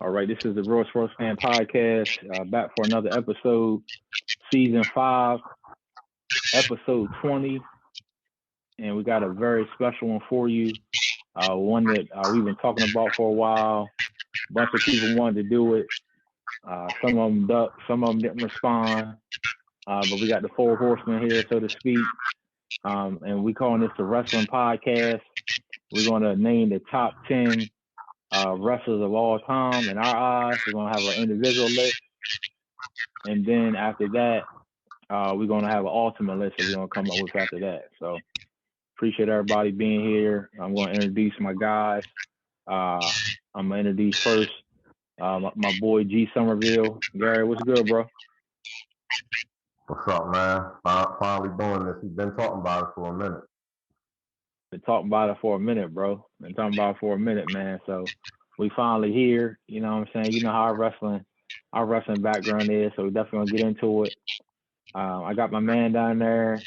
All right, this is the Real Sports Fan Podcast, back for another episode, season 5, episode 20, and we got a very special one for you. One that we've been talking about for a while. A bunch of people wanted to do it. Some of them ducked, some of them didn't respond. But we got the four horsemen here, so to speak. And we calling this the Wrestling Podcast. We're going to name the top 10 wrestlers of all time in our eyes. We're going to have our individual list. And then after that, we're going to have an ultimate list that we're going to come up with after that. So appreciate everybody being here. I'm going to introduce my guys. I'm going to introduce first my boy G Somerville. Gary, what's good, bro? What's up, man? Finally doing this. We've been talking about it for a minute. Been talking about it for a minute, bro. Been talking about it for a minute, man. So we finally here. You know what I'm saying? You know how our wrestling background is, so we definitely gonna get into it. I got my man down there.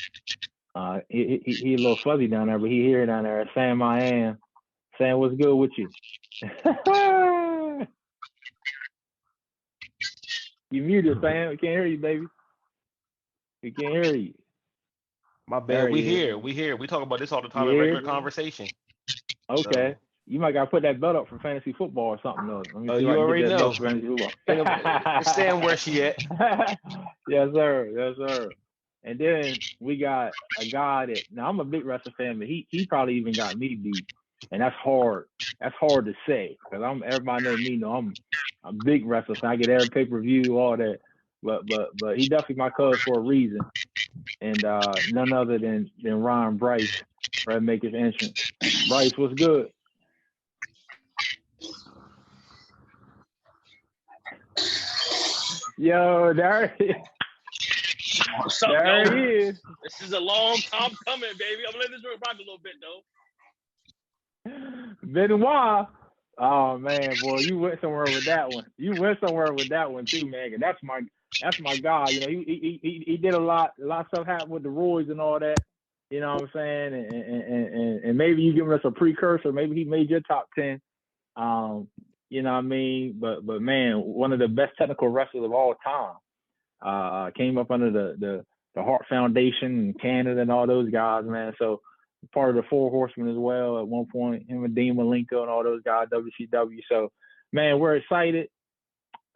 He a little fuzzy down there, but he here down there. Sam, I am. Sam, what's good with you? You muted, Sam. We can't hear you, baby. We can't hear you. My bad. We here. We talk about this all the time in regular conversation. Okay. So. You might gotta put that belt up for fantasy football or something though. You already know. Sam, where she at? Yes, sir. Yes, sir. And then we got a guy that now I'm a big wrestling fan, but he probably even got me beat. And that's hard. That's hard to say. Because everybody knows me I'm a big wrestler fan. I get every pay-per-view, all that. But he definitely my cuz for a reason. And none other than Ron Bryce ready to make his entrance. Bryce, what's good? Yo, there he is. What's up, there he is. This is a long time coming, baby. I'm gonna let this rock a little bit though. Benoit. Oh man, boy, you went somewhere with that one. You went somewhere with that one too, man. And that's my guy. You know, he did a lot of stuff happened with the Roy's and all that. You know what I'm saying? And maybe you giving us a precursor. Maybe he made your top 10. You know what I mean? But man, one of the best technical wrestlers of all time. Came up under the Hart Foundation in Canada and all those guys, man. So part of the Four Horsemen as well at one point, him and Dean Malenko and all those guys, WCW. So man, we're excited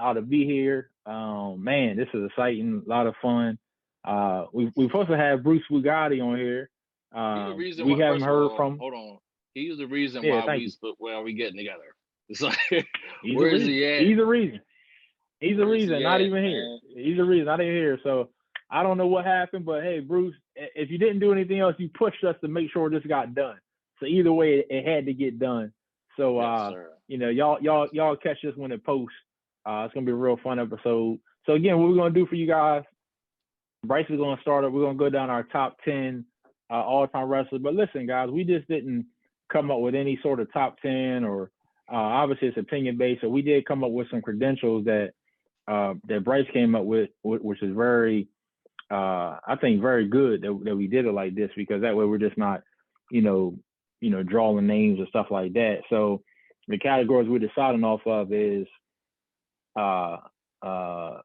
to be here. Man, this is exciting, a lot of fun. We're supposed to have Bruce Bugatti on here. We haven't heard from. Hold on, he's the reason why we getting together. It's like, where's he at? He's the reason. He's the reason. Not even here. He's the reason. Not even here. So I don't know what happened, but hey, Bruce, if you didn't do anything else, you pushed us to make sure this got done. So either way, it had to get done. So you know, y'all catch this when it posts. It's gonna be a real fun episode. So again, what we're gonna do for you guys, Bryce is gonna start it. We're gonna go down our top 10 all-time wrestlers. But listen, guys, we just didn't come up with any sort of top 10 or obviously it's opinion based. So we did come up with some credentials that Bryce came up with, which is very, I think, very good that we did it like this, because that way we're just not, you know, drawing names and stuff like that. So the categories we're deciding off of is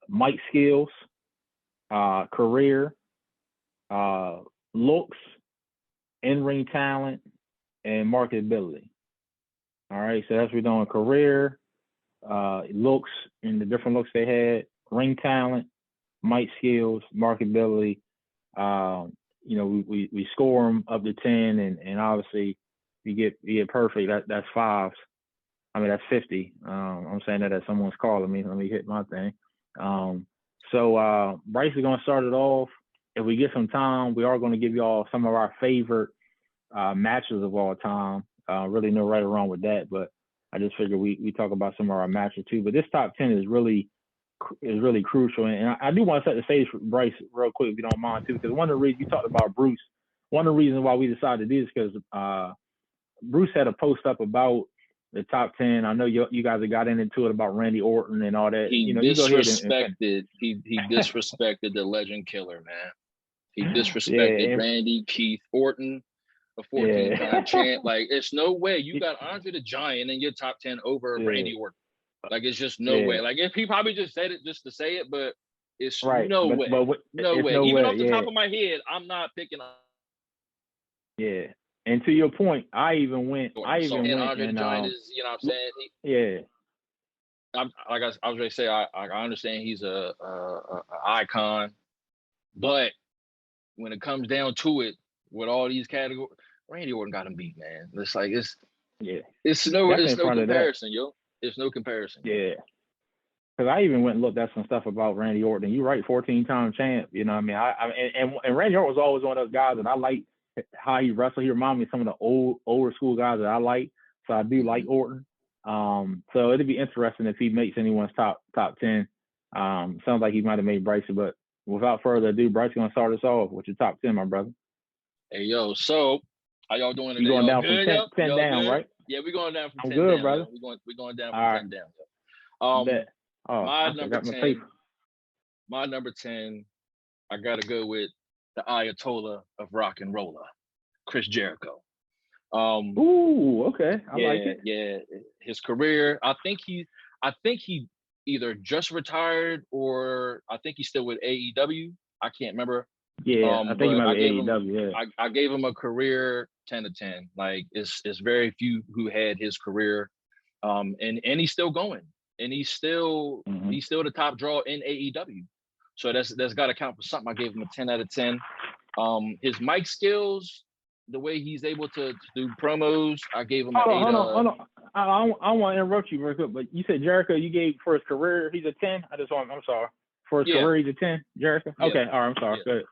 mic skills, career, looks, in-ring talent, and marketability. All right, so that's what we're doing: career, looks, and the different looks they had, ring talent, mic skills, marketability. You know, we score them up to 10, and obviously you get perfect. That's 5s. I mean, that's 50. I'm saying that as someone's calling me. Let me hit my thing. So Bryce is going to start it off. If we get some time, we are going to give you all some of our favorite matches of all time. Really no right or wrong with that, but I just figured we talk about some of our matches too. But this top 10 is really crucial, and I do want to set the stage for Bryce real quick, if you don't mind too, because one of the reasons you talked about Bruce, one of the reasons why we decided to do this because Bruce had a post up about the top 10. I know you guys have got into it about Randy Orton and all that. He disrespected. He disrespected the legend killer, man. He disrespected Randy, Keith, Orton, a 14-time champ. Like, it's no way you got Andre the Giant in your top 10 over Randy Orton. Like it's just no way. Like if he probably just said it just to say it, but it's no way. No way. Even off the top of my head, I'm not picking up. Yeah. And to your point, I even went Andre and is, you know what I'm saying? I was ready to say I understand he's a icon, but when it comes down to it, with all these categories, Randy Orton got him beat, man. It's like it's no comparison, yo. It's no comparison. Yeah. Because I even went and looked at some stuff about Randy Orton. You're right, 14-time champ. You know what I mean? And Randy Orton was always one of those guys that I like how he wrestled. He reminded me of some of the older school guys that I like. So I do like Orton. So it'd be interesting if he makes anyone's top 10. Sounds like he might have made Bryson, but without further ado, Bryce gonna start us off with your top 10, my brother. Hey yo, so how y'all doing today? You going down good, from 10 down, good? right? Yeah, we're going down from 10 good, down. Brother. We're going down from 10 down. My number 10, I gotta go with the Ayatollah of rock and roller, Chris Jericho. Ooh, okay. I like it. Yeah. His career, I think he either just retired or I think he's still with AEW. I can't remember. Yeah, I think he might be AEW. I gave him a career 10 to 10. Like it's very few who had his career. And he's still going. And he's still the top draw in AEW. So that's got to count for something. I gave him a 10 out of 10. His mic skills, the way he's able to do promos, I gave him an 8. Hold on. I want to interrupt you real quick, but you said Jericho, you gave for his career, he's a 10. I'm sorry. For his career, he's a 10, Jericho? Yeah. Okay, all right, I'm sorry. Good.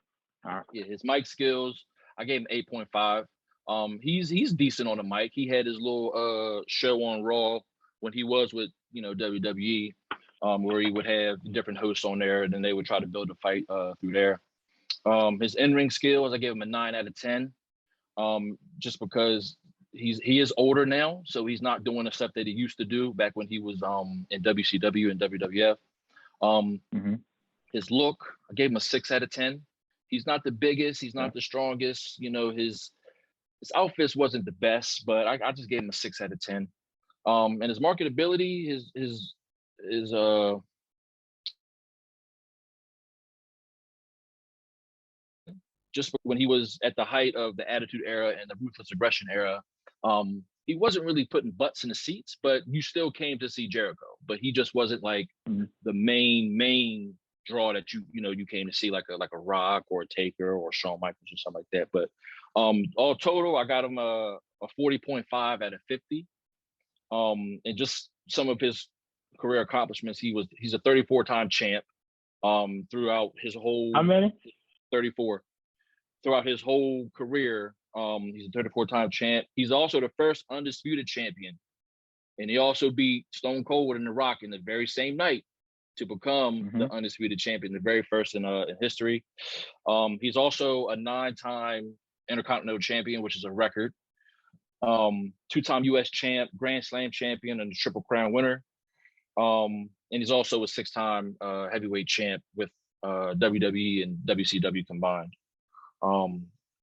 All right. Yeah, his mic skills, I gave him 8.5. He's decent on the mic. He had his little show on Raw when he was with WWE, where he would have different hosts on there, and then they would try to build a fight through there. His in-ring skills, I gave him a 9 out of 10. Just because he is older now, so he's not doing the stuff that he used to do back when he was in WCW and WWF. His look, I gave him a 6 out of 10. He's not the biggest, he's not the strongest. His outfits wasn't the best, but I just gave him a 6 out of 10. And his marketability, his just when he was at the height of the Attitude Era and the Ruthless Aggression Era, he wasn't really putting butts in the seats, but you still came to see Jericho. But he just wasn't like the main draw that you came to see, like a Rock or a Taker or Shawn Michaels or something like that. But all total, I got him a 40.5 out of 50. And just some of his career accomplishments, he's a 34-time champ. Throughout his whole 34. Throughout his whole career, he's a 34-time champ. He's also the first undisputed champion. And he also beat Stone Cold and The Rock in the very same night to become the undisputed champion, the very first in history. He's also a 9-time Intercontinental champion, which is a record. 2-time U.S. champ, Grand Slam champion, and a Triple Crown winner. And he's also a 6-time heavyweight champ with WWE and WCW combined.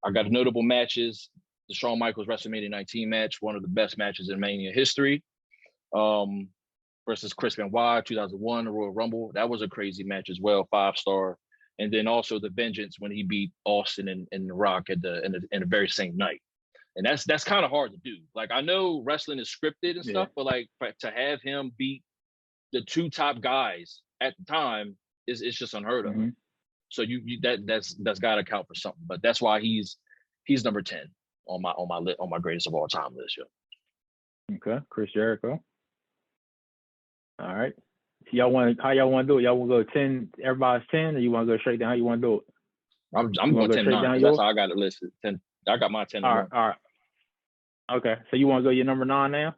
I got notable matches. The Shawn Michaels WrestleMania 19 match, one of the best matches in Mania history. Versus Chris Benoit, 2001, the Royal Rumble. That was a crazy match as well, 5-star. And then also the Vengeance when he beat Austin and The Rock in the very same night. And that's kind of hard to do. like, I know wrestling is scripted and stuff, but like to have him beat the 2 top guys at the time it's just unheard of. So that's got to count for something. But that's why he's number 10 on my greatest of all time list. Yeah. Okay, Chris Jericho. All right. So how y'all want to do it? Y'all want to go 10? Everybody's 10, or you want to go straight down? How you want to do it? I'm going 10-9. That's how I got it listed. 10. I got my 10. All right. Okay. So you want to go your number 9 now?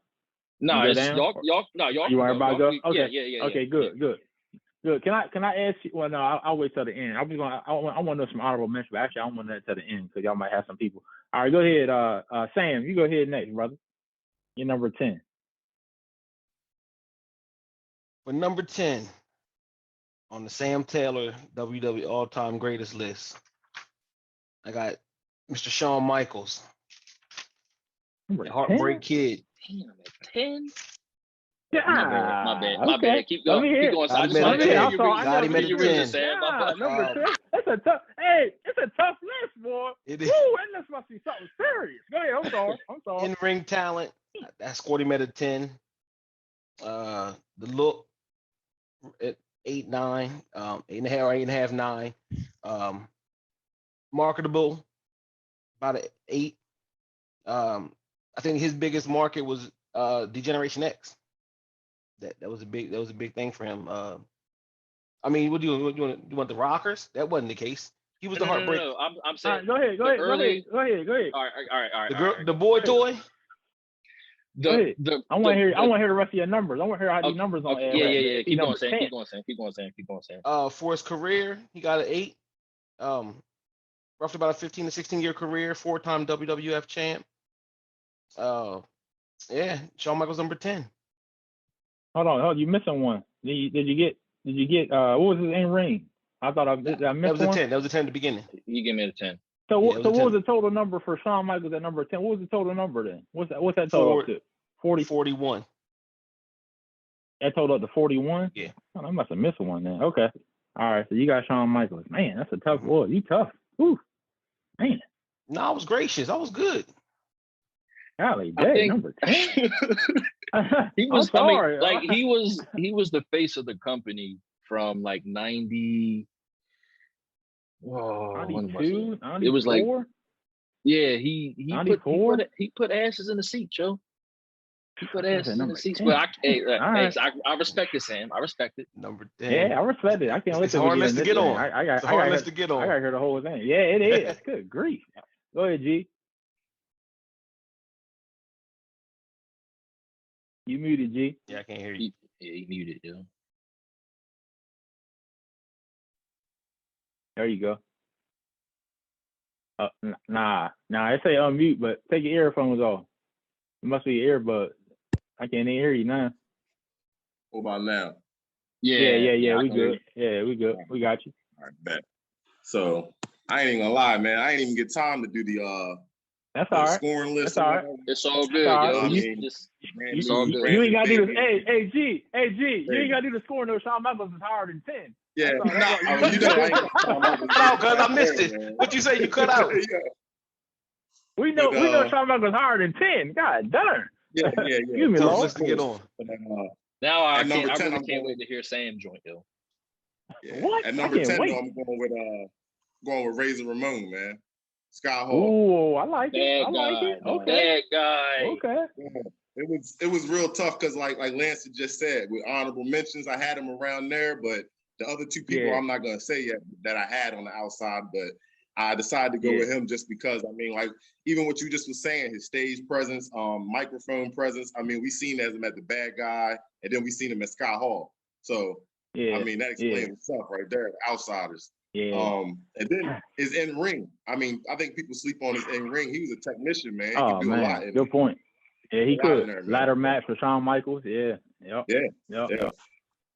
No, y'all. You want everybody to go? Okay. Yeah. Okay. Good. Can I ask you? Well, no, I'll wait till the end. I want to know some honorable mentions, but actually I don't want that till the end because y'all might have some people. All right, go ahead. Sam, you go ahead next, brother. You're number 10. For number 10 on the Sam Taylor WWE all-time greatest list, I got Mr. Shawn Michaels, the Heartbreak Kid. Damn, at 10. My bad. Keep going. Keep going. I just want to hear you read your reason, Sam. Number 10. That's a tough. Hey, it's a tough list, boy. It is. Woo, that list must be something serious. Go ahead. I'm sorry. In-ring talent. That's scored him at a 10. The look at 8, 9, 8.5, 9. Marketable, about an 8. I think his biggest market was Degeneration X. That was a big thing for him. I mean, what do you want the Rockers? That wasn't the case. He was the heartbreak. No. I'm saying. Go ahead. Go ahead. All right. The boy toy. I want to hear the rest of your numbers. I want to hear how these numbers on. Yeah. Keep going, Sam. For his career, he got an 8. Roughly about a 15 to 16 year career, 4-time WWF champ. Yeah, Shawn Michaels number 10. Hold on, you missing one. Did you get what was his in ring? I thought I missed that was one. a 10. That was a 10 at the beginning. You give me a 10. So what was the total number for Shawn Michaels at number 10? What was the total number then? What's that total up to? 41. That total up to 41? Yeah. Oh, I must have missed one then. Okay. All right, so you got Shawn Michaels. Man, that's a tough boy. You tough. Whew. Man. No, I was gracious. I was good. Golly, day number 10. He was. I'm sorry. He was the face of the company from like 90. Whoa, 92, 94? It was like, yeah, he put asses in the seat, Joe. He put asses in the seats. But I respect it, Sam. I respect it. Number 10. Yeah, I respect it. I can't wait to hard list to get on. It's a hard list to get on. I got to hear the whole thing. Yeah, it is. Good grief. Go ahead, G. You muted, G. Yeah, I can't hear you. He muted, yo. There you go. Nah. It say unmute, but take your earphones off. It must be your earbud. I can't even hear you now. What about now? Yeah. We good. Yeah, we good. We got you. All right, bet. So I ain't even gonna lie, man. I ain't even get time to do the that's all right. Scoring list. That's all right. It's all good, yo. It's all good. You ain't gotta do this. Hey, G. You ain't gotta do the scoring though. Shawn Michaels is higher than 10. Yeah, no, because I missed it. What you say you cut out? We know Shawn Michaels is higher than 10. God darn. Yeah. Give me let's get on. Now I really can't wait to hear Sam joint, yo. Yeah. What? At number 10, though, I'm going with Razor Ramon, man. Scott Hall. Oh, I like it. Okay. Bad guy. Okay. Yeah. It was real tough because like Lance just said, with honorable mentions, I had him around there, but the other two people I'm not gonna say yet that I had on the outside, but I decided to go with him just because, I mean, like, even what you just was saying, his stage presence, microphone presence, I mean, we seen him as the bad guy, and then we seen him at Scott Hall. So, I mean, that explains itself right there, the outsiders. Yeah. And then his in-ring. I mean, I think people sleep on his in-ring. He was a technician, man. He could do a lot. Good point. Yeah, he could. Ladder match for Shawn Michaels. Yeah. Yep.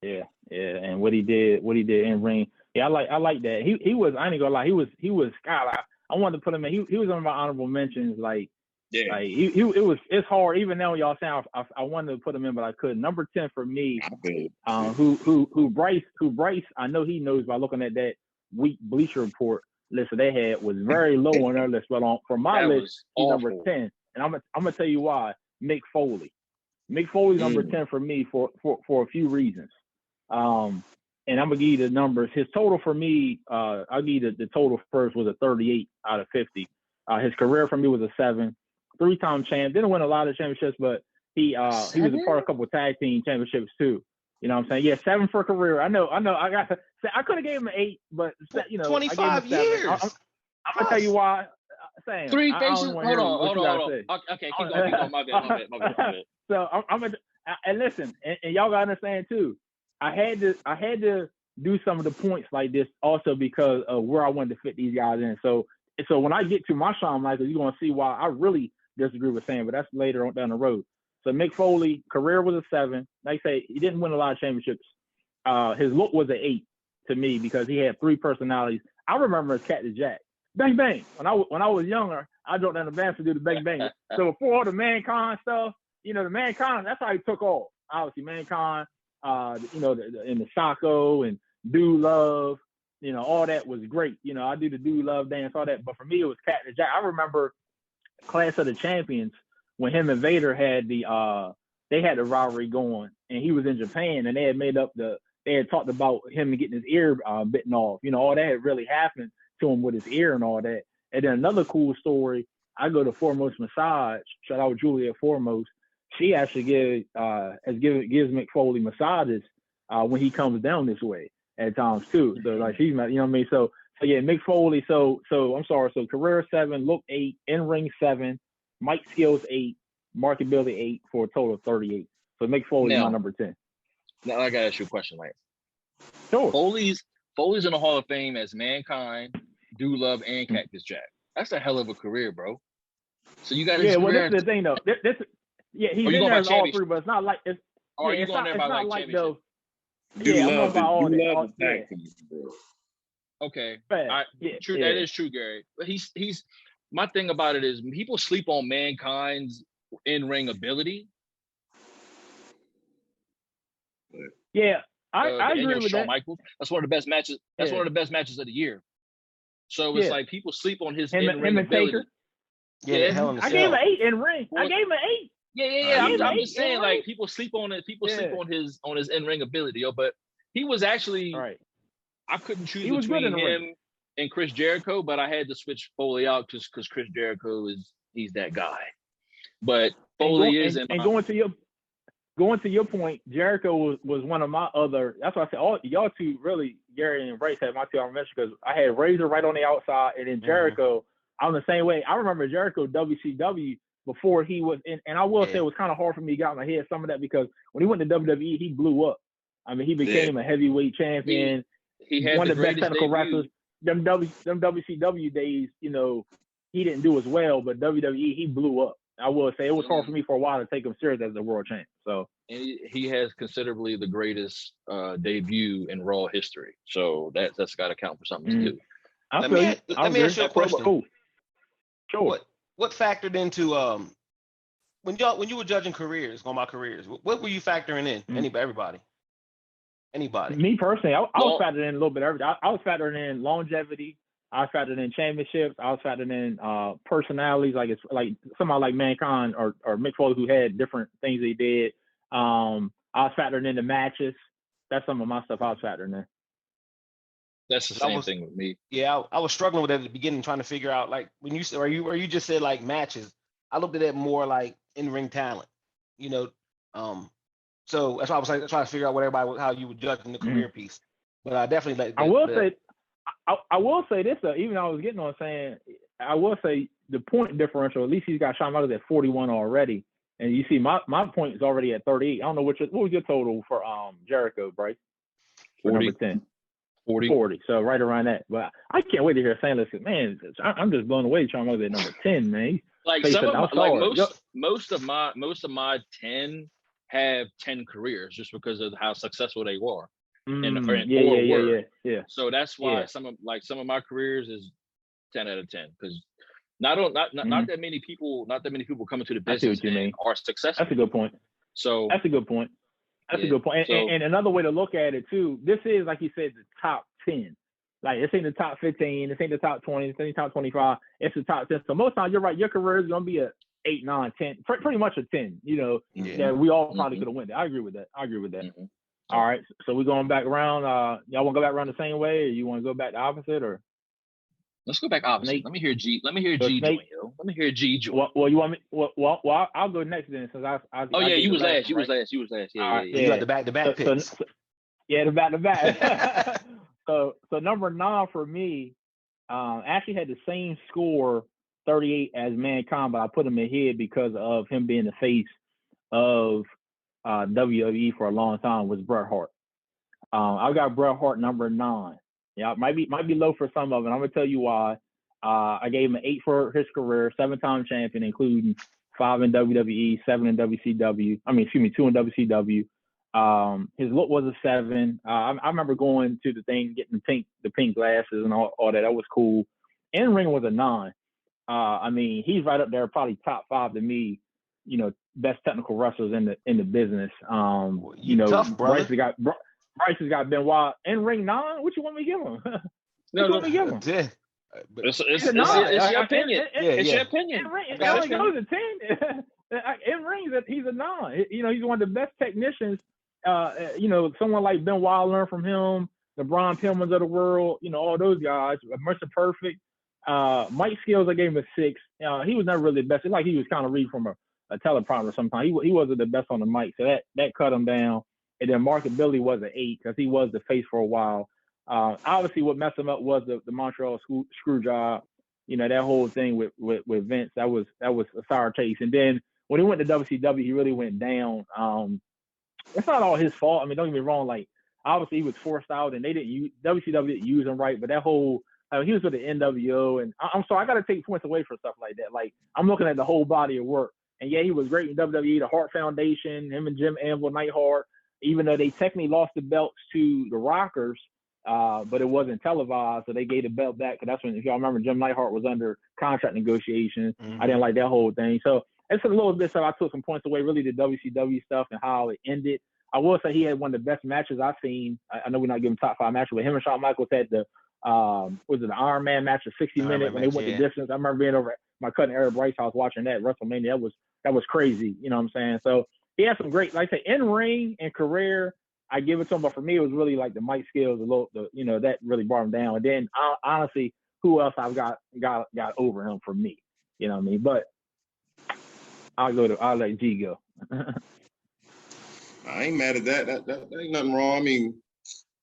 Yeah. And what he did in ring. Yeah, I like that. He was, I ain't gonna lie, he was God, I wanted to put him in. He was on my honorable mentions. Like it's hard. Even now y'all saying I wanted to put him in, but I couldn't. Number 10 for me, who Bryce, I know he knows by looking at that week Bleacher Report list that they had was very low on their list. But for my list, he's number 10. And I'm gonna tell you why. Mick Foley. Mick Foley's number 10 for me for a few reasons. And I'm gonna give you the numbers. His total for me, I'll give you the total first was a 38 out of 50. His career for me was a 7. 3-time champ. Didn't win a lot of championships, but he was a part of a couple of tag team championships too. You know what I'm saying? Yeah, 7 for a career. I know. I could have gave him an 8, but 25 years. I'm gonna tell you why. Sam, 3 faces. Hold on. Okay, keep going. My bad. So I'm gonna and listen, and y'all gotta understand too. I had to do some of the points like this also because of where I wanted to fit these guys in. So when I get to my Shawn Michaels, you're gonna see why I really disagree with Sam, but that's later on down the road. So Mick Foley, career was a 7. Like I say, he didn't win a lot of championships. His look was an 8 to me because he had 3 personalities. I remember as Cat the Jack. Bang bang. When I was younger, I dropped down the van to do the bang bang. So before all the Mankind stuff, the Mankind, that's how he took off. obviously Mankind, you know, and the Shaco and Do Love, you know, all that was great. You know, I do the Do Love dance, all that. But for me, it was Cat and Jack. I remember Clash of the Champions when him and Vader had they had the rivalry going, and he was in Japan, and they had talked about him getting his ear bitten off. You know, all that had really happened to him with his ear and all that. And then another cool story, I go to Foremost Massage. Shout out Julia Foremost. She actually gives Mick Foley massages when he comes down this way at times too. So like she's not, you know what I mean? So yeah, Mick Foley. So I'm sorry. So career 7, look 8, in ring 7, mic skills 8, marketability 8 for a total of 38. So Mick Foley my number 10. Now I gotta ask you a question, like Sure. Foley's in the Hall of Fame as Mankind, Do Love, and Cactus Jack. That's a hell of a career, bro. So you got this is the thing though. He's in there as all three, but it's not like it's. Or are you going there by like championship? Though. I'm going by all that. Okay. True. That is true, Gary. But he's my thing about it is people sleep on Mankind's in-ring ability. Yeah, I agree with Shawn that. Michaels. That's one of the best matches. That's one of the best matches of the year. So it's like people sleep on his in-ring ability. Taker. Yeah, I gave him an 8 in ring. I gave him an 8. Yeah. I'm just saying, like people sleep on it. People sleep on his in-ring ability, but he was actually. Right. I couldn't choose between him and Chris Jericho, but I had to switch Foley out because Chris Jericho he's that guy. But Foley going to your point, Jericho was one of my other. That's why I said y'all two really, Gary and Bryce had my two honorable mentions because I had Razor right on the outside, and then Jericho. I'm the same way. I remember Jericho WCW before he was in, and I will say it was kind of hard for me to get out my head some of that because when he went to WWE, he blew up. I mean, he became a heavyweight champion. He had one the of the best technical wrestlers. Them WCW days, you know, he didn't do as well, but WWE, he blew up. I will say it was hard for me for a while to take him serious as the world champ. So and he has considerably the greatest debut in Raw history. So that's got to count for something too. Let me ask you a question. Cool. Sure. What factored into when you were judging careers, going by careers? What were you factoring in? Everybody. Me personally, I was factoring in a little bit of everything. I was factoring in longevity. I was factoring in championships. I was factoring in personalities, like somebody like Mankind or Mick Foley who had different things they did. I was factoring in the matches. That's some of my stuff I was factoring in. That's the same thing with me. Yeah, I was struggling with it at the beginning, trying to figure out like when you said, or you just said like matches. I looked at it more like in-ring talent, you know. So that's why I was like trying to figure out how you would judge in the career piece. But I definitely I will say this though, even though I was getting on saying, I will say the point differential. At least he's got Shawn Michaels at 41 already, and you see my point is already at 38. I don't know what was your total for Jericho, Bryce? 40. Number 10. 40. So right around that. But I can't wait to hear Sam listen. Man, I'm just blown away. Shawn Michaels at number 10, man. Like most of my 10 have 10 careers just because of how successful they were. Yeah. So that's why some of my careers is 10 out of 10 because not that many people coming to the business are successful. That's a good point. So that's a good point. That's a good point. And another way to look at it too, this is like you said, the top 10. Like this ain't the top 15, this ain't the top 20, this ain't the top 25. It's the top 10. So most times you're right. Your career is gonna be a 8, 9, 10, pretty much a 10. You know, that we all probably could have won. I agree with that. Mm-hmm. All right, so we're going back around. Y'all want to go back around the same way, or you want to go back the opposite, or? Let's go back opposite. Snake. Let me hear G join, yo. Let me hear G join. Well, you want me? Well, I'll go next then, since you was last. You was last. Yeah. You got the back-to-back picks. The back-to-back. So number 9 for me, actually had the same score, 38 as Mankind, but I put him ahead because of him being the face of WWE for a long time was Bret Hart. I got Bret Hart number 9. Yeah, it might be low for some of it. I'm gonna tell you why. I gave him an 8 for his career, 7-time champion, including 5 in WWE, 7 in WCW. 2 in WCW. His look was a 7. I remember going to the thing, getting the pink glasses and all that. That was cool. In ring was a 9. He's right up there, probably top 5 to me. best technical wrestlers in the business. Tough, brother. Bryce has got Benoit in ring 9. What you want me to give him? What you want me to give him? It's your opinion. It's your opinion. It only goes to 10. In rings, he's a 9. He's one of the best technicians. Someone like Benoit learned from him. The Brian Pillmans of the world. All those guys. Mr. Perfect. Mike Skills, I gave him a 6. He was never really the best. It's like he was kind of read from a teleprompter sometimes. He wasn't the best on the mic, so that cut him down. And then marketability was an 8 because he was the face for a while. Obviously, what messed him up was the Montreal screw job. That whole thing with Vince. That was a sour taste. And then when he went to WCW, he really went down. It's not all his fault. I mean, don't get me wrong. Like, obviously, he was forced out, and WCW didn't use him right. But that whole he was with the NWO, and I'm sorry, I got to take points away for stuff like that. Like, I'm looking at the whole body of work. And yeah, he was great in WWE, the Hart Foundation, him and Jim Anvil, Neidhart, even though they technically lost the belts to the Rockers, but it wasn't televised, so they gave the belt back. Because that's when, if y'all remember, Jim Neidhart was under contract negotiations. I didn't like that whole thing. So it's a little bit stuff. I took some points away, really, the WCW stuff and how it ended. I will say he had one of the best matches I've seen. I know we're not giving top 5 matches, but him and Shawn Michaels had the Iron Man match of 60 minutes when they went the distance. I remember being over at my cousin Eric Bryce's house watching that WrestleMania. That was crazy. You know what I'm saying? So he had some great, like I say, in ring and career. I give it to him, but for me, it was really like the mic skills, that really brought him down. And then honestly, who else I've got over him for me? You know what I mean? But I'll let G go. I ain't mad at that. That ain't nothing wrong. I mean,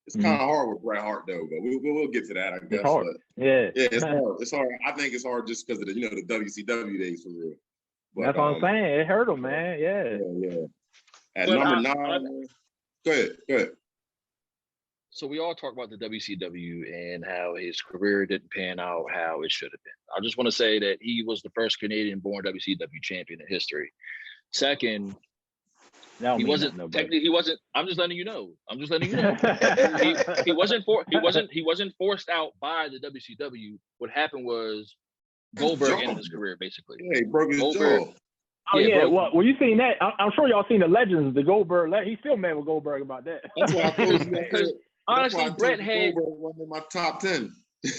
it's kind of hard with Bret Hart though, but we'll get to that, I guess. It's hard. But yeah, it's hard. It's hard. I think it's hard just because of the the WCW days for real. But, that's what I'm saying. It hurt him, man. Yeah. At number 9, go ahead. So we all talk about the WCW and how his career didn't pan out how it should have been. I just want to say that he was the first Canadian-born WCW champion in history. Second, he wasn't technically. He wasn't. I'm just letting you know. He wasn't forced out by the WCW. What happened was Goldberg ended his career basically. Yeah, he broke his jaw. Oh yeah, well, you seen that? I'm sure y'all seen the Legends, the Goldberg. He's still mad with Goldberg about that. That's why I told you. Because honestly, Bret had one in my top 10.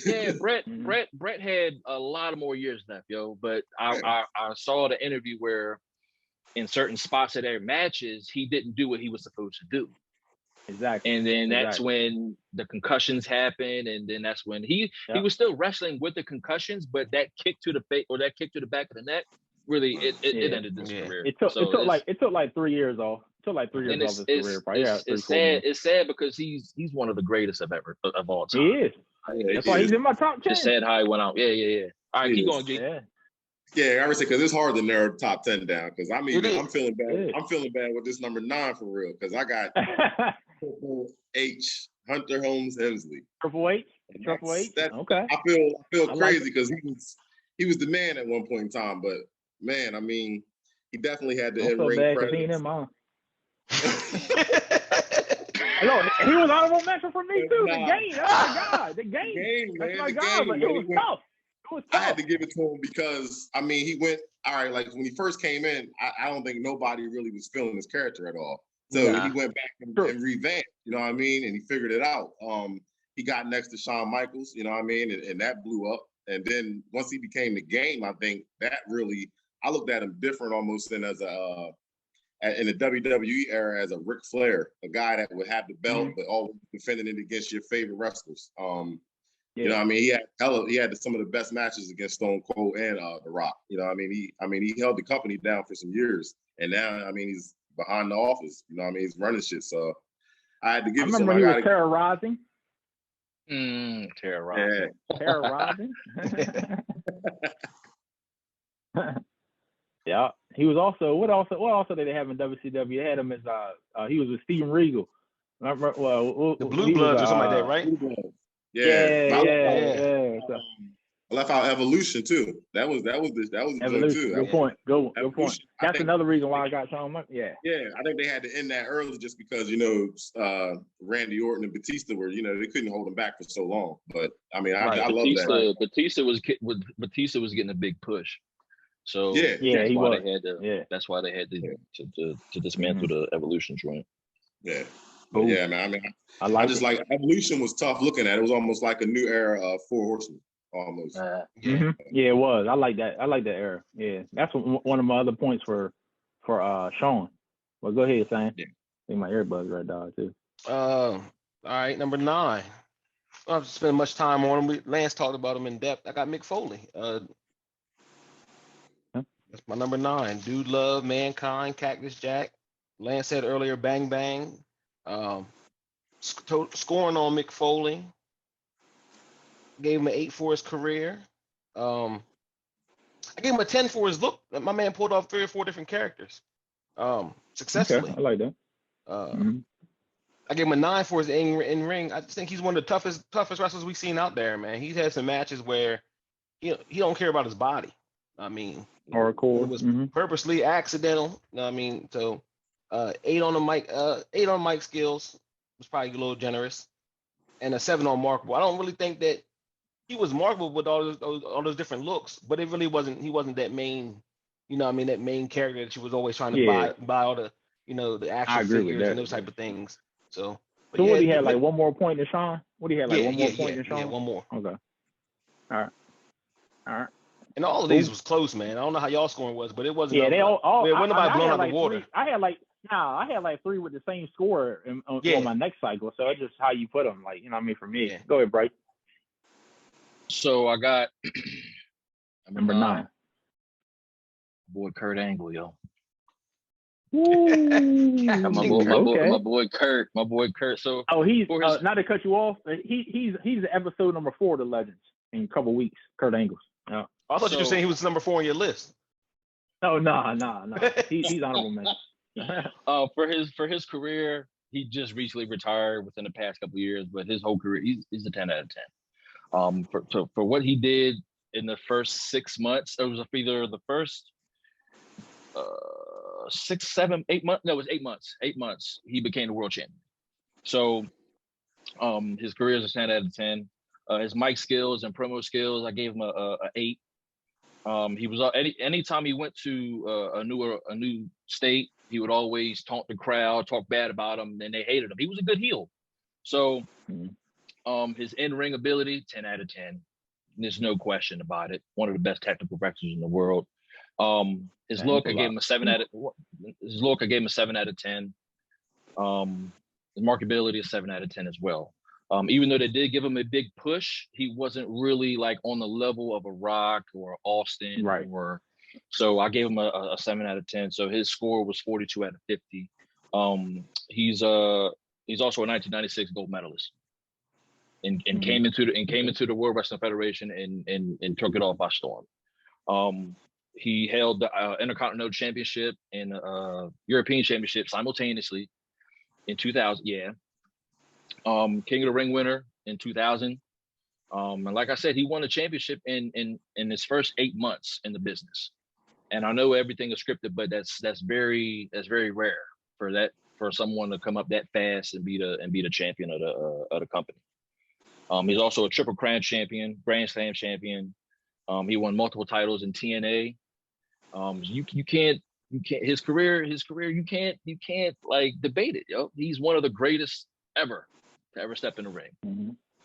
Yeah, Bret had a lot of more years left, yo. But I saw the interview where in certain spots of their matches, he didn't do what he was supposed to do. Exactly. And then that's when the concussions happened, and then that's when he was still wrestling with the concussions, but that kick to the face or that kick to the back of the neck, really it ended his career. It took like 3 years off. It took like 3 years off his career. Probably. It's sad. It's sad because he's one of the greatest of all time. He is. That's why he's in my top 10. It's sad how he went out. Yeah. All right, keep going, G. Yeah, I would say because it's hard to narrow the top 10 down. Because I'm feeling bad. I'm feeling bad with this number 9 for real. Because I got Triple H, Hunter Holmes Hemsley. Triple H. Okay. I feel crazy because he was the man at one point in time. But man, I mean, he definitely had the in-ring presence. Look, he was honorable mention for me too. The game. Oh my God. The game. That's my God. But it was tough. I had to give it to him because, I mean, he went, all right, like when he first came in, I don't think nobody really was feeling his character at all. So he went back and revamped, you know what I mean? And he figured it out. He got next to Shawn Michaels, you know what I mean? And that blew up. And then once he became the game, I think that really, I looked at him different almost than as in the WWE era as a Ric Flair, a guy that would have the belt, but always defending it against your favorite wrestlers. You know what I mean? He had some of the best matches against Stone Cold and The Rock. You know what I mean? He held the company down for some years. And now, I mean, he's behind the office. You know what I mean? He's running shit. So I had to give it to him. I remember he was terrorizing. Terrorizing. Yeah. Terrorizing. Yeah. He was also what else did they have in WCW? They had him as he was with Steven Regal. The Blue Bloods or something like that, right? Yeah. I left out Evolution too. That was Evolution. Good point. That's another reason why I got Shawn Michaels. Yeah, I think they had to end that early just because Randy Orton and Batista were they couldn't hold them back for so long. But I mean, I love that. Batista was getting a big push. So Yeah. that's he why was. they had to. Yeah. That's why they had to dismantle the Evolution joint. Yeah. But Cool. yeah, man. I mean, I like just it. like Evolution was tough looking at. It was almost like a new era of Four Horsemen, almost. Yeah. Yeah, it was. I like that. I like that era. Yeah, that's one of my other points for Sean. Well, go ahead, Sam. Yeah. I think my earbuds red dog too. All right, number 9. I don't have to spend much time on him. Lance talked about him in depth. I got Mick Foley. That's my number 9. Dude Love, Mankind, Cactus Jack. Lance said earlier, Bang Bang. Scoring on Mick Foley. Gave him an 8 for his career. I gave him a 10 for his look. My man pulled off 3 or 4 different characters successfully. Okay, I like that. I gave him a 9 for his in ring. I just think he's one of the toughest wrestlers we've seen out there, man. He's had some matches where he don't care about his body. I mean, Hardcore. it was purposely accidental. I mean, so 8 on the mic, 8 on mic skills was probably a little generous, and a 7 on markable. I don't really think that he was markable with all those different looks, but it really wasn't. He wasn't that main, that main character that you was always trying to buy all the, the action figures and those type of things. So what he had, like one more point than Sean? What he had, like one more point than Sean? Yeah, one more. Okay. All right. And all of these was close, man. I don't know how y'all scoring was, but it wasn't. Yeah, they all. Wasn't nobody blown out the water. 3, I had like 3 with the same score on my next cycle. So it's just how you put them, like, for me. Yeah. Go ahead, Bryce. So I got number 9. Boy, Kurt Angle, yo. my boy Kurt. So he's not to cut you off. He's episode number 4 of the Legends in a couple weeks. Kurt Angle. Yeah. I thought you were saying he was number 4 on your list. Oh no. He's honorable mention. For his career, he just recently retired within the past couple of years, but his whole career, he's a 10 out of 10. For what he did in the first 6 months, it was either the first 6, 7, 8 months. No, it was 8 months. 8 months. He became the world champion. So, his career is a 10 out of 10. His mic skills and promo skills, I gave him a 8. He was anytime he went to a new state, he would always taunt the crowd, talk bad about him, and they hated him. He was a good heel. So, his in-ring ability, 10 out of 10. There's no question about it. One of the best technical wrestlers in the world. His look, I gave him a 7 out of 10. His marketability is 7 out of 10 as well. Even though they did give him a big push, he wasn't really like on the level of a Rock or Austin, right? So I gave him a 7 out of 10. So his score was 42 out of 50. He's also a 1996 gold medalist, and came into the World Wrestling Federation and took it off by storm. He held the Intercontinental Championship and European Championship simultaneously in 2000. Yeah. King of the Ring winner in 2000. And like I said, he won the championship in his first 8 months in the business. And I know everything is scripted, but that's very rare for someone to come up that fast and be the champion of the company. He's also a Triple Crown champion, Grand Slam champion. He won multiple titles in TNA. You can't his career you can't like debate it, yo. He's one of the greatest ever to ever step in the ring.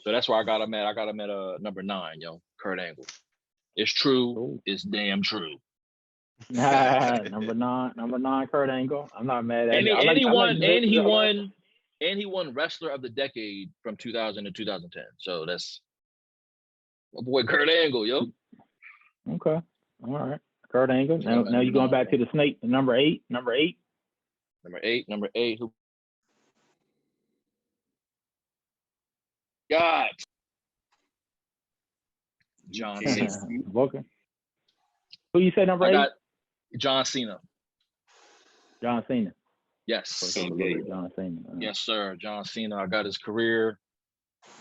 So that's where I got him at number 9, yo. Kurt Angle. It's true. It's damn true. Number nine, Kurt Angle. I'm not mad at it. And he won Wrestler of the Decade from 2000 to 2010. So that's my boy Kurt Angle, yo. Okay. All right. Kurt Angle. Now you're going back to the snake. Number 8. Number 8. Who got John Cena. Okay. Who you said number 8? John Cena. John Cena. Yes. John Cena. Yes, sir. John Cena. I got his career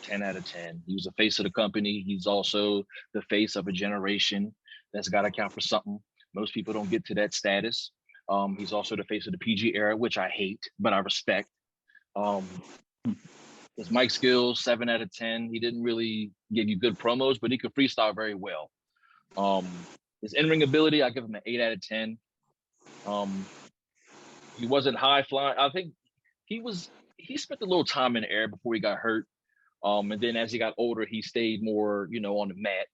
10 out of 10. He was the face of the company. He's also the face of a generation. That's got to count for something. Most people don't get to that status. He's also the face of the PG era, which I hate, but I respect. His mic skills, 7 out of 10. He didn't really give you good promos, but he could freestyle very well. His in-ring ability, I give him an 8 out of 10. He wasn't high flying. I think he spent a little time in the air before he got hurt. And then as he got older, he stayed more, on the mat.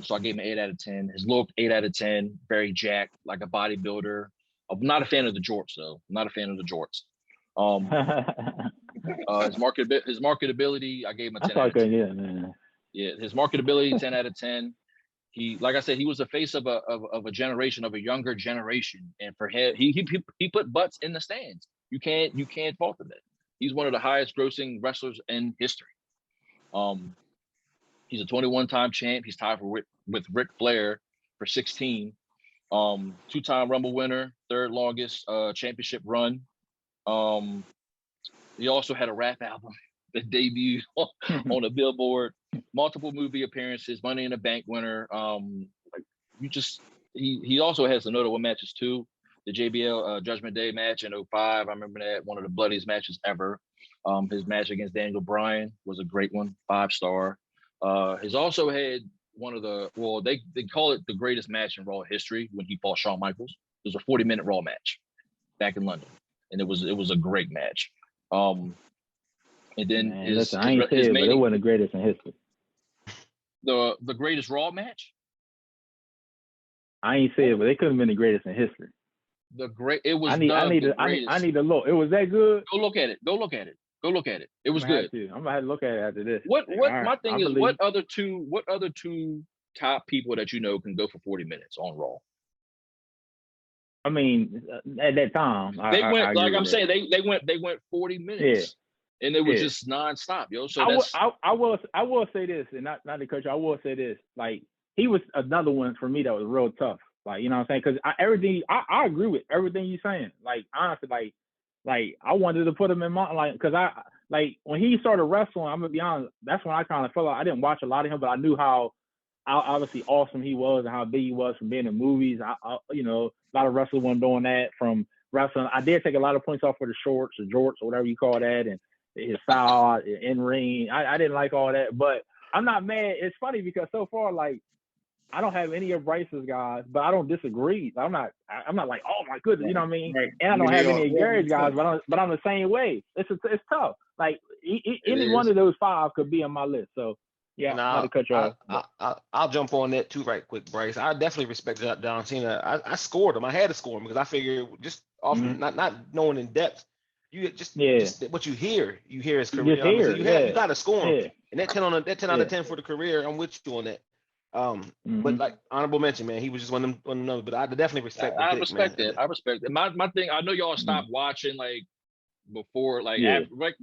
So I gave him an 8 out of 10. His look, 8 out of 10. Very jacked, like a bodybuilder. I'm not a fan of the jorts, though. I'm not a fan of the jorts. His marketability, I gave him a 10 out of 10. Yeah, man. Yeah, his marketability, 10 out of 10. He, like I said, he was the face of a generation, of a younger generation, and for him, he put butts in the stands. You can't fault him. He's one of the highest grossing wrestlers in history. He's a 21-time champ. He's tied with Ric Flair for 16. 2-time Rumble winner, third longest championship run. He also had a rap album that debuted on the Billboard. Multiple movie appearances, Money in the Bank winner. He also has some notable matches too. The JBL Judgment Day match in 2005. I remember that, one of the bloodiest matches ever. His match against Daniel Bryan was a great one, 5-star. He's also had one of the, they call it the greatest match in Raw history when he fought Shawn Michaels. It was a 40-minute Raw match back in London, and it was a great match. And then I ain't say it, but it wasn't the greatest in history. The greatest Raw match? I ain't say it, but it couldn't have been the greatest in history. It was. I need to look. It was that good. Go look at it. It was good. I'm gonna have to look at it after this. My thing is, what other two top people that you know can go for 40 minutes on Raw? I mean, at that time, they went 40 minutes, and it was just nonstop, yo. So I will say this, and not to cut you. I will say this, like, he was another one for me that was real tough. Like, you know what I'm saying? Because I agree with everything you're saying. Like, honestly, like I wanted to put him in my, because when he started wrestling, I'm gonna be honest, that's when I kind of felt like I didn't watch a lot of him, but I knew how obviously awesome he was and how big he was from being in movies. A lot of wrestlers weren't doing that from wrestling. I did take a lot of points off for the shorts or jorts or whatever you call that, and his style in ring. I didn't like all that, but I'm not mad. It's funny because so far, like, I don't have any of Bryce's guys, but I don't disagree. I'm not like, oh my goodness, you know what I mean? Right. And I don't have any of Gary's guys, but I'm the same way. It's tough. Like any one of those 5 could be on my list. So yeah, not to cut you off. I'll jump on that too, right quick, Bryce. I definitely respect John Cena. I scored him. I had to score him because I figured just off not knowing in depth, you just what you hear his career. You got to score him. Yeah. And that 10 out of 10 for the career, I'm with you on that. But like honorable mention, man, he was just one of them. But I definitely respect. I respect it. My thing. I know y'all stopped watching like before, like right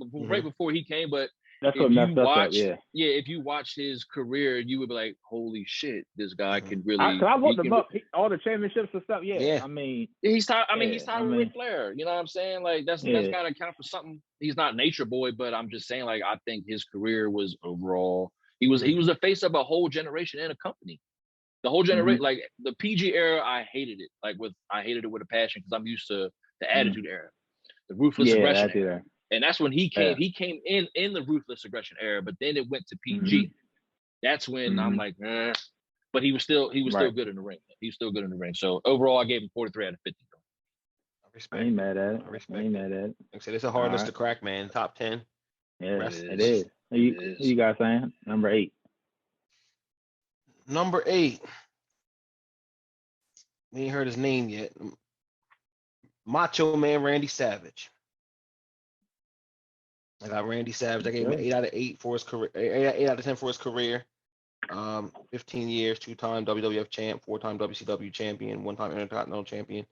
before he came, but that's what messed us up. If you watch his career, you would be like, holy shit, this guy can really. I looked him up, all the championships and stuff. Yeah. I mean, he's tied. He's tied with Ric Flair. You know what I'm saying? Like that's got to count for something. He's not Nature Boy, but I'm just saying, like, I think his career was overall. He was the face of a whole generation and a company. The whole generation, like the PG era, I hated it. I hated it with a passion because I'm used to the Attitude era, the Ruthless Aggression era. And that's when he came. He came in the Ruthless Aggression era, but then it went to PG. That's when I'm like, but he was still good in the ring. He was still good in the ring. So overall, I gave him 43 out of 50. I ain't mad at it. I ain't mad at it. Like I said, it's a hard list to crack, man. Top 10. Yeah, it is. Who you guys saying? Number 8. Number 8. We ain't heard his name yet. Macho Man Randy Savage. I got Randy Savage. I gave him an 8 out of 8 for his career. 8 out of 10 for his career. 15 years, 2-time WWF champ, 4-time WCW champion, 1-time Intercontinental champion.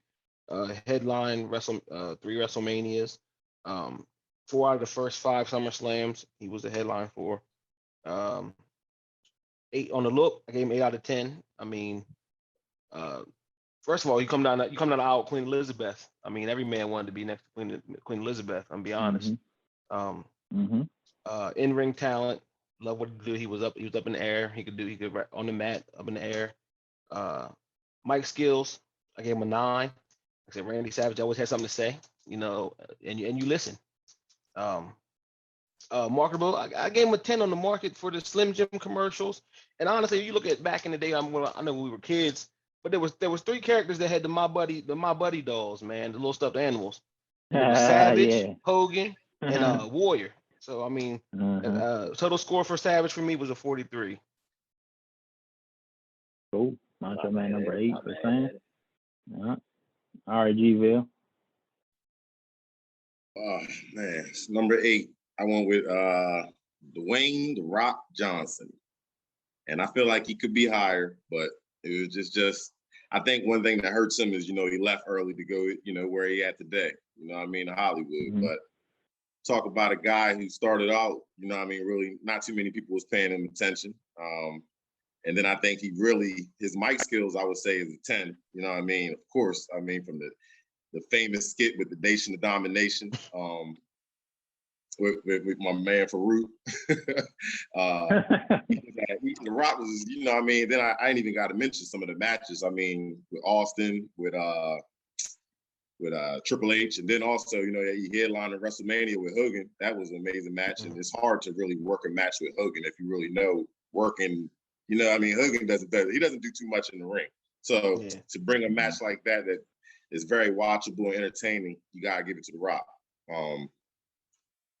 Headline 3 WrestleManias. 4 out of the first 5 SummerSlams, he was the headline for. 8 on the look. I gave him 8 out of 10. I mean, first of all, you come down the aisle with Queen Elizabeth. I mean, every man wanted to be next to Queen Elizabeth. I'm be honest. In-ring talent. Love what he did. He was up in the air. He could on the mat, up in the air. Mike skills. I gave him a 9. I said Randy Savage always had something to say, and you listen. Marketable. I gave him a 10 on the market for the Slim Jim commercials. And honestly, you look at back in the day, I know when we were kids, But there was 3 characters that had the My Buddy dolls, man, the little stuffed animals. It was Savage, Yeah. Hogan, and Warrior. So I mean, total score for Savage for me was a 43. Cool. Macho Man number 8 for Sam. All right, G-Ville. Oh man, it's number 8. I went with Dwayne "The Rock" Johnson, and I feel like he could be higher, but it was just. I think one thing that hurts him is, he left early to go, where he at today. You know what I mean, Hollywood. Mm-hmm. But talk about a guy who started out, really not too many people was paying him attention. And then I think his mic skills, I would say, is a 10. You know what I mean? Of course, from the famous skit with the Nation of Domination, with my man Farouk. The Rock was, then I ain't even got to mention some of the matches. With Austin, with Triple H, and then also, he headlined at WrestleMania with Hogan. That was an amazing match, and it's hard to really work a match with Hogan if you really know working. Hogan doesn't do too much in the ring. So to bring a match like that is very watchable and entertaining, you gotta give it to The Rock.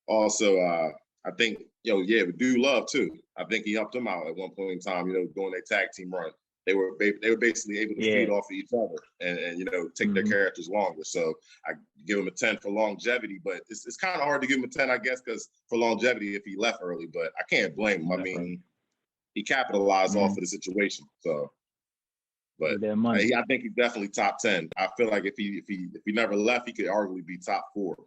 Also, I think, with Dude Love too. I think he helped them out at one point in time, doing their tag team run. They were basically able to feed off of each other and take their characters longer. So I give him a 10 for longevity, but it's kind of hard to give him a 10, I guess, because for longevity if he left early. But I can't blame him. He capitalized off of the situation. So, but I think he's definitely top 10. I feel like if he never left, he could arguably be top 4.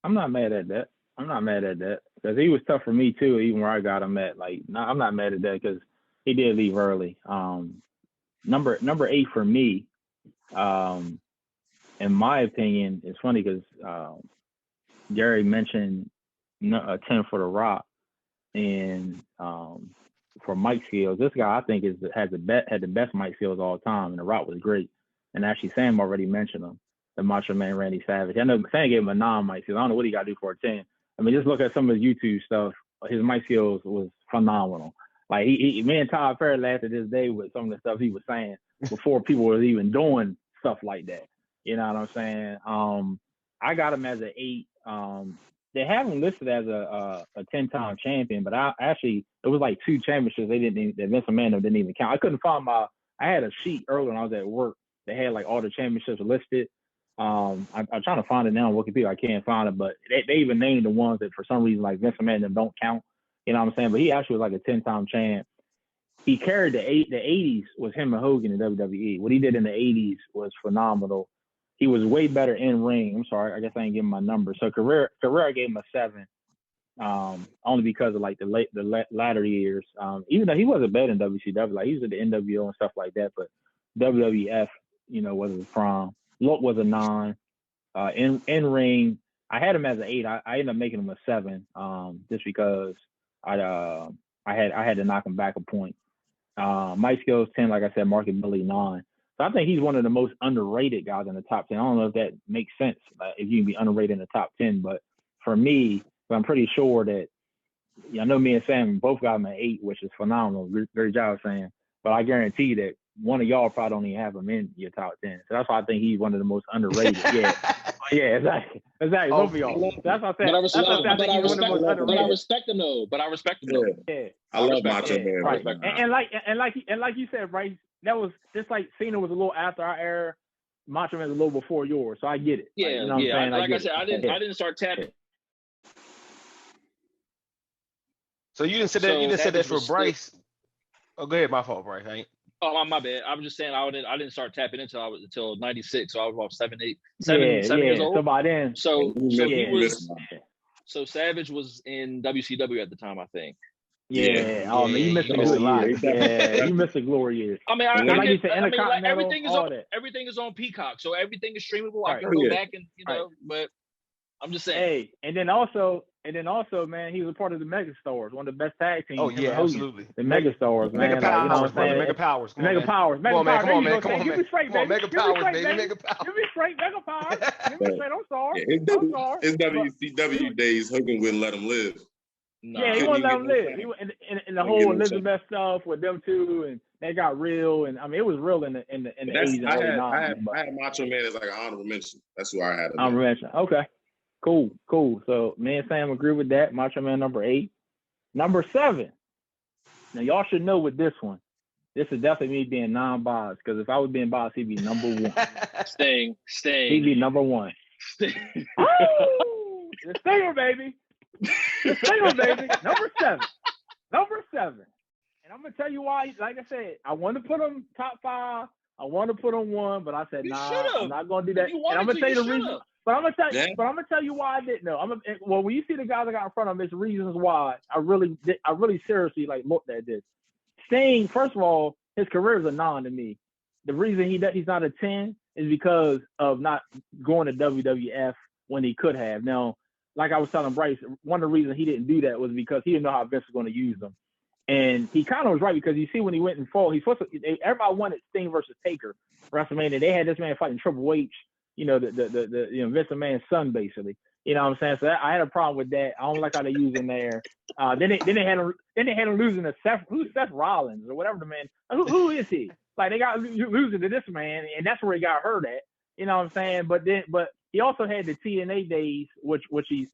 I'm not mad at that. Because he was tough for me too, even where I got him at. I'm not mad at that because he did leave early. Number 8 for me, in my opinion, it's funny because Gary mentioned a 10 for The Rock, and for mic skills, this guy I think had the best mic skills of all time, and The Rock was great. And actually, Sam already mentioned him, the Macho Man Randy Savage. I know Sam gave him a 9 mic skills. I don't know what he got to do for a 10. Just look at some of his YouTube stuff. His mic skills was phenomenal. Like me and Todd Perry laughed at this day with some of the stuff he was saying before people were even doing stuff like that. You know what I'm saying? I got him as an 8. They have him listed as a 10-time champion, but it was like 2 championships that Vince McMahon didn't even count. I couldn't find I had a sheet earlier when I was at work that had like all the championships listed. I'm trying to find it now on Wikipedia. I can't find it, but they even named the ones that for some reason like Vince McMahon don't count. You know what I'm saying? But he actually was like a 10-time champ. He carried the 80s was him and Hogan in WWE. What he did in the 80s was phenomenal. He was way better in ring. I'm sorry, I guess I ain't giving my number. So career I gave him a 7, only because of like the latter years. Even though he wasn't bad in WCW, like he was at the NWO and stuff like that, but WWF, was his prime. Look was a 9. In ring, I had him as an 8. I ended up making him a 7, just because I had to knock him back a point. Mic skills 10, like I said, marketability 9. So I think he's one of the most underrated guys in the top 10. I don't know if that makes sense, if you can be underrated in the top 10, but for me, I'm pretty sure that, I know me and Sam both got him at 8, which is phenomenal. Great job, Sam. But I guarantee that one of y'all probably don't even have him in your top 10. So that's why I think he's one of the most underrated. Yeah, exactly. Both of y'all. That's what I said. But I respect him though. Yeah. I love Macho Man. Right. And like you said, right? That was just like Cena was a little after our era. Macho Man was a little before yours, so I get it. Yeah, what I'm saying? Like I said, I didn't start tapping. So you didn't say that. You didn't say that for Bryce. Oh, go ahead. My fault, Bryce. Oh, my bad. I'm just saying I didn't start tapping until 96. So I was about 7 years old. So by then, so Savage was in WCW at the time, I think. Yeah. Oh man, you missed a good years. Yeah, you missed a glory years. Everything is on Peacock, so everything is streamable. I can go back and but I'm just saying. Hey, and then also, man, he was a part of the Megastars, one of the best tag teams. Oh yeah, absolutely. The Megastars, man. Mega Powers, man. Mega Powers. Mega Powers. Come on, man. Come on, man. Give me straight, baby. Mega Powers, baby. Mega Powers. Give me straight, Mega Powers. Give me straight. I'm sorry. His WCW days, Hogan wouldn't let him live. No, he wouldn't let him live. He and the whole Elizabeth stuff with them two, and that got real, and I mean it was real in the 80s and early 90s. I had Macho Man as like an honorable mention. That's who I had. Honorable mention. Okay. Cool. So me and Sam agree with that. Macho Man number 8. Number 7. Now y'all should know with this one. This is definitely me being non-biased, because if I was being biased, he'd be number 1. Sting. He'd be number 1. Sting. Oh, the Stinger, baby. The Stinger, baby. Number 7. And I'm gonna tell you why. Like I said, I wanted to put him top 5. I wanted to put him 1, but I said, nah, I'm not gonna do that. And I'm gonna tell you the reason. But I'm gonna tell you why I didn't know. Well, when you see the guys I got in front of him, there's reasons why I really seriously like looked at this. Sting, first of all, his career is a 9 to me. The reason he's not a 10 is because of not going to WWF when he could have. Now, like I was telling Bryce, one of the reasons he didn't do that was because he didn't know how Vince was going to use them. And he kind of was right, because you see when he went and fought, everybody wanted Sting versus Taker WrestleMania. They had this man fighting Triple H, the Vince McMahon's son, basically. You know what I'm saying? So I had a problem with that. I don't like how they use him there. Then they had him losing to Seth Rollins or whatever the man. Who is he? Like, they got losing to this man, and that's where he got hurt at. You know what I'm saying? But he also had the TNA days, which he's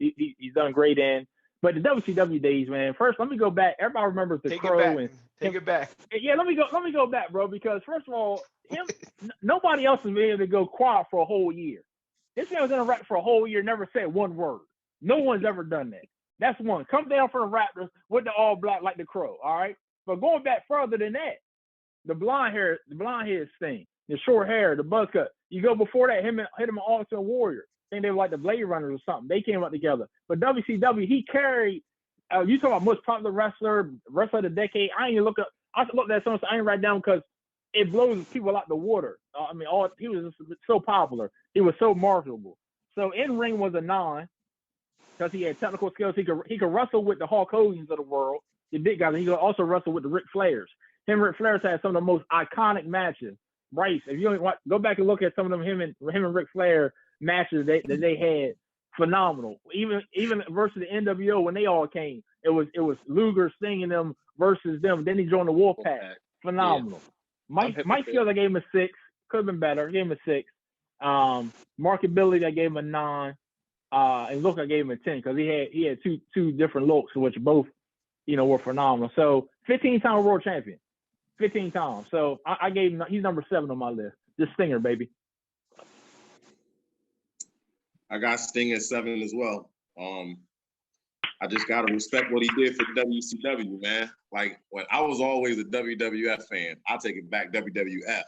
done great in. But the WCW days, man. First, let me go back. Everybody remembers the Crow. Take it back. Yeah, let me go back, bro. Because first of all, nobody else has been able to go quiet for a whole year. This man was in a rap for a whole year, never said one word. No one's ever done that. That's one. Come down for the Raptors with the all black like the Crow. All right. But going back further than that, the blonde hair Sting, the short hair, the buzz cut. You go before that, him and Ultimate Warrior. I think they were like the Blade Runners or something. They came up together. But WCW, he carried. You talk about most popular wrestler of the decade. I looked at something. I ain't write down because it blows people out the water. He was just so popular. He was so marketable. So in ring was a 9 because he had technical skills. He could wrestle with the Hulk Hogan's of the world, the big guys. And he could also wrestle with the Ric Flairs. Him and Ric Flairs had some of the most iconic matches. Bryce, if you don't want, go back and look at some of them him and Ric Flair matches that they had. Phenomenal. Even versus the NWO when they all came, it was Luger, Sting and them versus them. Then he joined the Wolfpack. Phenomenal. Yeah. Mike Skills, I gave him a 6. Could have been better. I gave him a 6. Marketability, I gave him a 9. And look, I gave him a 10 because he had two different looks, which both were phenomenal. So 15-time world champion. 15 times. So I gave him. He's number 7 on my list. Just Stinger, baby. I got Sting at 7 as well. I just gotta respect what he did for WCW, man. Like, when I was always a WWF fan. I take it back, WWF.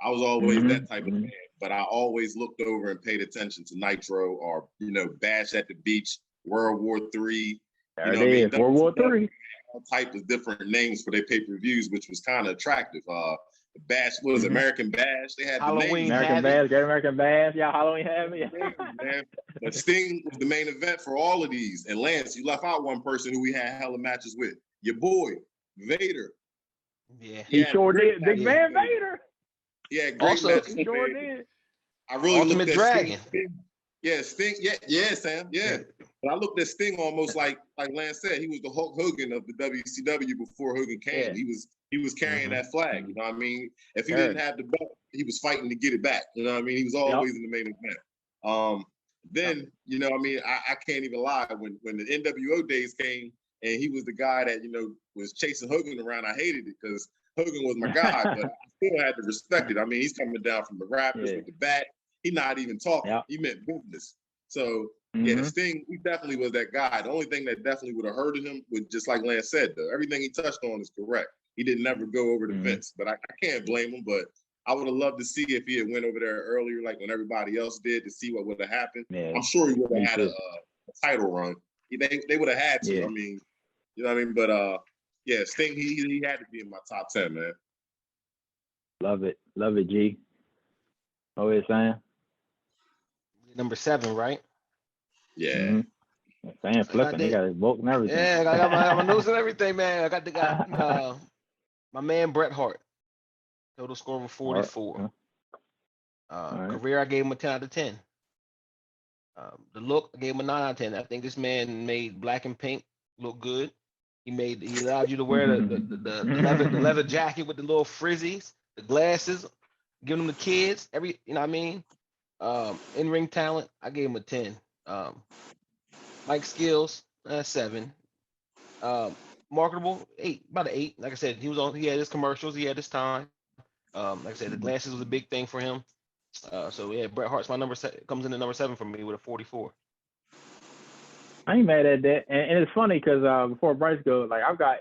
I was always that type of fan, but I always looked over and paid attention to Nitro or Bash at the Beach, World War III. World War III. All type of different names for their pay-per-views, which was kind of attractive. Bash was American Bash. They had Halloween, American Bash, Great American Bash. Yeah, Halloween Heavy. Man. But Sting was the main event for all of these. And Lance, you left out one person who we had hella matches with. Your boy, Vader. Yeah, he sure did. Big man Vader. Yeah, great matches. He sure did. I really Ultimate looked at Dragon. Sting. Yeah, Sting. Yeah, Sam. Yeah. But I looked at Sting almost like Lance said, he was the Hulk Hogan of the WCW before Hogan came. Yeah. He was carrying that flag. You know what I mean? If he didn't have the belt, he was fighting to get it back. You know what I mean? He was always in the main event. Then, I can't even lie. When the NWO days came and he was the guy that, was chasing Hogan around, I hated it because Hogan was my guy, but I still had to respect it. I mean, he's coming down from the Raptors with the bat. He's not even talking. Yep. He meant business. So, yeah, Sting, he definitely was that guy. The only thing that definitely would have hurted him was just like Lance said, though. Everything he touched on is correct. He didn't never go over the Vince, but I can't blame him. But I would have loved to see if he had went over there earlier, like when everybody else did, to see what would have happened. Yeah, I'm sure he would have had a title run. They would have had to. Yeah. I mean, you know what I mean? But yeah, Sting, he had to be in my top 10, man. Love it, G. What were you saying? Number 7, right? Yeah. Saying flipping, they got his book and everything. Yeah, I got my notes and everything, man. I got my man Bret Hart. Total score of 44. Career, I gave him a 10 out of 10. The look, I gave him a 9 out of 10. I think this man made black and pink look good. He allowed you to wear the leather jacket with the little frizzies, the glasses, giving them the kids. You know what I mean? In-ring talent, I gave him a 10. Mic skills, 7. Marketable, 8, about an 8. Like I said, he had his commercials, he had his time. Like I said, the glasses was a big thing for him. So yeah, Bret Hart's comes in at number 7 for me with a 44. I ain't mad at that, and it's funny because before Bryce goes, like I've got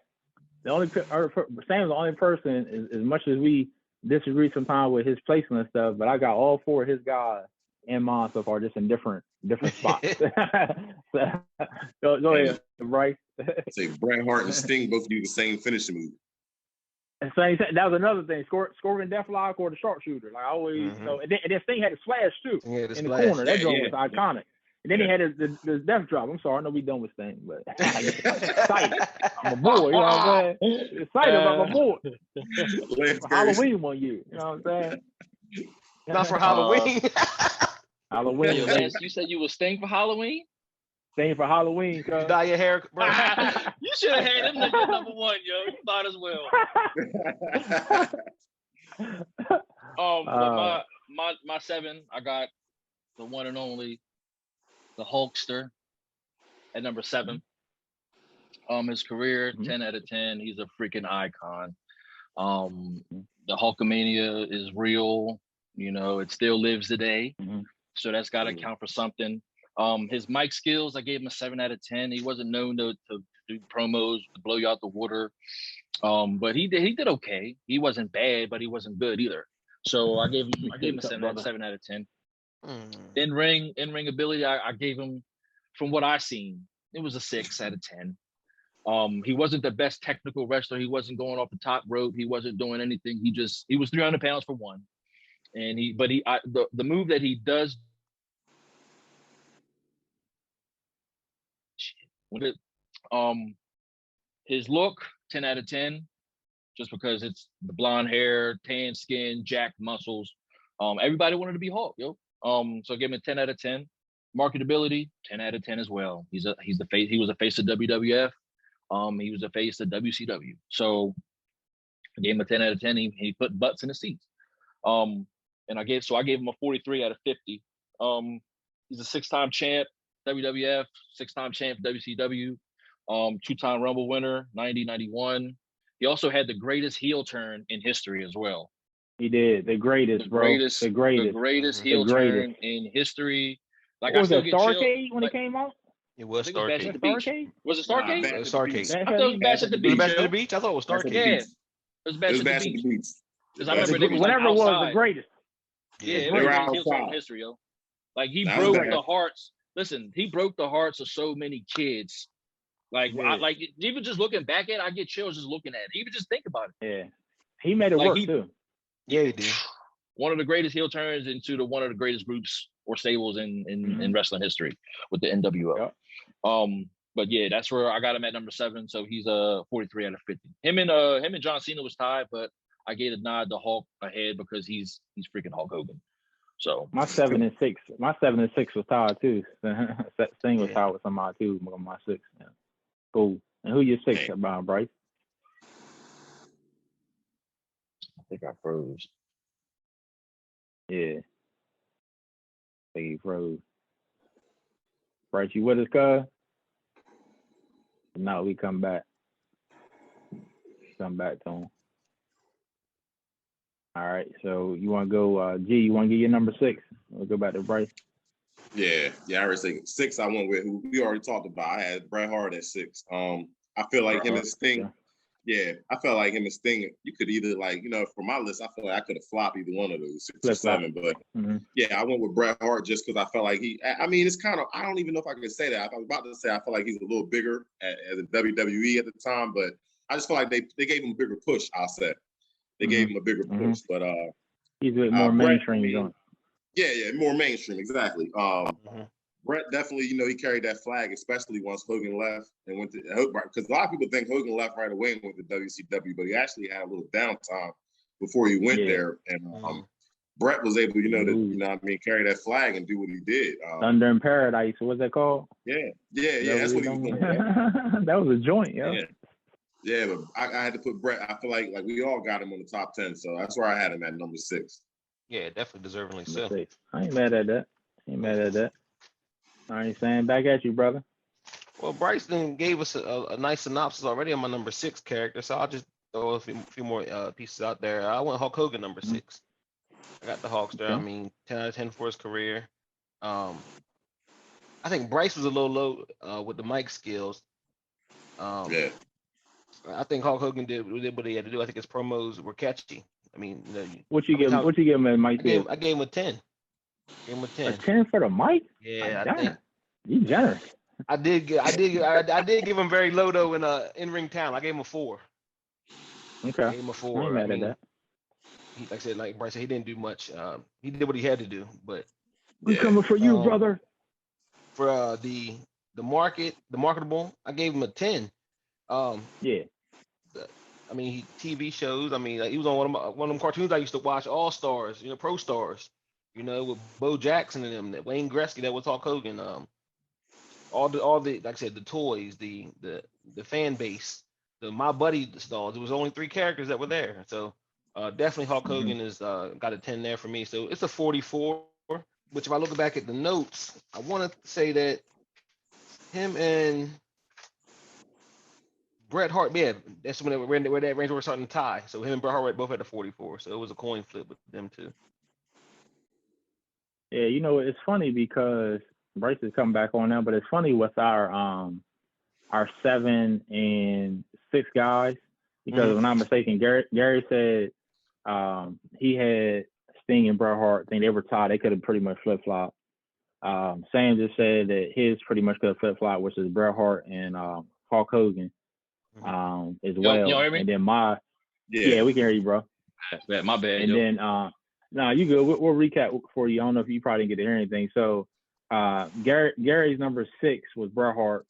Sam's the only person. As much as we disagree sometimes with his placement and stuff, but I got all 4 of his guys in mine so far, just in different spots. So, go ahead, Bryce. Say Bret Hart and Sting both do the same finishing move. Same. That was another thing. Scorpion Deathlock or the sharpshooter. Like I always, and then Sting had a splash too in the corner. That joint was iconic. And then he had the death drop. I'm sorry, I know we done with Sting, but excited. I'm a boy, you know what I'm saying? Excited about my boy. For Halloween one year, you know what I'm saying? Not for Halloween. Halloween. Yo, Lance, you said you was Sting for Halloween? Sting for Halloween. You dye your hair, bro. You should have had him at number 1, yo. You might as well. But my 7, I got the one and only, the Hulkster at number 7. His career, 10 out of 10. He's a freaking icon. The Hulkamania is real. You know, it still lives today. So that's got to count for something. His mic skills, I gave him a 7 out of 10. He wasn't known to do promos, to blow you out the water. But he did okay. He wasn't bad, but he wasn't good either. So I gave him a 7 out of 10. In ring ability, I gave him, from what I seen, it was a 6 out of 10. He wasn't the best technical wrestler. He wasn't going off the top rope. He wasn't doing anything. He was 300 pounds for one. And the move that he does, his look, 10 out of 10, just because it's the blonde hair, tan skin, jacked muscles. Everybody wanted to be Hulk, yo. So I gave him a 10 out of 10. Marketability, 10 out of 10 as well. He was a face of WWF. He was a face of WCW. So I gave him a 10 out of 10. He put butts in the seats. And I gave him a 43 out of 50. He's a 6-time champ, WWF, 6-time champ, WCW, 2-time Rumble winner, 90, 91. He also had the greatest heel turn in history as well. He did. The greatest, bro. The greatest heel turn in history. Like, what was that, Starcade when it came out? It was Starcade. Was it Starcade? It was Starcade. I thought it was Bash at the Beach. Bash at the Beach? I thought it was Starcade. Yeah. It was Bash at the Beach. Because I remember whatever it was, the greatest. Yeah, it was the greatest heel turn in history, yo. Like, he broke the hearts. Listen, he broke the hearts of so many kids. Like, even just looking back at it, I get chills just looking at it. Even just think about it. Yeah. He made it work, too. Yeah, he did. One of the greatest heel turns into one of the greatest groups or stables in wrestling history with the NWO. Yep. But yeah, that's where I got him at number 7. So he's a 43 out of 50. Him and John Cena was tied, but I gave a nod to Hulk ahead because he's freaking Hulk Hogan. So my 7 and 6 was tied too. Sting was tied with somebody too. My 6. Yeah. Cool. And who your 6 about, Bryce? I think I froze. Yeah. I think he froze. Bryce, you with us, cuz? No, we come back. Come back to him. All right, so you want to go, G, you want to get your number 6? We'll go back to Bryce. Yeah, I already said 6 I went with, who we already talked about. I had Bret Hart at 6. I feel like him and Sting, I felt like him and Sting, you could either, like, you know, for my list, I feel like I could have flopped either one of those, 6 or 7. But yeah, I went with Bret Hart just because I felt like it's kind of, I don't even know if I could say that. I was about to say I feel like he's a little bigger at the WWE at the time, but I just feel like they gave him a bigger push, I'll say. They gave him a bigger push, but he's a bit more mainstream. Yeah, more mainstream, exactly. Bret definitely, you know, he carried that flag, especially once Hogan left and went to because a lot of people think Hogan left right away and went to WCW, but he actually had a little downtime before he went there. And Bret was able, carry that flag and do what he did. Thunder in Paradise, what's that called? Yeah, that's what he was doing. That was a joint, yo. Yeah, but I had to put Bret. I feel like we all got him on the top 10, so that's where I had him at number 6. Yeah, definitely deservingly so. I ain't mad at that. All right, Sam, back at you, brother. Well, Bryson gave us a nice synopsis already on my number 6 character, so I'll just throw a few more pieces out there. I went Hulk Hogan number 6. I got the Hulkster. Okay. I mean, 10 out of 10 for his career. I think Bryce was a little low with the mic skills. Yeah. I think Hulk Hogan did what he had to do. I think his promos were catchy. I mean, What you give him at Mike? I gave him a 10. A 10 for the mic? Yeah, I think you generous. I did give him very low though in ring talent. I gave him a 4. Okay. I gave him a 4. I ain't mad at that. Like I said, like Bryce said, he didn't do much. He did what he had to do, but we're coming for you, brother. For the marketable, I gave him a 10. Yeah. I mean, TV shows. I mean, he was on one of them cartoons I used to watch, All Stars, Pro Stars, with Bo Jackson and them, that Wayne Gretzky, that was Hulk Hogan. All the like I said, the toys, the fan base, the My Buddy stars. There was only 3 characters that were there, so definitely Hulk Hogan is got a 10 there for me. So it's a 44. Which, if I look back at the notes, I want to say that him and Bret Hart, yeah, that's when where that range was starting to tie. So him and Bret Hart both had the 44. So it was a coin flip with them two. Yeah, it's funny because Bryce is coming back on now, but it's funny with our 7 and 6 guys because if I'm not mistaken, Gary said he had Sting and Bret Hart. I think they were tied. They could have pretty much flip flopped. Sam just said that his pretty much could have flip flopped, which is Bret Hart and Hulk Hogan. As well. You hear me? And then yeah, we can hear you, bro. My bad. And then no, you good. We'll recap for you. I don't know if you probably didn't get to hear anything. So Gary's number 6 was Bret Hart.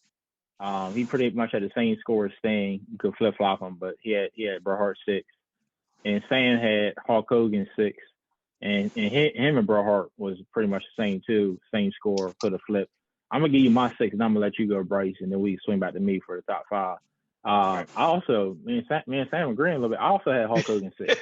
He pretty much had the same score as Sting. You could flip flop him, but he had Bret Hart 6. And Sam had Hulk Hogan 6. And him and Bret Hart was pretty much the same too. Same score, could have flipped. I'm gonna give you my 6 and I'm gonna let you go, Bryce, and then we swing back to me for the top 5. I also, me and Sam agreeing a little bit. I also had Hulk Hogan 6.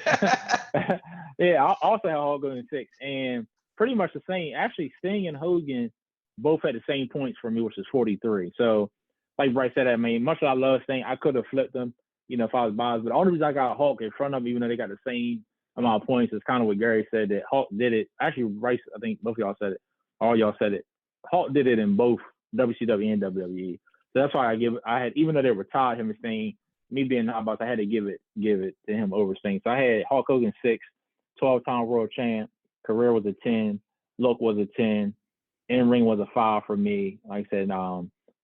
Yeah, I also had Hulk Hogan 6, and pretty much the same. Actually, Sting and Hogan both had the same points for me, which is 43. So, like Bryce said, I mean, much as I love Sting, I could have flipped them, if I was biased. But the only reason I got Hulk in front of them, even though they got the same amount of points, is kind of what Gary said, that Hulk did it. Actually, Bryce, I think both of y'all said it. All y'all said it. Hulk did it in both WCW and WWE. So that's why I had, even though they were tied, him and Sting, me being not about, I had to give it to him over Sting. So I had Hulk Hogan 6, 12-time world champ, career was a 10, look was a 10, in ring was a 5 for me. Like I said,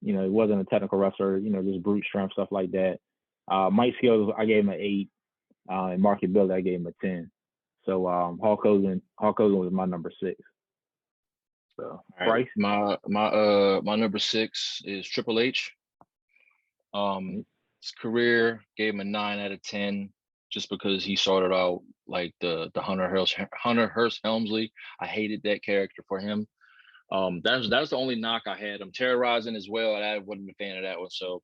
he wasn't a technical wrestler, just brute strength, stuff like that. Mike skills, I gave him an 8, and marketability, I gave him a 10. So Hulk Hogan was my number 6. So Bryce, my number 6 is Triple H. His career gave him a 9 out of 10, just because he started out like the Hunter Hearst Helmsley. I hated that character for him. That's the only knock I had. I'm terrorizing as well, and I wasn't a fan of that one, so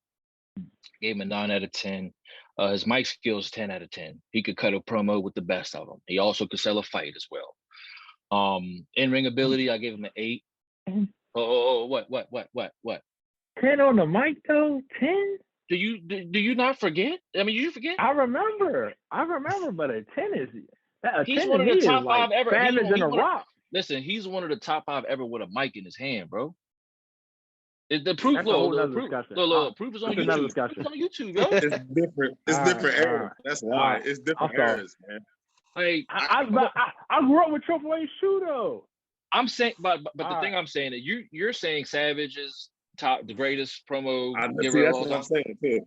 gave him a 9 out of 10. His mic skills 10 out of 10. He could cut a promo with the best of them. He also could sell a fight as well. In-ring ability, I gave him an 8. Oh, what? 10 on the mic though? 10? Do you not forget? I mean, you forget? I remember, but a 10 is he's one of the top 5 ever. Savage and a Rock. Listen, he's one of the top 5 ever with a mic in his hand, bro. The proof, proof is on YouTube. Proof is on YouTube, yo. It's different. It's different eras. That's why. It's different eras, man. Like I grew up with Triple H too, though. I'm saying, but the thing I'm saying that you're saying Savage is the greatest promo giver. That's what I'm saying too.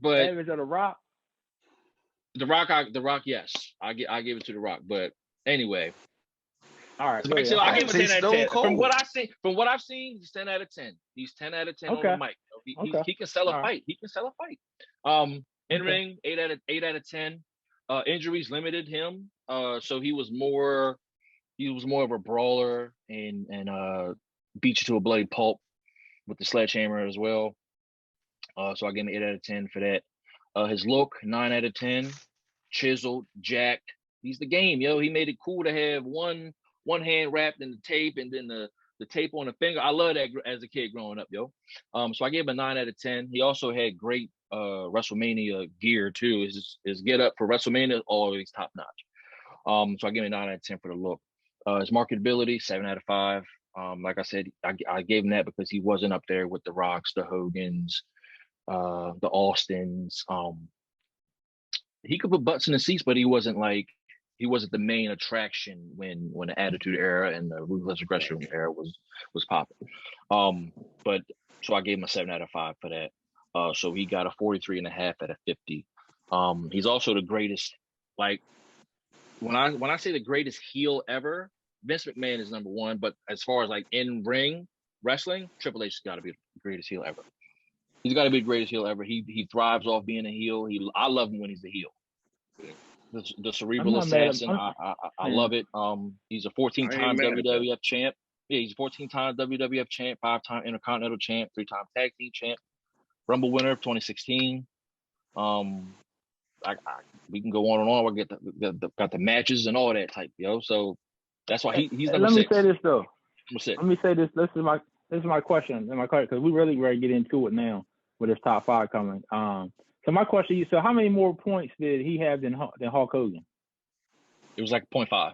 But Savage or the Rock. The Rock, yes, I give it to the Rock. But anyway, all right. So I give him 10 out of 10. From what I've seen, he's 10 out of 10. He's 10 out of 10 on the mic. He can sell a fight. He can sell a fight. In ring, 8 out of 10. Injuries limited him, so he was more of a brawler and beat you to a bloody pulp with the sledgehammer as well. So I gave him 8 out of 10 for that. His look, 9 out of 10. Chiseled, jacked. He's the game, yo. He made it cool to have one hand wrapped in the tape and then the tape on the finger. I love that as a kid growing up, yo. So I gave him a 9 out of 10. He also had great WrestleMania gear too. His get up for WrestleMania always top notch. So I gave him a 9 out of 10 for the look. His marketability, 7 out of 5. Like I said, I gave him that because he wasn't up there with the Rocks, the Hogans, the Austins. He could put butts in the seats, but he wasn't the main attraction when the Attitude Era and the Ruthless Aggression era was popping. But so I gave him a 7 out of 5 for that. So he got a 43.5 out of 50. He's also the greatest. Like when I say the greatest heel ever, Vince McMahon is number one. But as far as like in ring wrestling, Triple H has got to be the greatest heel ever. He's got to be the greatest heel ever. He thrives off being a heel. I love him when he's a heel. The cerebral assassin. I love it. He's a 14-time WWF champ. Yeah, he's a 14-time WWF champ, 5-time Intercontinental champ, 3-time tag team champ, Rumble winner of 2016. We can go on and on. We got the matches and all that type, yo. So that's why he's number 6. Let me say this though. Number 6. Let me say this. This is my question because we really ready to get into it now with his top 5 coming. So my question to you: so how many more points did he have than Hulk Hogan? It was like 0.5.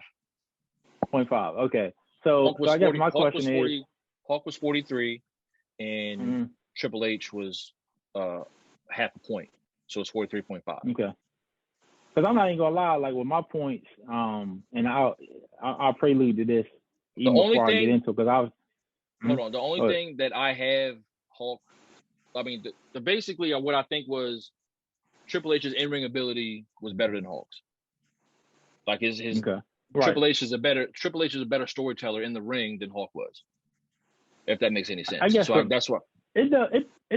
0.5. Okay. So I guess my question is: Hulk was 43, and Triple H was half a point, so it's 43.5. Okay. Because I'm not even gonna lie, like with my points, and I'll prelude to this even before I get into it, because I was. Hold on. The only thing that I have Hulk, I mean, the basically what I think was Triple H's in-ring ability was better than Hulk's. Like his okay. Triple H is a better storyteller in the ring than Hulk was. If that makes any sense. I guess so that's what it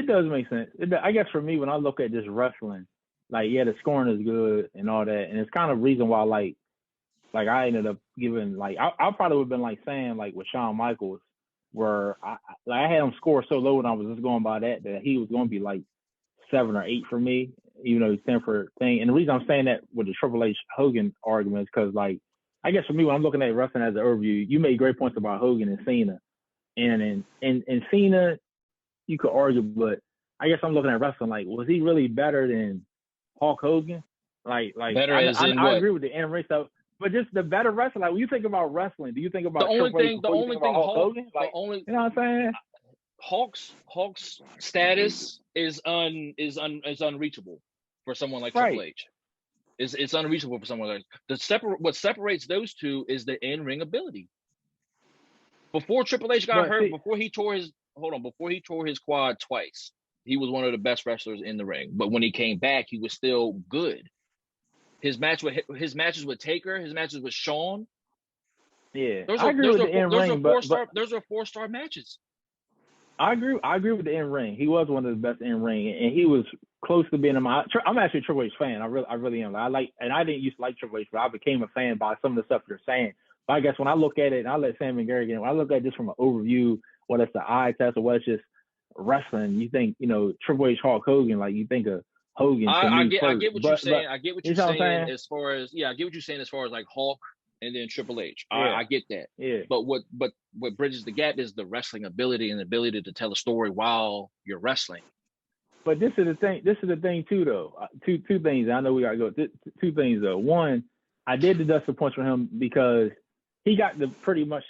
does make sense. I guess for me, when I look at just wrestling, like the scoring is good and all that, and it's kind of reason why like I ended up giving I probably would have been like saying like with Shawn Michaels, where I had him score so low and I was just going by that he was going to be like 7 or 8 for me, even though he's 10 for thing. And the reason I'm saying that with the Triple H Hogan argument is because like I guess for me when I'm looking at wrestling as an overview, you made great points about Hogan and Cena, and Cena you could argue, but I guess I'm looking at wrestling like was he really better than Hulk Hogan? Like better I agree with the in-ring stuff. But just the better wrestler, like when you think about wrestling, do you think about the only thing Hulk Hogan? Like, you know what I'm saying? Hulk's status is unreachable for someone like Triple H. It's unreachable for someone like what separates those two is the in-ring ability. Before Triple H got hurt, before he tore his quad twice, he was one of the best wrestlers in the ring. But when he came back, he was still good. His matches with Taker, his matches with Shawn. Yeah, I agree with the in-ring, those are 4-star matches. I agree with the in-ring. He was one of the best in-ring, and he was close to being I'm actually a Triple H fan. I really am. And I didn't used to like Triple H, but I became a fan by some of the stuff they're saying. But I guess when I look at it, and I'll let Sam and Gary get in, when I look at this from an overview, whether it's the eye test or whether it's just wrestling, you think, Triple H, Hulk Hogan, like you think of Hogan. I get what you're saying. I get what you're saying as far as I get what you're saying as far as like Hulk and then Triple H. I get that. Yeah. But what bridges the gap is the wrestling ability and the ability to tell a story while you're wrestling. But this is the thing too, though. Two things. I know we gotta go. Two things though. One, I did deduct the points from him because he got to pretty much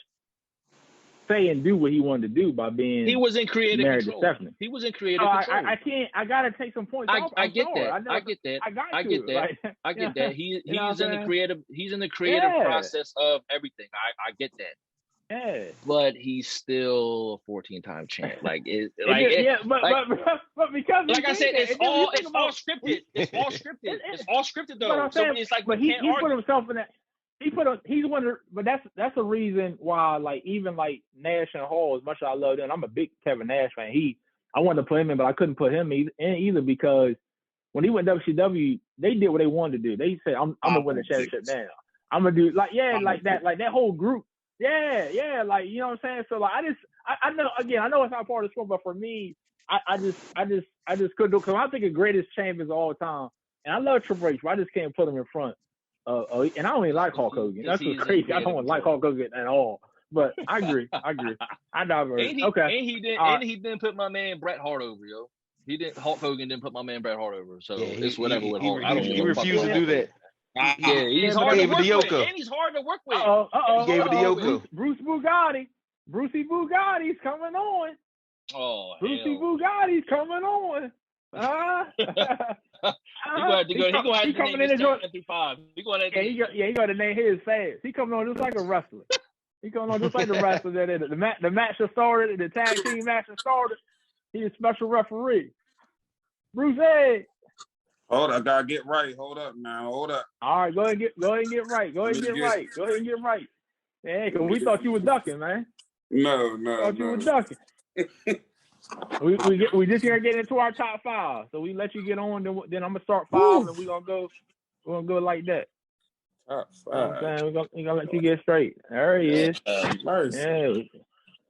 say and do what he wanted to do by being. He was in creative control. He was in creative control. I can't. I gotta take some points. I get that. I get that. I get that. He's in the creative process of everything. I get that. Yeah. But he's still a 14-time champ. But because like I said, it's all scripted. It's all scripted. It's all scripted though. So it's like, but he put himself in that. He's one of, but that's the reason why, like, even like Nash and Hall, as much as I love him, I'm a big Kevin Nash fan. I wanted to put him in, but I couldn't put him in either because when he went WCW, they did what they wanted to do. They said, "I'm gonna win the championship now. I'm gonna do like that whole group." Yeah, like you know what I'm saying. So like I know it's not part of the sport, but for me, I just couldn't do, because I think the greatest champions of all time, and I love Triple H, but I just can't put him in front. And I don't even like Hulk Hogan. That's what's crazy. I don't like Hulk Hogan at all. But I agree. I diverge. Okay. And he didn't put my man Bret Hart over, yo. Hulk Hogan didn't put my man Bret Hart over. So it's whatever with Hulk. I don't He refused to do that. He's hard to work with. And he's hard to work with. He gave it to Yoko. Bruce Bugatti. Brucey Bugatti's coming on. Oh, Brucey Bugatti's coming on. He gonna have to name his 10 through 5. He got to name his fast. He coming on just like a wrestler. He coming on just like the wrestler that the match has started, the tag team match has started. He's a special referee. Bruce A. Hold up, I gotta get right. Hold up now. Hold up. All right, go ahead and get right. Go ahead and get right. Yeah, because we thought you were ducking, man. No. Thought you were ducking. we just here getting into our top 5, so we let you get on. Then I'm gonna start 5, and we're gonna go like that. Top 5. You know what I'm saying? We're gonna let you get straight. There he is.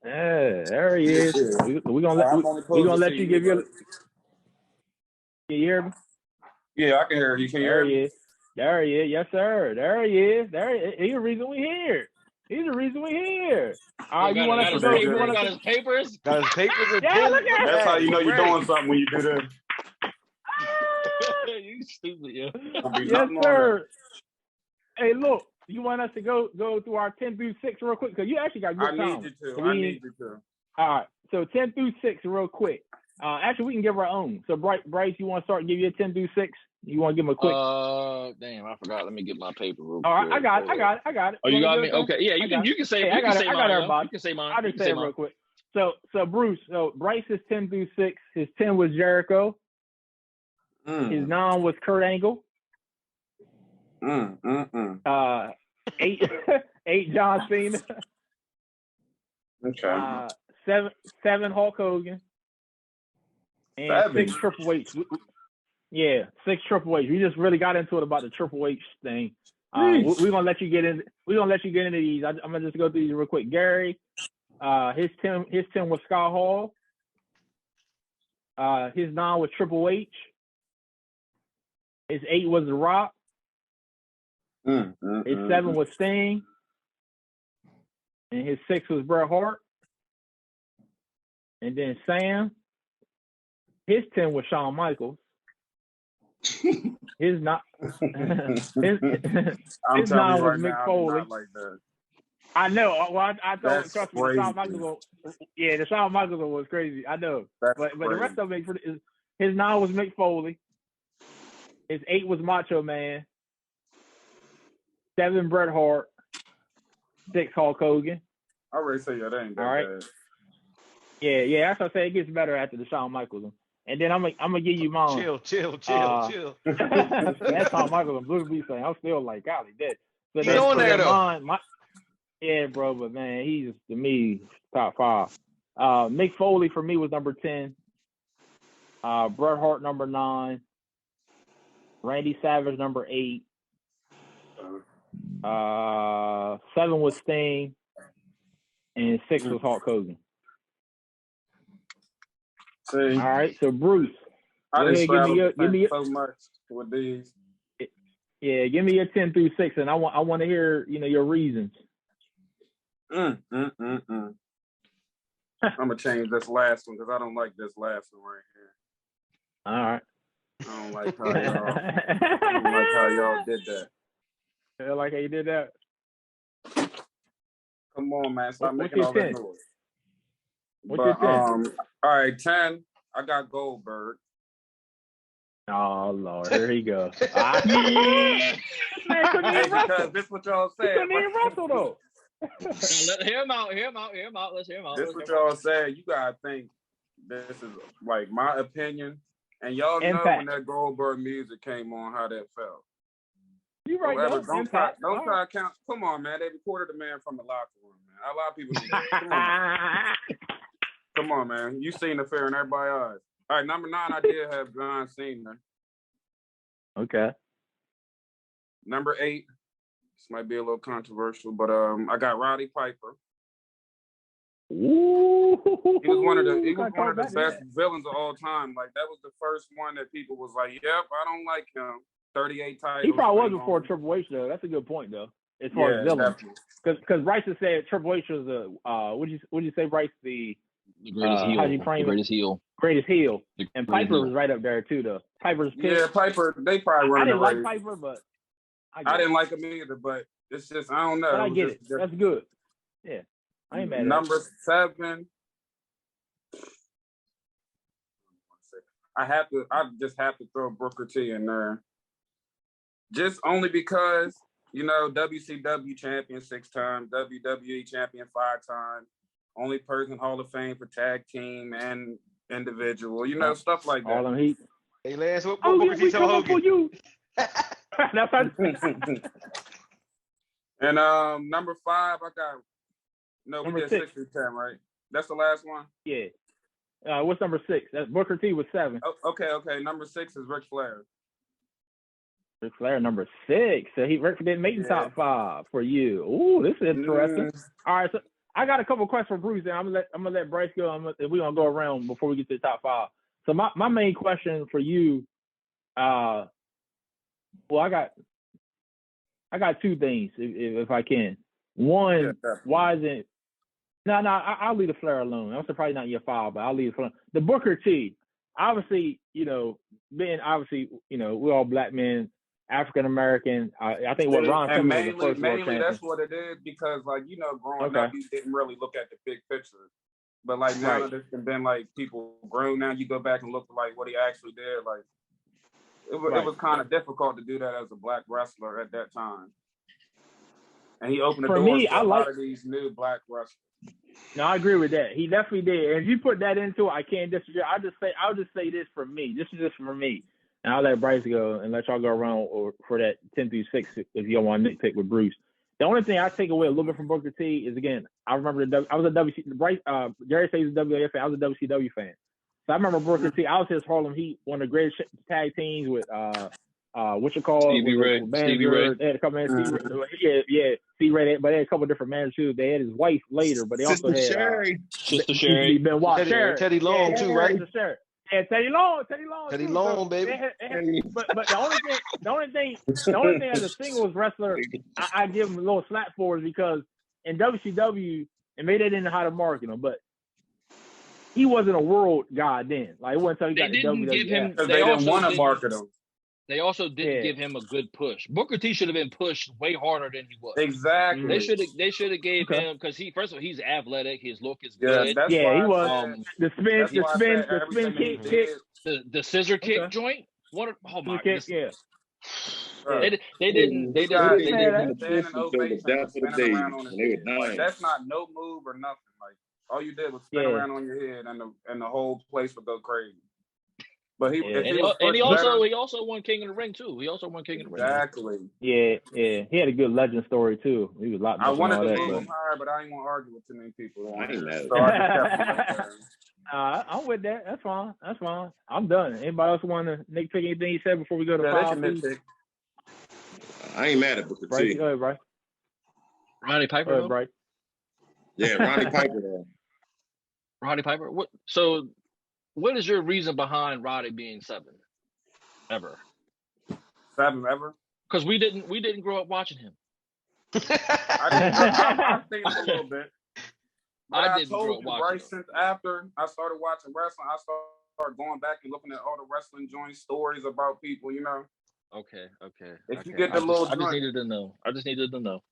There he is. We're gonna let you give your. Can you hear me? Yeah, I can hear you. Can you hear me? There he is. Yes, sir. There he is. He's the reason we here. All right, you want us to go? You got his papers? Got his papers and yeah, look at That's how you know you're doing something when you do that. You stupid, yo. Yes, sir. Hey, look. You want us to go through our 10 through 6 real quick? Because you actually got good time. I need you to. All right. So 10 through 6 real quick. Actually, we can give our own. So, Bryce, you want to start and give you a 10 through 6? You want to give him a quick? Damn, I forgot. Let me get my paper real quick. All right, I got it. Oh, you got me? Okay, yeah, you can say. I got everybody. You can say mine. I'll just say it real quick. So Bruce, Bryce's 10 through 6. His 10 was Jericho. His 9 was Kurt Angle. 8 John Cena. Okay. 7 Hulk Hogan. And 6 Triple H. 6 Triple H. We just really got into it about the Triple H thing. We're gonna let you get in. We're gonna let you get into these. I'm gonna just go through these real quick. Gary, his 10 was Scott Hall. His 9 was Triple H. His 8 was The Rock. His 7 was Sting. And his 6 was Bret Hart. And then Sam, his 10 was Shawn Michaels. His 9 was Mick Foley. Like that. I know. Well, I thought, trust me, the Shawn Michaels one was crazy. I know. But the rest of it, his 9 was Mick Foley. His 8 was Macho Man. 7 Bret Hart. 6 Hulk Hogan. I already say that ain't that bad. Yeah, that's what I say. It gets better after the Shawn Michaels one. And then I'm gonna give you mine. Chill. That's Shawn Michaels and Blue Beast saying. I'm still like, golly, that. So He's on there though. Yeah, bro, but man, he's to me top 5. Mick Foley for me was number 10. Bret Hart number 9. Randy Savage number 8. 7 was Sting, and 6 was Hulk Hogan. See, all right, so Bruce, I just give me so much with these. Yeah, give me your 10 through 6, and I want to hear your reasons. I'm gonna change this last one because I don't like this last one right here. All right. I don't like how y'all did that. I like how you did that. Come on, man. Stop making all that noise. What's your 10? All right, 10. I got Goldberg. Oh Lord, here he goes. Because this what y'all said. He couldn't even wrestle though. Hear him out. Let's hear him out. This what y'all said. You gotta think this is like my opinion. And y'all know when that Goldberg music came on, how that felt. You right, don't try to count. Come on, man. They recorded the man from the locker room, man. A lot of people do that. Come on, come on, man. You seen the fair in everybody's eyes. All right, number 9, I did have John Cena. Okay. Number 8, this might be a little controversial, but I got Roddy Piper. Ooh. He was one of the best villains of all time. Like that was the first one that people was like, "Yep, I don't like him." 38 titles. He probably was before Triple H though. That's a good point though. As far as villains, because Bryce has said Triple H was would you say Bryce the greatest heel, how'd you frame greatest heel, and Piper was right up there too though. Piper's pick. Yeah, Piper. They probably were. I didn't like Piper, but I didn't like him either. But it's just I don't know. But I get it. That's good. Yeah, I ain't mad at Number 7. I just have to throw Booker T in there. Just only because, WCW champion 6 times, WWE champion 5 times, only person Hall of Fame for tag team and individual, stuff like that. All them heat. Hey, Lance, what Booker T tell Hogan? For you. That's how And number 5, I got we did 6 through 10, right? That's the last one? Yeah. What's number 6? That's Booker T with 7. Oh, okay. Number 6 is Ric Flair. Ric Flair, number 6. So Ric didn't make the top 5 for you. Ooh, this is interesting. All right, so I got a couple questions for Bruce, and I'm gonna let Bryce go. We're gonna go around before we get to the top 5. So my main question for you, I got 2 things if I can. One, why isn't I'll leave the Flair alone. I'm surprised not your 5, but I'll leave it alone. The Booker T, obviously, we're all black men, African American. I think what Ron and mainly, was the first mainly that's what it is because, growing up, you didn't really look at the big picture. But now that it's been people grown now, you go back and look at what he actually did. It was kind of difficult to do that as a black wrestler at that time. And he opened the doors for a lot of these new black wrestlers. No, I agree with that. He definitely did. And if you put that into it, I can't disagree. I'll just say this for me. This is just for me. And I'll let Bryce go and let y'all go around for that 10 through 6 if you don't want to nitpick with Bruce. The only thing I take away a little bit from Booker T is, again, I remember I was a Jerry says he's a WWF fan. I was a WCW fan. So I remember Booker T. I was his Harlem Heat, one of the greatest tag teams with Stevie Ray. They had a couple Stevie Ray, but they had a couple different managers too. They had his wife later, but they also had Sister Sherry, Teddy Long too, right? Yeah, Teddy Long, baby. But the only thing as a singles wrestler, I give him a little slack for is because in WCW, and maybe they didn't know how to market him, but he wasn't a world guy then. It wasn't until he got to WWF. They didn't want to market him. They also didn't give him a good push. Booker T should have been pushed way harder than he was. Exactly. They should have gave him, because first of all, he's athletic. His look is good. He was. The spin kick. The scissor kick joint. Oh my god. Yeah. They didn't. That's not no move or nothing. All you did was spin around on your head, and the whole place would go crazy. But he also won King of the Ring too. Exactly. Yeah. He had a good legend story too. He was locked up. I wanted to move him higher, but I ain't want to argue with too many people. I'm with that. That's fine. I'm done. Anybody else want to nitpick anything he said before we go to 5? I ain't mad at Booker T. Go ahead, Bryce. Roddy Piper. Go ahead, Bryce. Yeah, Roddy Piper. Roddy Piper. What is your reason behind Roddy being 7 ever? 7 ever? Because we didn't grow up watching him. I think a little bit. I didn't grow up watching him. Since after I started watching wrestling, I started going back and looking at all the wrestling joint stories about people, Okay. If you get the little I just needed to know.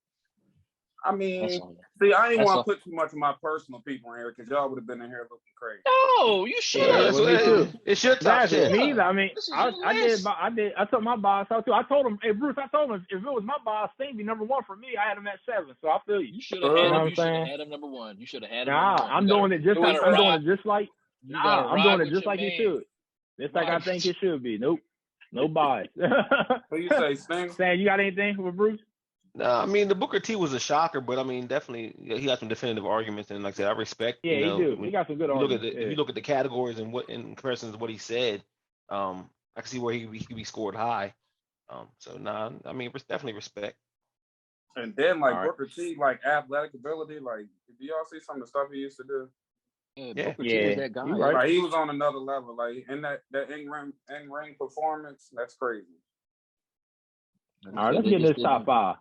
I mean, see, I didn't want to put too much of my personal people in here because y'all would have been in here looking crazy. No, you should. It's your top shit. Me, I mean, I took my bias out too. I told him, hey Bruce, if it was my bias, Sting be number 1 for me. I had him at 7, so I feel you. You should have had him number 1. You should have had him. I'm doing it just like it should. Just like I think it should be. Nope. No bias. What you say, Sting? Stan, you got anything for Bruce? No, I mean the Booker T was a shocker, but I mean definitely he got some definitive arguments, and like I said, I respect. Yeah, he do. He got some good arguments. If you look at the categories and what in comparison to what he said, I can see where he could be scored high. I mean, definitely respect. And then like Booker T, like athletic ability, like do y'all see some of the stuff he used to do? Booker T was that guy. Right. Like he was on another level. Like in that in ring performance, that's crazy. All right, let's get in this top 5.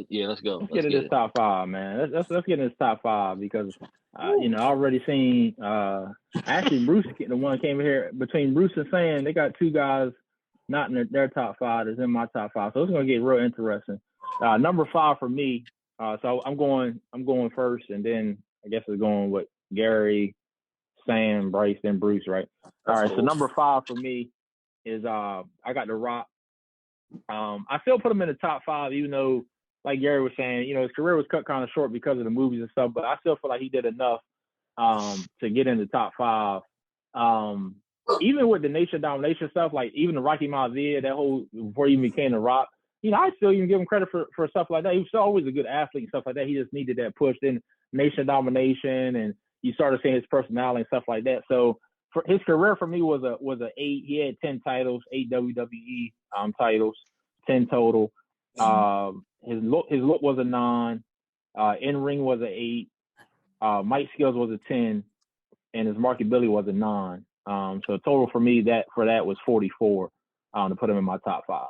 Yeah, let's go. Let's get in this top 5, man. Let's get in this top 5 because you know I already seen actually Bruce, the one came here between Bruce and Sam. They got 2 guys not in their top 5 that's in my top 5, so it's gonna get real interesting. Number 5 for me. So I'm going first, and then I guess it's going with Gary, Sam, Bryce, then Bruce, right? All right. So number 5 for me is I got The Rock. I still put him in the top 5, even though, like Gary was saying, you know, his career was cut kind of short because of the movies and stuff. But I still feel like he did enough to get in the top 5. Even with the Nation Domination stuff, like even the Rocky Maivia, that whole before he became The Rock, you know, I still even give him credit for stuff like that. He was always a good athlete and stuff like that. He just needed that push. Then Nation Domination, and you started seeing his personality and stuff like that. So for his career for me was a 8. He had 10 titles, 8 WWE titles, 10 total. His look was a 9. In ring was a 8. Mic skills was a 10, and his marketability was a 9. So total for me that was 44 to put him in my top 5.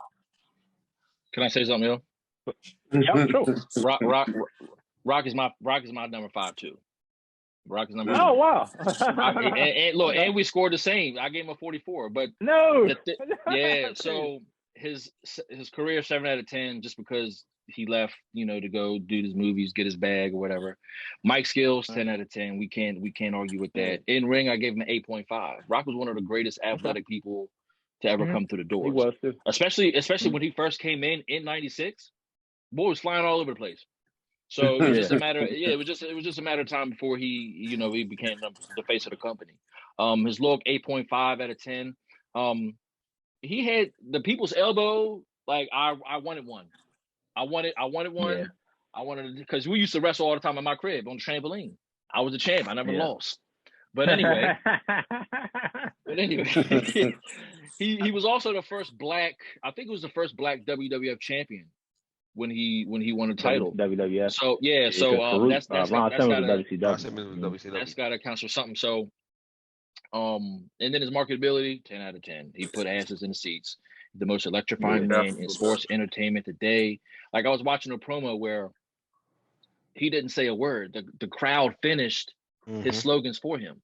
Can I say something, yo? Yeah, sure. Rock is my number 5 too. Rock is number 5. Oh wow! and look, and we scored the same. I gave him a 44, but no. Yeah. So his career 7 out of 10, just because he left, you know, to go do his movies, get his bag or whatever. Mike skills 10 out of 10. We can't argue with that. In ring, I gave him an 8.5. Rock was one of the greatest athletic people to ever come through the doors. He was too. Especially when he first came in '96. Boy was flying all over the place. So it was just a matter. It was just a matter of time before he became the face of the company. His look 8.5 out of 10. He had the people's elbow. Like I wanted one. I wanted one. Yeah. I wanted because we used to wrestle all the time in my crib on the trampoline. I was a champ. I never lost. But anyway, he was also the first black. I think it was the first black WWF champion when he won a title. WWF. So yeah. So that's got to count for something. So and then his marketability 10 out of 10. He put asses in the seats. The most electrifying man in sports entertainment today. Like I was watching a promo where he didn't say a word. The crowd finished his slogans for him.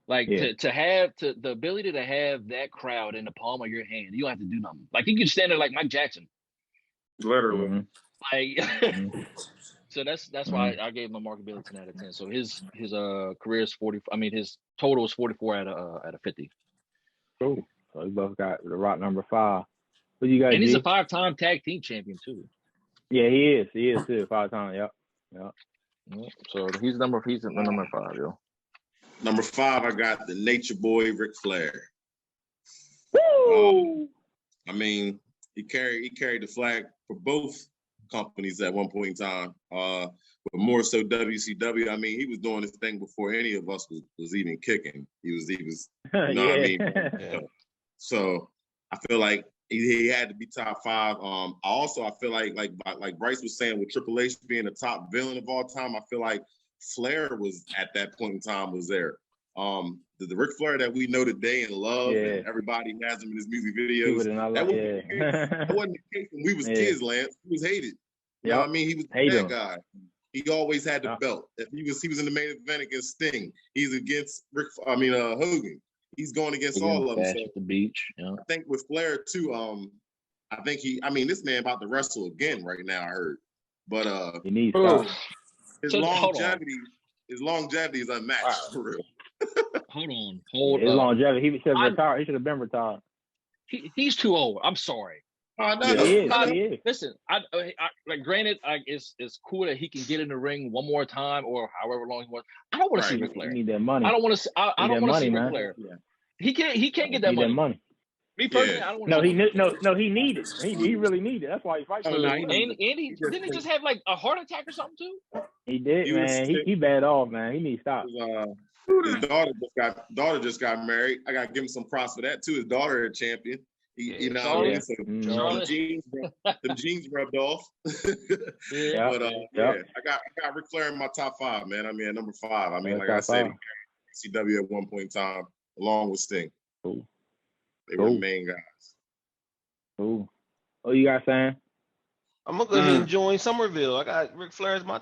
Like to have the ability to have that crowd in the palm of your hand, you don't have to do nothing. Like you can stand there like Mike Jackson. Literally. Like so that's why I gave him a marketability 10 out of 10. So his career is 40. I mean his total is 44 out of 50. Cool. So we both got The Rock number 5. What you got? And he's a 5-time tag team champion too. Yeah, he is. He is too. 5-time. Yep. So he's number 5, yo. Number 5, I got the Nature Boy, Ric Flair. Woo! I mean, he carried the flag for both companies at one point in time. But more so WCW. I mean, he was doing his thing before any of us was even kicking. He was. You know what I mean? So I feel like he had to be top 5. I feel like Bryce was saying with Triple H being the top villain of all time. I feel like Flair was at that point in time was there. The Ric Flair that we know today and love, and everybody has him in his music videos. That wasn't the case when we was kids, Lance. He was hated. You know what I mean? He was that guy. He always had the belt. If he was in the main event against Sting. He's against Hogan. He's going against all of them. So at the beach. Yeah. I think with Flair too. I think this man about to wrestle again right now. I heard, but he needs his longevity is unmatched for real. Hold on. His longevity. He should have retired. He should have been retired. He's too old. I'm sorry. He is. Listen, I like. Granted, it's cool that he can get in the ring one more time or however long he wants. I don't want to see Ric Flair. You need that money. I don't want to. I don't want to see Ric Flair. Yeah. He can't get that money. Me personally, I don't want to. He needed. He really needed. That's why he's fighting. Didn't he just have like a heart attack or something too? He did, man. He bad off, man. He needs to stop. His daughter just got married. I gotta give him some props for that too. His daughter a champion. You know what I mean? So Charlotte. the jeans rubbed off. Yeah. But yeah, I got Ric Flair in my top 5, man. I mean, at number 5. I mean, like I said, CW at one point in time, along with Sting. Cool. They were the main guys. Cool. Oh, you got Sam? I'm gonna go ahead and join Somerville. I got Ric Flair as my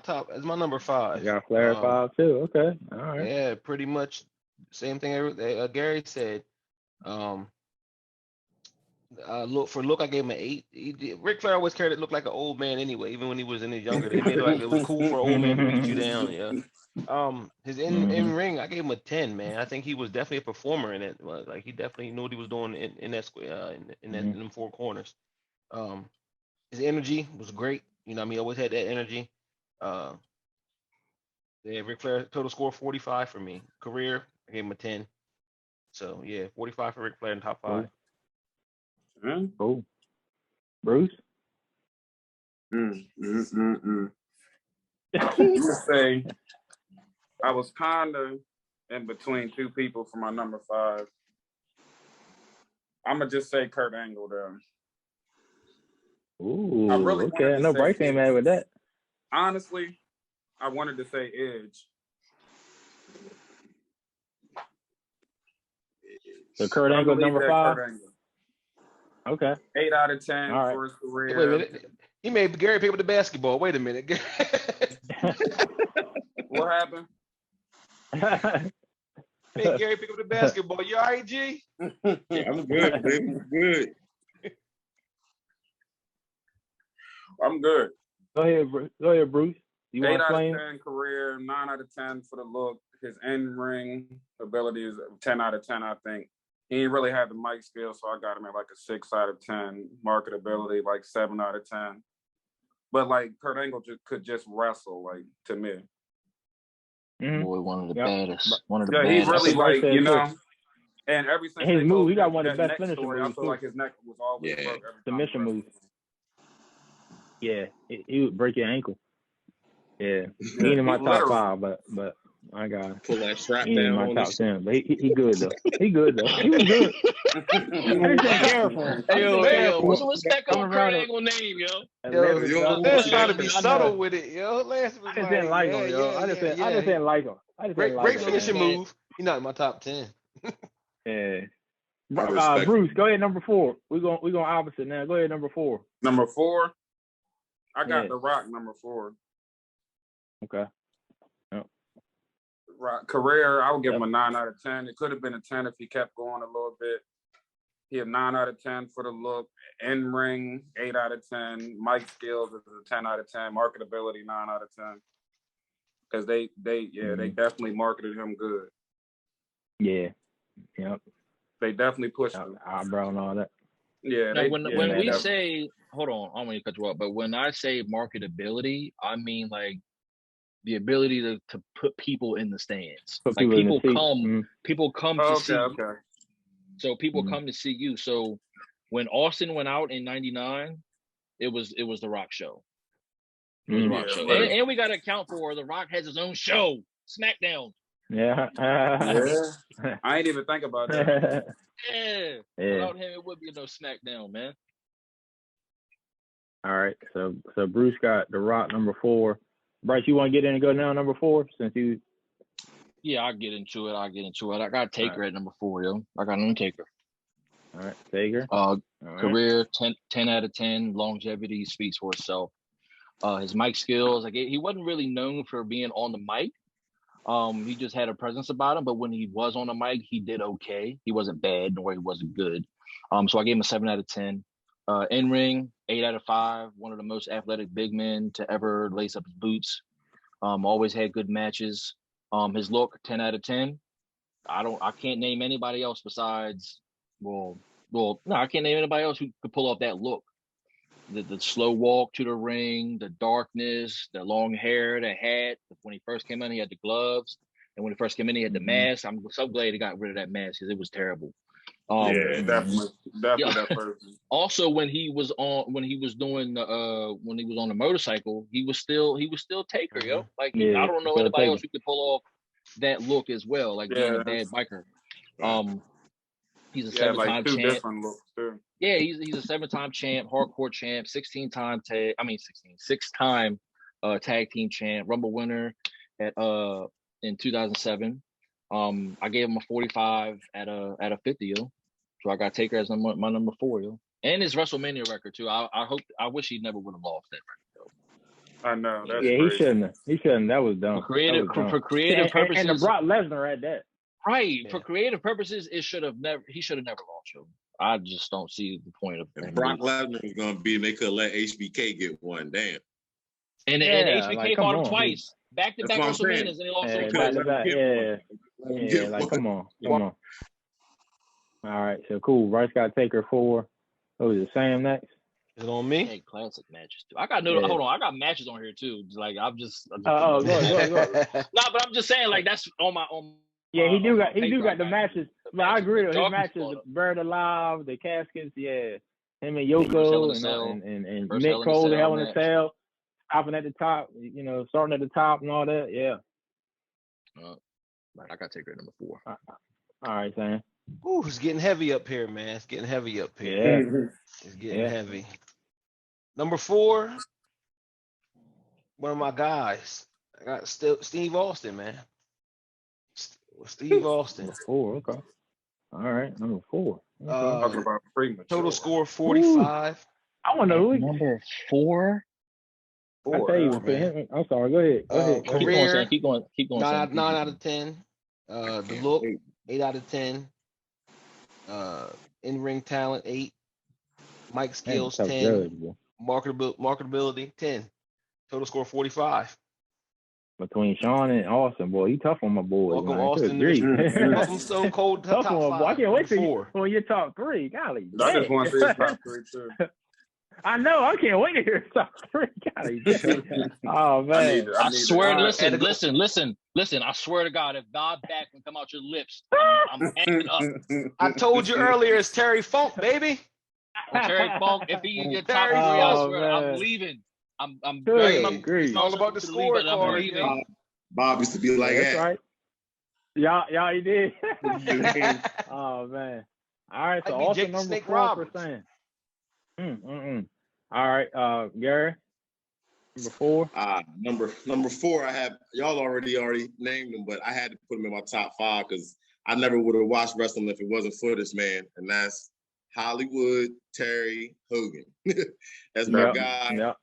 number 5. You got Flair 5 too. Okay. All right. Yeah, pretty much same thing Gary said. Look, I gave him an 8. Ric Flair always carried it, looked like an old man anyway, even when he was in his younger days. He made it like it was cool for an old man to beat you down. Yeah. His in ring, I gave him a 10, man. I think he was definitely a performer in it. Like he definitely knew what he was doing in that square, in them 4 corners. His energy was great. You know what I mean? Always had that energy. Yeah, Ric Flair total score 45 for me. Career, I gave him a 10. So yeah, 45 for Ric Flair in top 5. Cool. Bruce? I'm gonna say I was kinda in between 2 people for my number 5. I'm gonna just say Kurt Angle there. Ooh, I really okay. I know Bryce ain't mad with that. Honestly, I wanted to say Edge. So Kurt Angle number 5? Kurt Angle. Okay. 8 out of 10 right. for his career. Wait a minute. He made Gary pick up the basketball. Wait a minute. What happened? Made Gary pick up the basketball. You all right, G? Yeah, I'm good, baby. I'm good. I'm good. Go ahead, Bruce. You 8 want to out explain? of 10 career, 9 out of 10 for the look. His in-ring ability is 10 out of 10, I think. He didn't really have the mic skills, so I got him at like a 6 out of 10. Marketability, like 7 out of 10. But like Kurt Angle could just wrestle, like, to me. Boy, one of the baddest. One of the baddest. He really, like, you know. And ever since his move, he got one of the best finishing moves. I feel like his neck was always broke every time. Submission move. Yeah, he would break your ankle. Yeah, he ain't in my top 5, but I got him. Pull that strap he down. In my top 10, but he good though. He good though. He was good. I just ain't careful. Yo, put some respect on Kurt Angle name, yo. Let's try to be subtle with it, yo. Lance was I just didn't like him, yo. I just didn't like him. Great finishing move. He's not in my top 10. Yeah. Bruce, go ahead, number 4. We're going opposite now. Go ahead, number 4. Number 4? I got The Rock, number 4. Okay. Yep. Rock career, I would give him a 9 out of 10. It could have been a 10 if he kept going a little bit. He had 9 out of 10 for the look. In ring, 8 out of 10. Mic skills is a 10 out of 10. Marketability, 9 out of 10. Because they definitely marketed him good. Yeah. Yep. They definitely pushed him. Eyebrow and all that. Yeah. Now, when we say, hold on, I don't want to cut you off, but when I say marketability, I mean like the ability to put people in the stands. Like people come to see you. So people come to see you. So when Austin went out in '99, it was the Rock show. It was the Rock show. And we got to account for The Rock has his own show, SmackDown. Yeah. I ain't even think about that. Yeah. Without him, it would be no SmackDown, man. All right. So Bruce got The Rock number 4. Bryce, you want to get in and go now number 4 since you? Yeah, I'll get into it. I got Taker at number 4, yo. I got an Taker. All right, Taker. Career 10 out of 10. Longevity speaks for itself. His mic skills, like he wasn't really known for being on the mic. He just had a presence about him, but when he was on the mic, he did okay. He wasn't bad, nor he wasn't good. So I gave him a 7 out of 10. In ring, 8 out of 5. One of the most athletic big men to ever lace up his boots. Always had good matches. His look, 10 out of 10. I can't name anybody else besides, I can't name anybody else who could pull off that look. The slow walk to the ring, the darkness, the long hair, the hat. When he first came in, he had the gloves. And when he first came in, he had the mask. I'm so glad he got rid of that mask because it was terrible. Definitely that person. Also, when he was on the motorcycle, he was still Taker, yo. Like I don't know anybody else who could pull off that look as well, like being a bad biker. He's a 7-time champ. Different looks too. Yeah, he's a 7-time champ, hardcore champ, 16-time six-time tag team champ, Rumble winner at in 2007. I gave him a 45 at a 50, yo. So I got Taker as my number 4, yo. And his WrestleMania record too. I wish he never would have lost that record, though. I know. That's he crazy. shouldn't. He shouldn't. That was dumb. For creative purposes. And the Brock Lesnar at that. Right. Yeah. For creative purposes, he should have never lost, yo. I just don't see the point of If Brock Lesnar was gonna be, they could let HBK get one. Damn. And HBK fought him twice. Back-to-back WrestleManias, and he lost him twice. Yeah, like come on. All right, so cool. Rice got Taker 4. What was it, Sam next? Is it on me? Hey, classic matches too. I got hold on. I got matches on here too. Like I'm just go. No, but I'm just saying like that's on my own. Yeah, he do got the matches. But I agree with his matches. Buried Alive, the caskets, yeah. Him and Yoko and Nick Cole, the Hell in a Cell, stopping at the top, starting at the top and all that. Yeah. I got Taker at number 4. All right, Sam. Ooh, it's getting heavy up here, man. It's getting heavy up here. Yeah. It's getting heavy. Number 4, one of my guys. I got Steve Austin, man. Steve Austin. Number 4, okay. All right, number 4. Okay. Talking about premature. Total score 45. Ooh. I want to know who number 4. I tell you, for him, I'm sorry. Go ahead. Career, keep going. 9 out of 10. The look, 8 out of 10. In-ring talent, 8. Mic skills, 10. Judge, Marketability, 10. Total score 45. Between Sean and Austin, boy, he tough on my boy. Welcome, man. Austin. Welcome, Stone Cold tough top on, 5. boy. I can't wait to you on your top 3. Golly. I just want to see his top 3 too. I know. I can't wait to hear his top 3. Golly. Oh man. I swear. Listen. I swear to God, if Bob back can come out your lips, I'm hanging up. I told you earlier, it's Terry Funk, baby. Terry Funk, if he in your top 3, I swear, I'm leaving. I'm Good. It's all about the scorecard. Bob used to be like That's that. right. Yeah, he did. Oh man. All right, so also number Snake 4 for Sam. All right, Gary. Number 4. Number 4, I have y'all already named him, but I had to put him in my top 5 because I never would have watched wrestling if it wasn't for this man, and that's Hollywood Terry Hogan. That's my guy. Yep.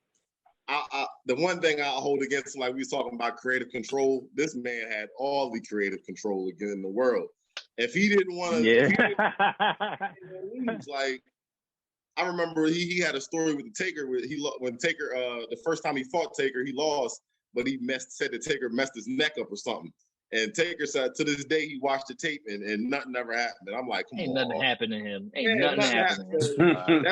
The one thing I hold against him, like we was talking about creative control, this man had all the creative control again in the world. If he didn't want to, like I remember he had a story with the Taker when Taker the first time he fought Taker, he lost, but he said that Taker messed his neck up or something. And Taker said to this day he watched the tape and nothing ever happened. And I'm like, come on. Ain't nothing happened to him. Nothing happened to him.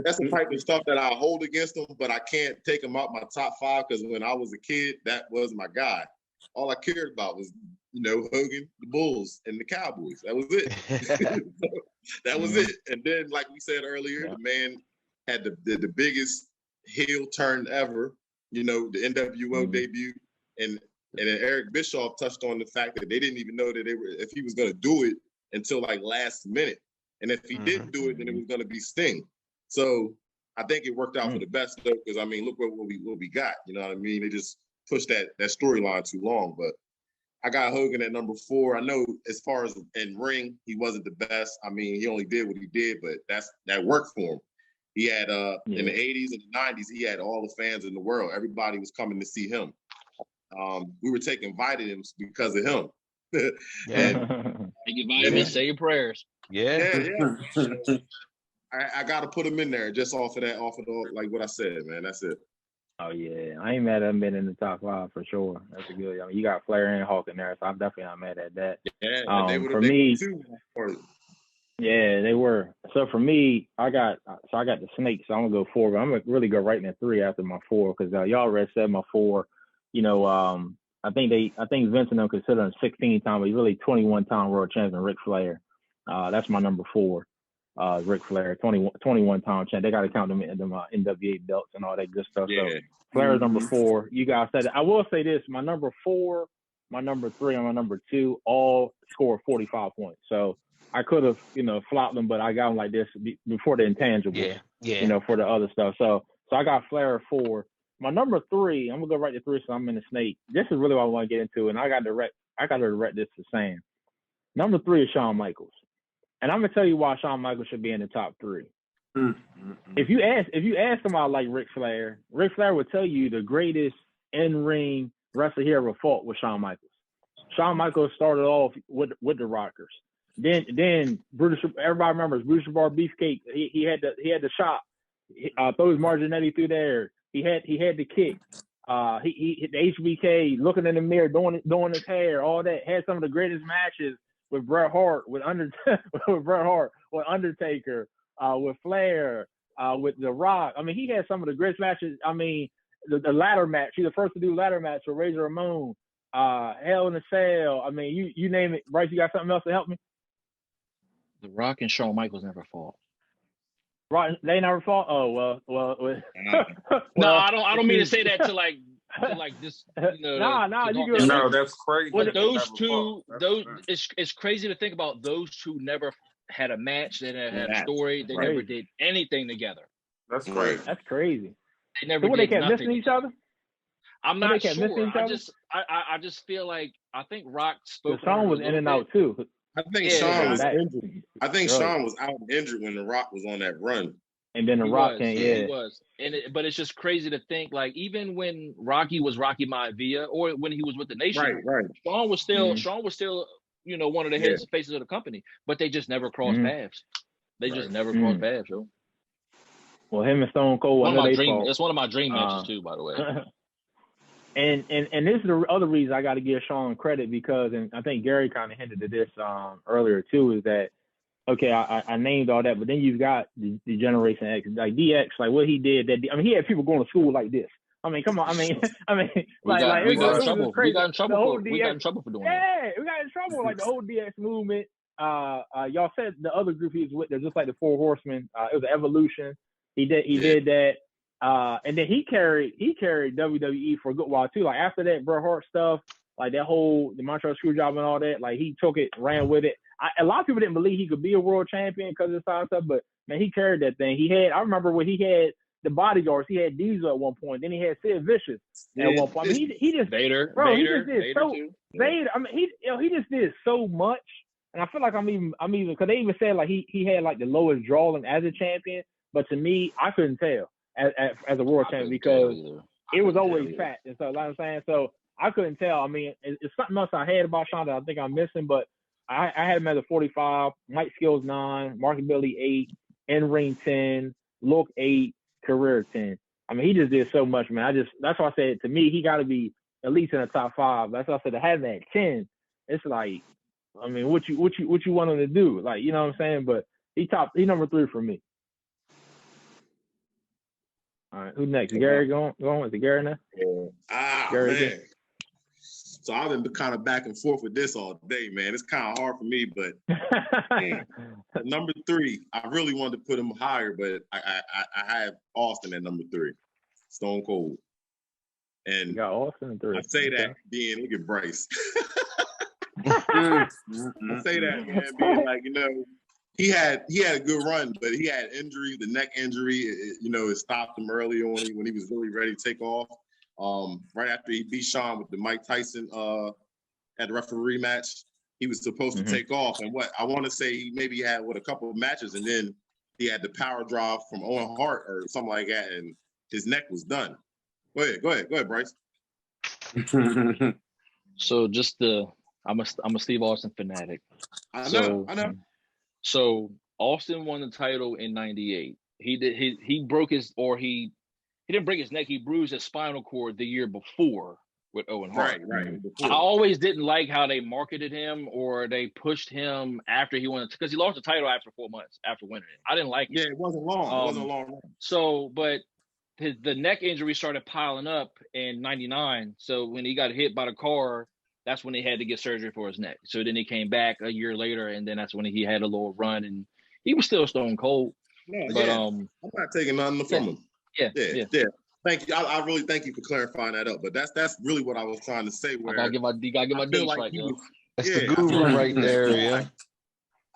That's the type of stuff that I hold against him, but I can't take him out my top 5 because when I was a kid, that was my guy. All I cared about was, Hogan, the Bulls, and the Cowboys. That was it. That was it. And then, like we said earlier, the man had the biggest heel turn ever, the NWO debut. And then Eric Bischoff touched on the fact that they didn't even know that if he was going to do it until like last minute. And if he didn't do it, then it was going to be Sting. So I think it worked out for the best though, because I mean, look what we got. You know what I mean? They just pushed that storyline too long. But I got Hogan at number 4. I know as far as in ring, he wasn't the best. I mean, he only did what he did, but that worked for him. He had in the 80s and the 90s, he had all the fans in the world. Everybody was coming to see him. We were taking vitamins because of him. And you vitamins, say your prayers. Yeah. I got to put him in there just off of like what I said, man. That's it. Oh yeah, I ain't mad at him being in the top 5 for sure. That's a good. I mean, you got Flair and Hawk in there, so I'm definitely not mad at that. Yeah, for me, too. Yeah, they were. So for me, I got the Snake, so I'm gonna go 4, but I'm gonna really go right in at 3 after my 4 because y'all already said my 4. I think Vince and them consider him 16-time, but he's really 21-time world champion, Ric Flair. That's my number 4. Ric Flair, 21-time champ. They got to count them in the NWA belts and all that good stuff. Yeah. So Flair is number 4. You guys said it. I will say this: my number 4, my number 3, and my number 2 all scored 45 points. So I could have, flopped them, but I got them like this before the intangibles. Yeah. For the other stuff. So I got Flair at 4. My number 3, I'm gonna go right to 3, so I'm in the snake. This is really what I want to get into, and I got to direct this to Sam. Number 3 is Shawn Michaels, and I'm gonna tell you why Shawn Michaels should be in the top 3. If you ask somebody like Ric Flair would tell you the greatest in-ring wrestler he ever fought was Shawn Michaels. Shawn Michaels started off with the Rockers. Then Brutus, everybody remembers Brutus Bar Beefcake. He had the shot. Throws Marginetti through there. He had the kick. He the HBK looking in the mirror, doing his hair, all that. Had some of the greatest matches with Bret Hart, with Undertaker, with Flair, with The Rock. I mean, he had some of the greatest matches. I mean, the ladder match. He's the first to do ladder match with Razor Ramon. Hell in a Cell. I mean, you name it. Bryce, you got something else to help me? The Rock and Shawn Michaels never fought. Right, they never fought. Oh well. No, I don't mean to say that to like this. No, that's crazy. But those two, it's crazy to think about. Those two never had a match. They never had a story. They never did anything together. That's crazy. That's crazy. They never. So did they kept missing each other. I'm not sure. I just feel like I think Rock spoke. The song was in and out too. I think Shawn was injured. I think Shawn was out injured when The Rock was on that run. And then The Rock came, He was. But it's just crazy to think, like, even when Rocky was Rocky Maivia, or when he was with the Nation, right. Shawn was still, one of the heads and faces of the company. But they just never crossed paths. They just never crossed paths, yo. Well, him and Stone Cold, that's one of my dream matches too, by the way. And this is the other reason I got to give Shawn credit, because, and I think Gary kind of hinted to this earlier too, is that, okay, I named all that, but then you've got the Generation X, like DX, like what he did. He had people going to school like this. I mean, come on. We got in trouble for doing that. Yeah, we got in trouble. Like the whole DX movement. Y'all said the other group he was with, they're just like the Four Horsemen. It was Evolution. He did that. And then he carried WWE for a good while too. Like after that Bret Hart stuff, like that whole the Montreal Screwjob and all that, like he took it, ran with it. A lot of people didn't believe he could be a world champion because of the style stuff, but man, he carried that thing. I remember when he had the bodyguards. He had Diesel at one point. Then he had Sid Vicious at one point. I mean, he just Vader. He just did Vader. I mean, he just did so much. And I feel like I'm even because they even said like he had like the lowest drawing as a champion. But to me, I couldn't tell as a world champion because it was always fat and stuff. Like I'm saying, so I couldn't tell. I mean, it's something else I had about Shawn that I think I'm missing, but I had him as a 45, mic skills 9, marketability 8, in ring 10, look 8, career 10. I mean, he just did so much, man. That's why I said to me he got to be at least in the top 5. That's why I said to have that 10. It's like, I mean, what you want him to do? Like, you know what I'm saying? But he number 3 for me. All right, who next? Gary going? Is it Gary now? Gary man. Again? So I've been kind of back and forth with this all day, man. It's kind of hard for me, but man, number 3, I really wanted to put him higher, but I have Austin at number 3, Stone Cold. And you got Austin at 3. I say that being, look at Bryce. I say that, man, being like, he had a good run, but he had injury, the neck injury. It stopped him early on when he was really ready to take off. Right after he beat Shawn with the Mike Tyson at the referee match, he was supposed to take off. And I want to say he maybe had a couple of matches, and then he had the power drive from Owen Hart or something like that, and his neck was done. Go ahead, Bryce. So I'm a Steve Austin fanatic. I know. So Austin won the title in '98. He didn't break his neck. He bruised his spinal cord the year before with Owen Hart. Right. I always didn't like how they marketed him or they pushed him after he won, because he lost the title after 4 months after winning it. I didn't like it. Yeah, it wasn't long. It wasn't a long run. So, but the neck injury started piling up in '99. So when he got hit by the car, that's when he had to get surgery for his neck. So then he came back a year later, and then that's when he had a little run, and he was still stone cold. Yeah, but I'm not taking nothing from him. Yeah. Thank you. I really thank you for clarifying that up. But that's really what I was trying to say. Where you gotta give my dates right, That's the guru right there.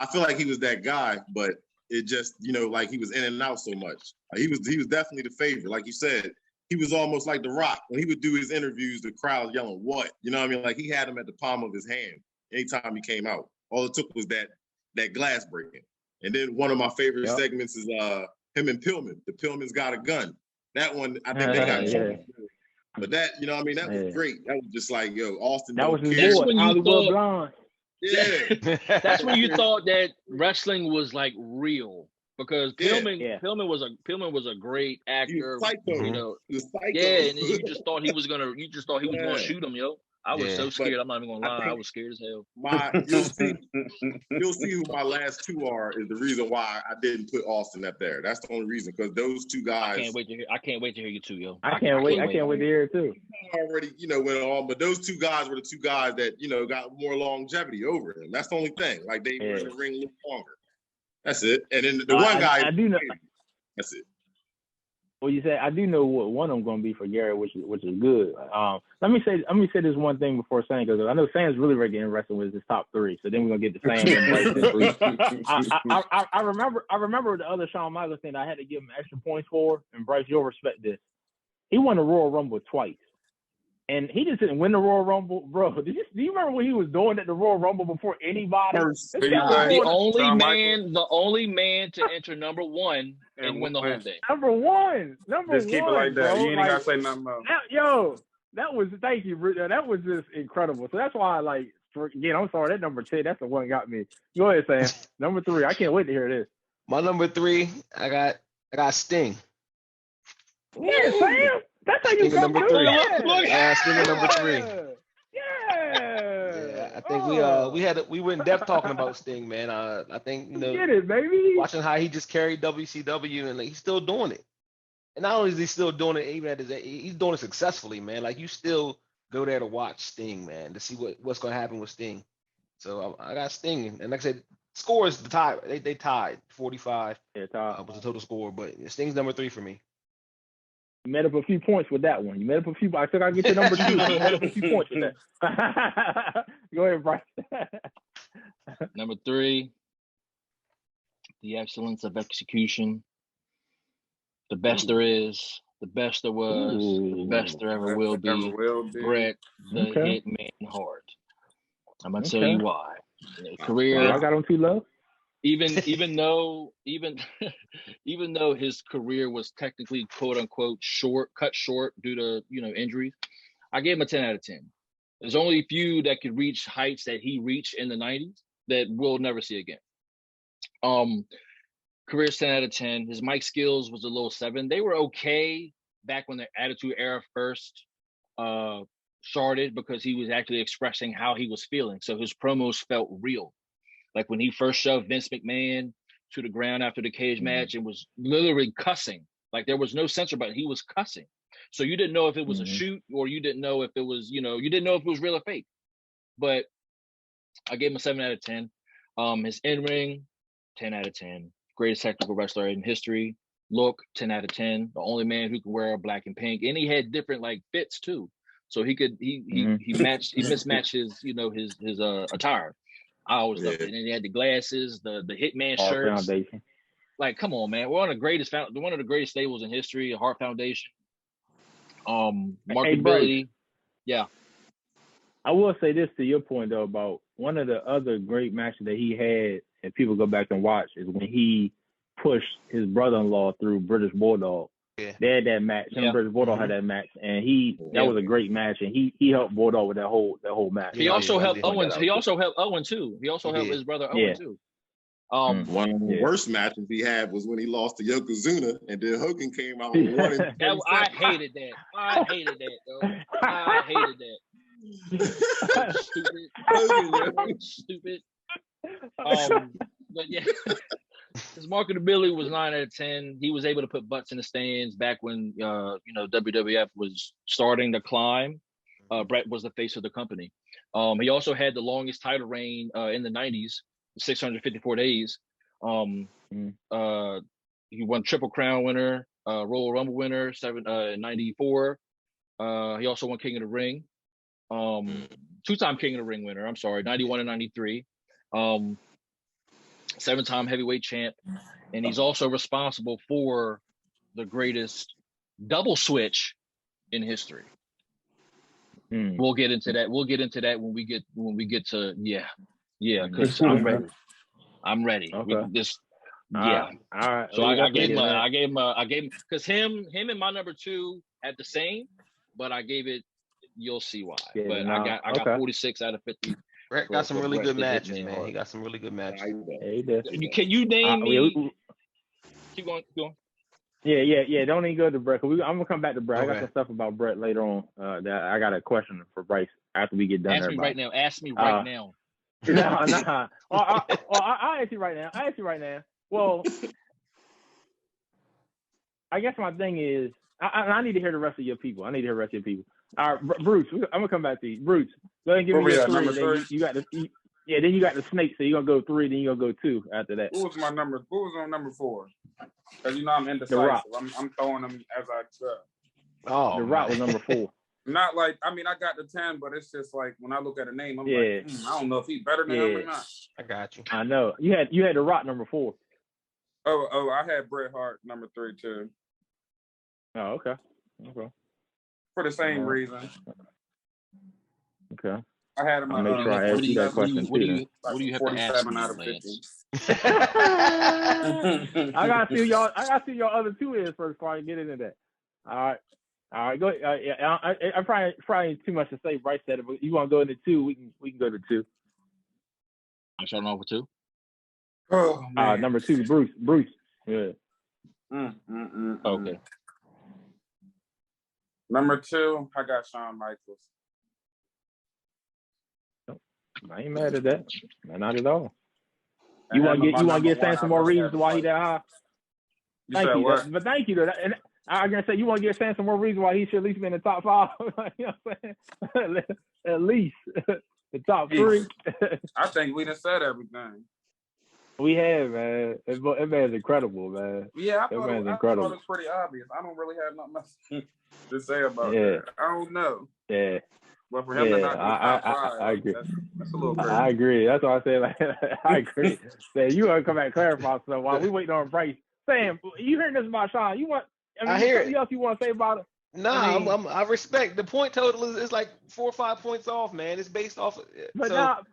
I feel like he was that guy, but it just, like he was in and out so much. He was definitely the favorite. Like you said, he was almost like The Rock. When he would do his interviews, the crowd yelling, "What?" You know what I mean? Like he had him at the palm of his hand anytime he came out. All it took was that glass breaking. And then one of my favorite segments is him and Pillman. The Pillman's Got a Gun. That one, I think they got But that, that was great. That was just like, Austin. That was his boy, Hollywood Blonde. Yeah. That's when you thought that wrestling was like real. Because Pillman was a great actor. He was psycho. He was psycho. Yeah, and you just thought he was gonna shoot him, yo. I was so scared. I'm not even gonna lie. I was scared as hell. You'll see who my last two are is the reason why I didn't put Austin up there. That's the only reason, because those two guys. I can't wait to hear you two, yo. I can't wait to hear it too. Already, went on, but those two guys were the two guys that got more longevity over him. That's the only thing. Like they were in the ring a little longer. That's it. And then the one guy. I do know. That's it. Well, you said I do know what one of them going to be for Garrett, which is good. Let me say this one thing before saying, because I know Sam's really ready to get interested with his top three. So then we're gonna get to Sam and Bryce. I remember the other Shawn Michaels thing I had to give him extra points for, and Bryce, you'll respect this. He won the Royal Rumble twice. And he just didn't win the Royal Rumble, bro. Do you remember what he was doing at the Royal Rumble before anybody? The only man to enter number one and win the whole thing. Number one. Just keep it like that. Bro. You ain't gotta say nothing else. Thank you, that was just incredible. So that's why I'm sorry, that number 10, that's the one that got me. Go ahead, Sam. Number 3. I can't wait to hear this. My number 3, I got Sting. Yeah, Sam. That's how you Sting come number 3. Sting at number 3. Yeah. I think we were in depth talking about Sting, man. I think get it, baby. Watching how he just carried WCW, and he's still doing it. And not only is he still doing it, even at his age, he's doing it successfully, man. Like you still go there to watch Sting, man, to see what's going to happen with Sting. So I got Sting, and like I said, score is the tie. They tied 45. Yeah, was the total score, but Sting's number 3 for me. You made up a few points with that one. I still gotta get to number 2. You made up a few points with that. Go ahead, Bryce. Number 3, the excellence of execution. The best there is, the best there was, the best there ever will be. Bret the Hitman Hart. I'm gonna tell you why. Career. I got on too low. Even though his career was technically quote unquote cut short due to injuries, I gave him a 10 out of 10. There's only a few that could reach heights that he reached in the 90s that we'll never see again. Career's 10 out of 10. His mic skills was a little 7. They were okay back when the Attitude Era first started, because he was actually expressing how he was feeling. So his promos felt real. Like when he first shoved Vince McMahon to the ground after the cage match and was literally cussing. Like there was no censor button. He was cussing. So you didn't know if it was a shoot, or you didn't know if it was, you didn't know if it was real or fake. But I gave him a 7 out of 10. His in-ring, 10 out of 10. Greatest technical wrestler in history. Look, 10 out of 10. The only man who could wear black and pink. And he had different fits too. So he mismatched his, his attire. I always loved it. And then he had the glasses, the Hitman shirts. Foundation. Like, come on, man. We're on one of the greatest stables in history, the Hart Foundation. Marketability. Yeah. I will say this to your point though, about one of the other great matches that he had, and people go back and watch, is when he pushed his brother-in-law through British Bulldog. Yeah. They had that match. Him and British Bulldog had that match, and that was a great match, and he helped Bulldog with that whole match. He also helped Owens. He also helped Owen too. He also helped his brother Owen too. One of the worst matches he had was when he lost to Yokozuna, and then Hogan came out and won it. I hated that. I hated that, though. I hated that. Stupid. But yeah, his marketability was 9 out of 10. He was able to put butts in the stands back when WWF was starting to climb. Bret was the face of the company. He also had the longest title reign in the 90s, 654 days. He won Triple Crown winner, Royal Rumble winner, 94. He also won King of the Ring. 2-time King of the Ring winner. I'm sorry, 91 and 93. 7-time heavyweight champ, and he's also responsible for the greatest double switch in history. We'll get into that. We'll get into that when we get to because I'm ready. I'm ready. Okay. With this. All Yeah. right. So I gave him because him and my number 2 had the same, but I gave it. You'll see why. Yeah, but I got 46 out of 50. Brett got some really good matches, man. man. He got some really good matches. Can you name me? Keep going. Yeah. Don't even go to Brett. I'm gonna come back to Brett. Okay. I got some stuff about Brett later on. That I got a question for Bryce after we get done. Ask me right now. Ask me right now. Nah. I'll ask you right now. Well, I guess my thing is, I need to hear the rest of your people. All right, Bruce, I'm gonna come back to you. Bruce, go ahead and give me your 3. Number 3. You got then you got the snake, so you're gonna go 3, then you're gonna go 2 after that. Who was on number 4? Because I'm indecisive. I'm throwing them as I try. Oh, The Rock was number 4. Not like, I got the 10, but it's just like when I look at a name, I'm like, I don't know if he's better than him or not. I got you. I know. You had The Rock number 4. Oh, I had Bret Hart number 3 too. Oh, okay. For the same reason. Okay. I had him. I'll make sure I ask you that question What do too. you have to ask me, out of Lance? 50. I gotta see y'all other 2 is first before I get into that. All right. Go. I probably too much to say. Bryce said it, but you want to go into 2? We can go to 2. I'm starting off with 2. Oh, man. Number 2, Bruce. Yeah. Okay. Number 2, I got Shawn Michaels. I ain't mad at that. Not at all. You want to get Sam some more reasons why he that high? You said what? But thank you. And I'm gonna say you want to get Sam some more reasons why he should at least be in the top 5. You know what I'm saying? At least the top 3. I think we done said everything. We have, man. That man's incredible, man. Yeah, I thought it was pretty obvious. I don't really have nothing else to say about that. I don't know. Yeah. But for him to not be top 5, I agree. That's a little crazy. I agree. That's why I said, like, I agree. Man, you want to come back and clarify stuff while we waiting on Bryce. Sam, you hearing this about Sean? I hear something else you want to say about it? No, I respect the point total is like 4 or 5 points off, man. It's based off. But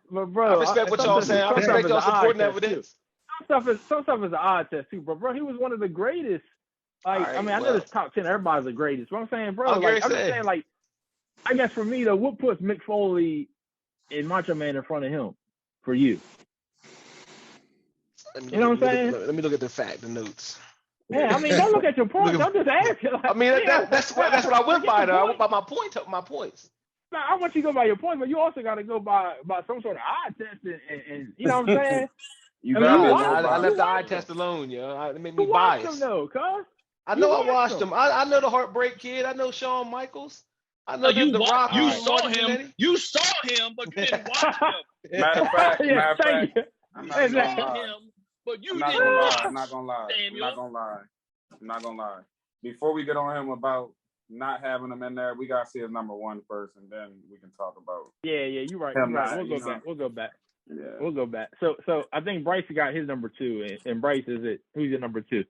bro, I respect what y'all saying. I respect y'all supporting evidence. Some stuff is an odd test too, bro. He was one of the greatest. Like, right, I know this top 10, everybody's the greatest. But I'm saying, bro, I'm just saying, like, I guess for me though, what puts Mick Foley and Macho Man in front of him for you? You know what I'm saying? Let me look at the notes. Yeah, I mean, don't look at your points. I'm just asking. Like, I mean, that's what I went by though. I went by my points. No, I want you to go by your points, but you also got to go by some sort of eye test, and you know what I'm saying? I left the eye test alone, yo. It made me biased. Him though, cuz. I know I watched him. I know the Heartbreak Kid. I know Shawn Michaels. I know the Rock. You saw him. You saw him, but you didn't watch him. Matter of fact, I'm not gonna lie. Before we get on him about not having him in there, we gotta see his number 1 first, and then we can talk about. Yeah, you're right. We'll go back. Yeah, we'll go back. So I think Bryce got his number 2, and Bryce who's your number 2?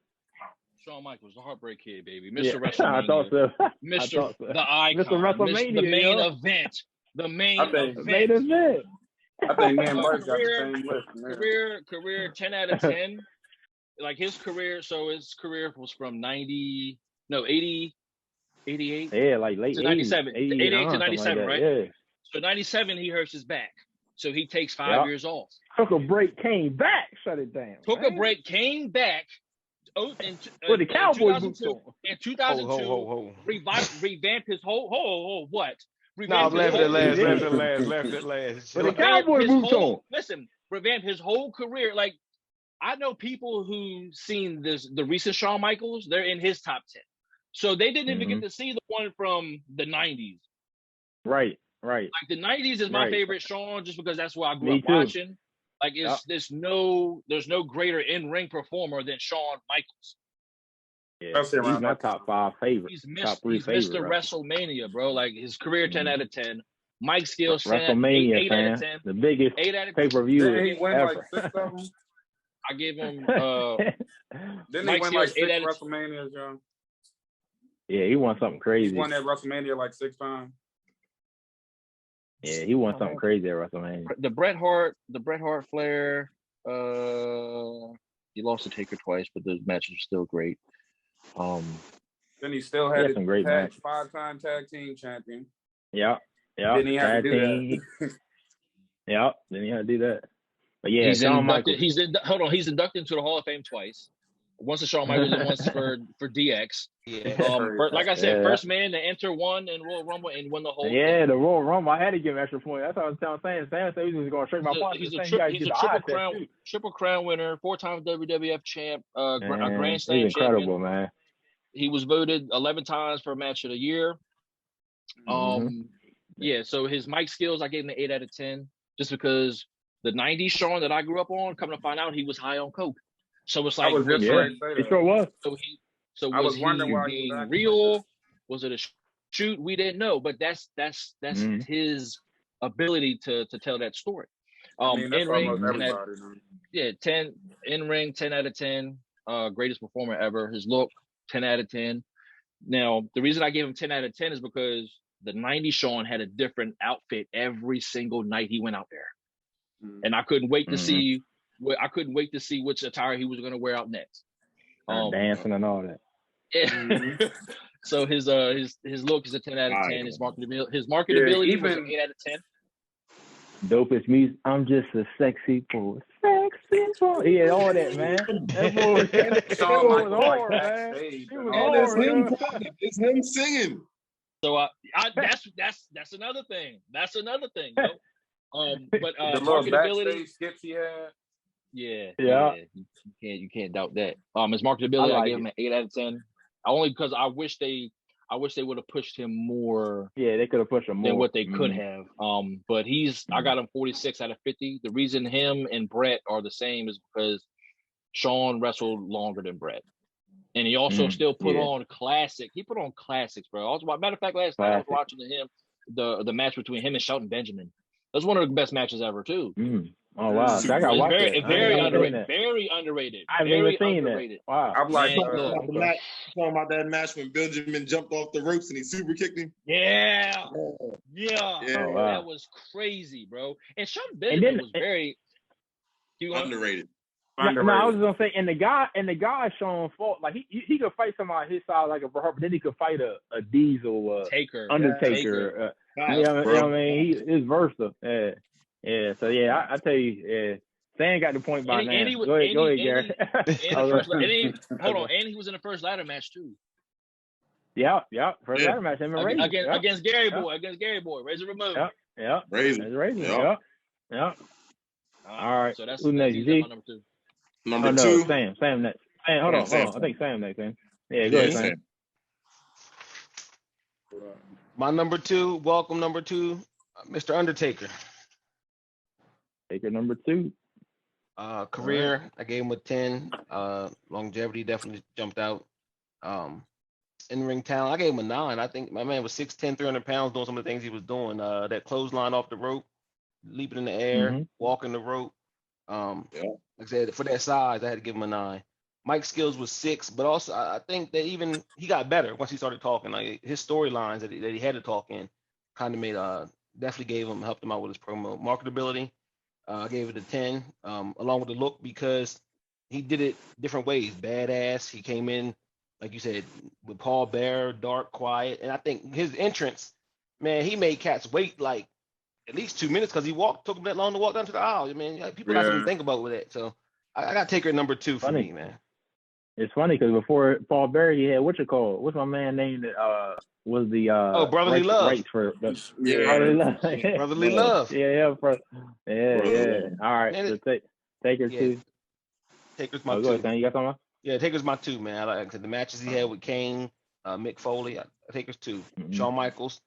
Shawn Michaels, the Heartbreak Kid, baby. Mr. WrestleMania. I thought so. The icon. Mr. WrestleMania. The main event. The main event. Main event. I think me and Bryce got the same list. Career 10 out of 10. Like his career, was from 88. Yeah, like late to 97. 88 to 97, like right? Yeah. So 97, he hurts his back. So he takes 5 years off. Took a break, came back, shut it down. Took a break, came back. With the Cowboy boots on. In 2002, revamped his whole what? Left it last. With the Cowboy boots on. Listen, revamped his whole career. Like, I know people who seen the recent Shawn Michaels. They're in his top 10, so they didn't even get to see the one from the 90s. Right. Like the 90s is my favorite Shawn, just because that's what I grew up watching. Like there's no greater in-ring performer than Shawn Michaels. Yeah, he's my top 5 favorite. He's Mr. WrestleMania, bro. Like his career 10 out of 10. Mike Skills WrestleMania, 8 out of 10. The biggest pay-per-view ever. Like 6 of them. I gave him Didn't Mike he win Skills, like 6 8 out of WrestleManias, John? Yeah, he won something He crazy. won that WrestleMania like 6 times. Yeah, he won something crazy at WrestleMania. the Bret Hart Flair. He lost to Taker twice, but those matches are still great. Then he still had some great matches. 5-time tag team champion. Yeah. Then he had to do that. Yeah, then he had to do that. But yeah, he's Shawn inducted. Michaels. He's inducted into the Hall of Fame twice. Once to Shawn Michaels and once for DX. Yeah. Like I said, first man to enter one in Royal Rumble and win the whole Yeah, thing. the Royal Rumble. I had to give him extra point. That's what I was saying. Sam said he was going to shake my pocket. He's a triple crown winner, 4-time WWF champ, a Grand Slam he's incredible, champion. man. He was voted 11 times for match of the year. Yeah, so his mic skills, I gave him an 8 out of 10, just because the 90s Shawn that I grew up on, coming to find out he was high on coke. So it's like, it sure was. So was he being real? Was it a shoot? We didn't know, but that's his ability to tell that story. In ring, 10 in ring, 10 out of 10. Greatest performer ever. His look, 10 out of 10. Now, the reason I gave him 10 out of 10 is because the 90s Shawn had a different outfit every single night he went out there, and I couldn't wait to see. I couldn't wait to see which attire he was going to wear out next. Dancing and all that. So his look is a 10 out of 10. His marketability was an 8 out of 10. Dopest music. I'm just a sexy boy. Sexy boy. He had all that, man. That boy was hard, man. He was hard, it's him singing. So that's another thing. That's another thing, yo. But the little backstage skits he had. Yeah. You can't doubt that. His marketability, I gave him an 8 out of 10. Only because I wish they would have pushed him more. Yeah, they could have pushed him more than what they could have. But I got him 46 out of 50. The reason him and Bret are the same is because Shawn wrestled longer than Bret. And he also still put on classic. He put on classics, bro. Matter of fact, last night I was watching the match between him and Shelton Benjamin. That's one of the best matches ever, too. Oh wow! So I got watch it. Very underrated. Very underrated. I've never seen that. Wow! I'm like talking about that match when Benjamin jumped off the ropes and he super kicked him. Yeah. Oh, wow. That was crazy, bro. And Shelton Benjamin was very underrated. No, I was gonna say, and the guy Shawn fought like he could fight somebody his side like a Bret Hart, but then he could fight a Diesel, Undertaker. You know what I mean? He is versatile. Yeah. So yeah, I tell you, Stan got the point by now. Go ahead, Gary. Hold on, and he was in the first ladder match too. Yeah. First ladder match. Him and against Gary Boy. Against Gary Boy. Razor Ramon. Yeah. Razor. Yeah. All right. So that's who's next? Number two. Sam next. Hold on. I think Sam next. Then. Yeah, go ahead, Sam. My number 2. Welcome, number 2, Mr. Undertaker. Taker number 2. Career, I gave him a 10. Longevity definitely jumped out. In-ring talent, I gave him a 9. I think my man was 6'10", 300 pounds, doing some of the things he was doing. That clothesline off the rope, leaping in the air, walking the rope. Like I said, for that size, I had to give him a 9. Mike's skills was 6, but also I think that even he got better once he started talking. Like his storylines that he had to talk in kind of made definitely helped him out with his promo marketability. I gave it a 10, along with the look, because he did it different ways. Badass. He came in, like you said, with Paul Bearer, dark, quiet. And I think his entrance, man, he made cats wait like at least 2 minutes because took him that long to walk down to the aisle. I mean, people got something to think about with it. So I got to take her number 2 for me, man. It's funny because before Paul Bearer, he had what's my man named that was the Brotherly Love. Brotherly Love. Brotherly Love. Yeah. All right, so Taker's 2. Taker's my 2. Go ahead, you got something? Yeah, Taker's my 2, man. I like the matches he had with Kane, Mick Foley. Taker's 2. Shawn Michaels.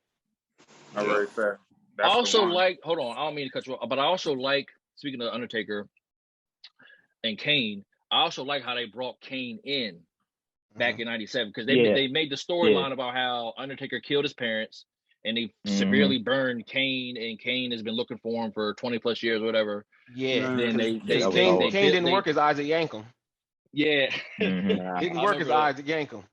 All right, fair. I also like. Hold on, I don't mean to cut you off, but I also like. Speaking of Undertaker and Kane, I also like how they brought Kane in back in '97 because they made the storyline about how Undertaker killed his parents and they severely burned Kane, and Kane has been looking for him for 20 plus years or whatever. Yeah. Then they Kane built- didn't work as Isaac Yankem. Yeah. Didn't work as Isaac Yankem.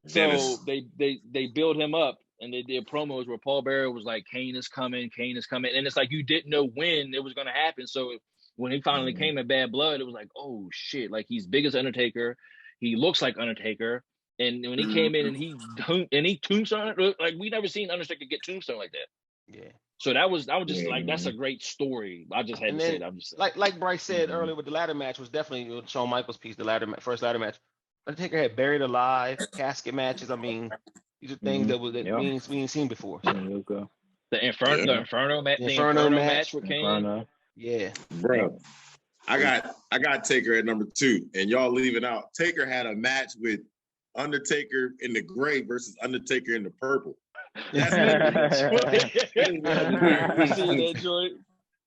So they build him up and they did promos where Paul Bearer was like, Kane is coming. And it's like you didn't know when it was going to happen. So when he finally came in Bad Blood, it was like, oh shit, like he's big as Undertaker. He looks like Undertaker. And when he came in and he tombstone, like we never seen Undertaker get tombstone like that. Yeah. So I was just like, that's a great story. I just had to say it. I'm just like Bryce said earlier with the ladder match was definitely Shawn Michaels' piece. The first ladder match. Undertaker had Buried Alive, casket matches. I mean, these are things that we ain't seen before. So. The Inferno match with Kane. Yeah, bro. I got Taker at number 2, and y'all leaving out. Taker had a match with Undertaker in the gray versus Undertaker in the purple. That's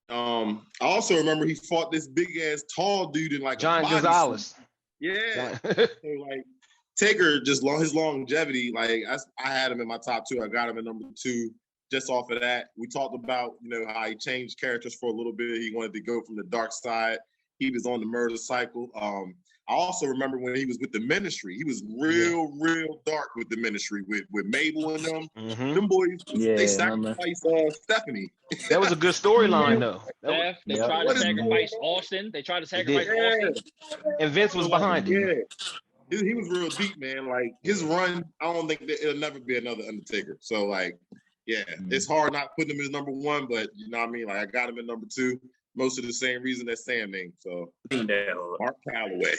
I also remember he fought this big ass tall dude in like John Gonzalez. Yeah. So like Taker, just his longevity, like I had him in my top 2. I got him at number 2 just off of that. We talked about, how he changed characters for a little bit. He wanted to go from the dark side. He was on the murder cycle. I also remember when he was with the Ministry. He was real dark with the Ministry, with Mabel and them. Them boys, they sacrificed Stephanie. That was a good storyline, though. They tried to sacrifice Austin. Austin. And Vince was behind it. Yeah. He was real deep, man. Like, his run, I don't think that it'll never be another Undertaker. So, like, it's hard not putting him as number 1, but you know what I mean? Like, I got him at number 2. Most of the same reason that Sam named. So Mark Calloway.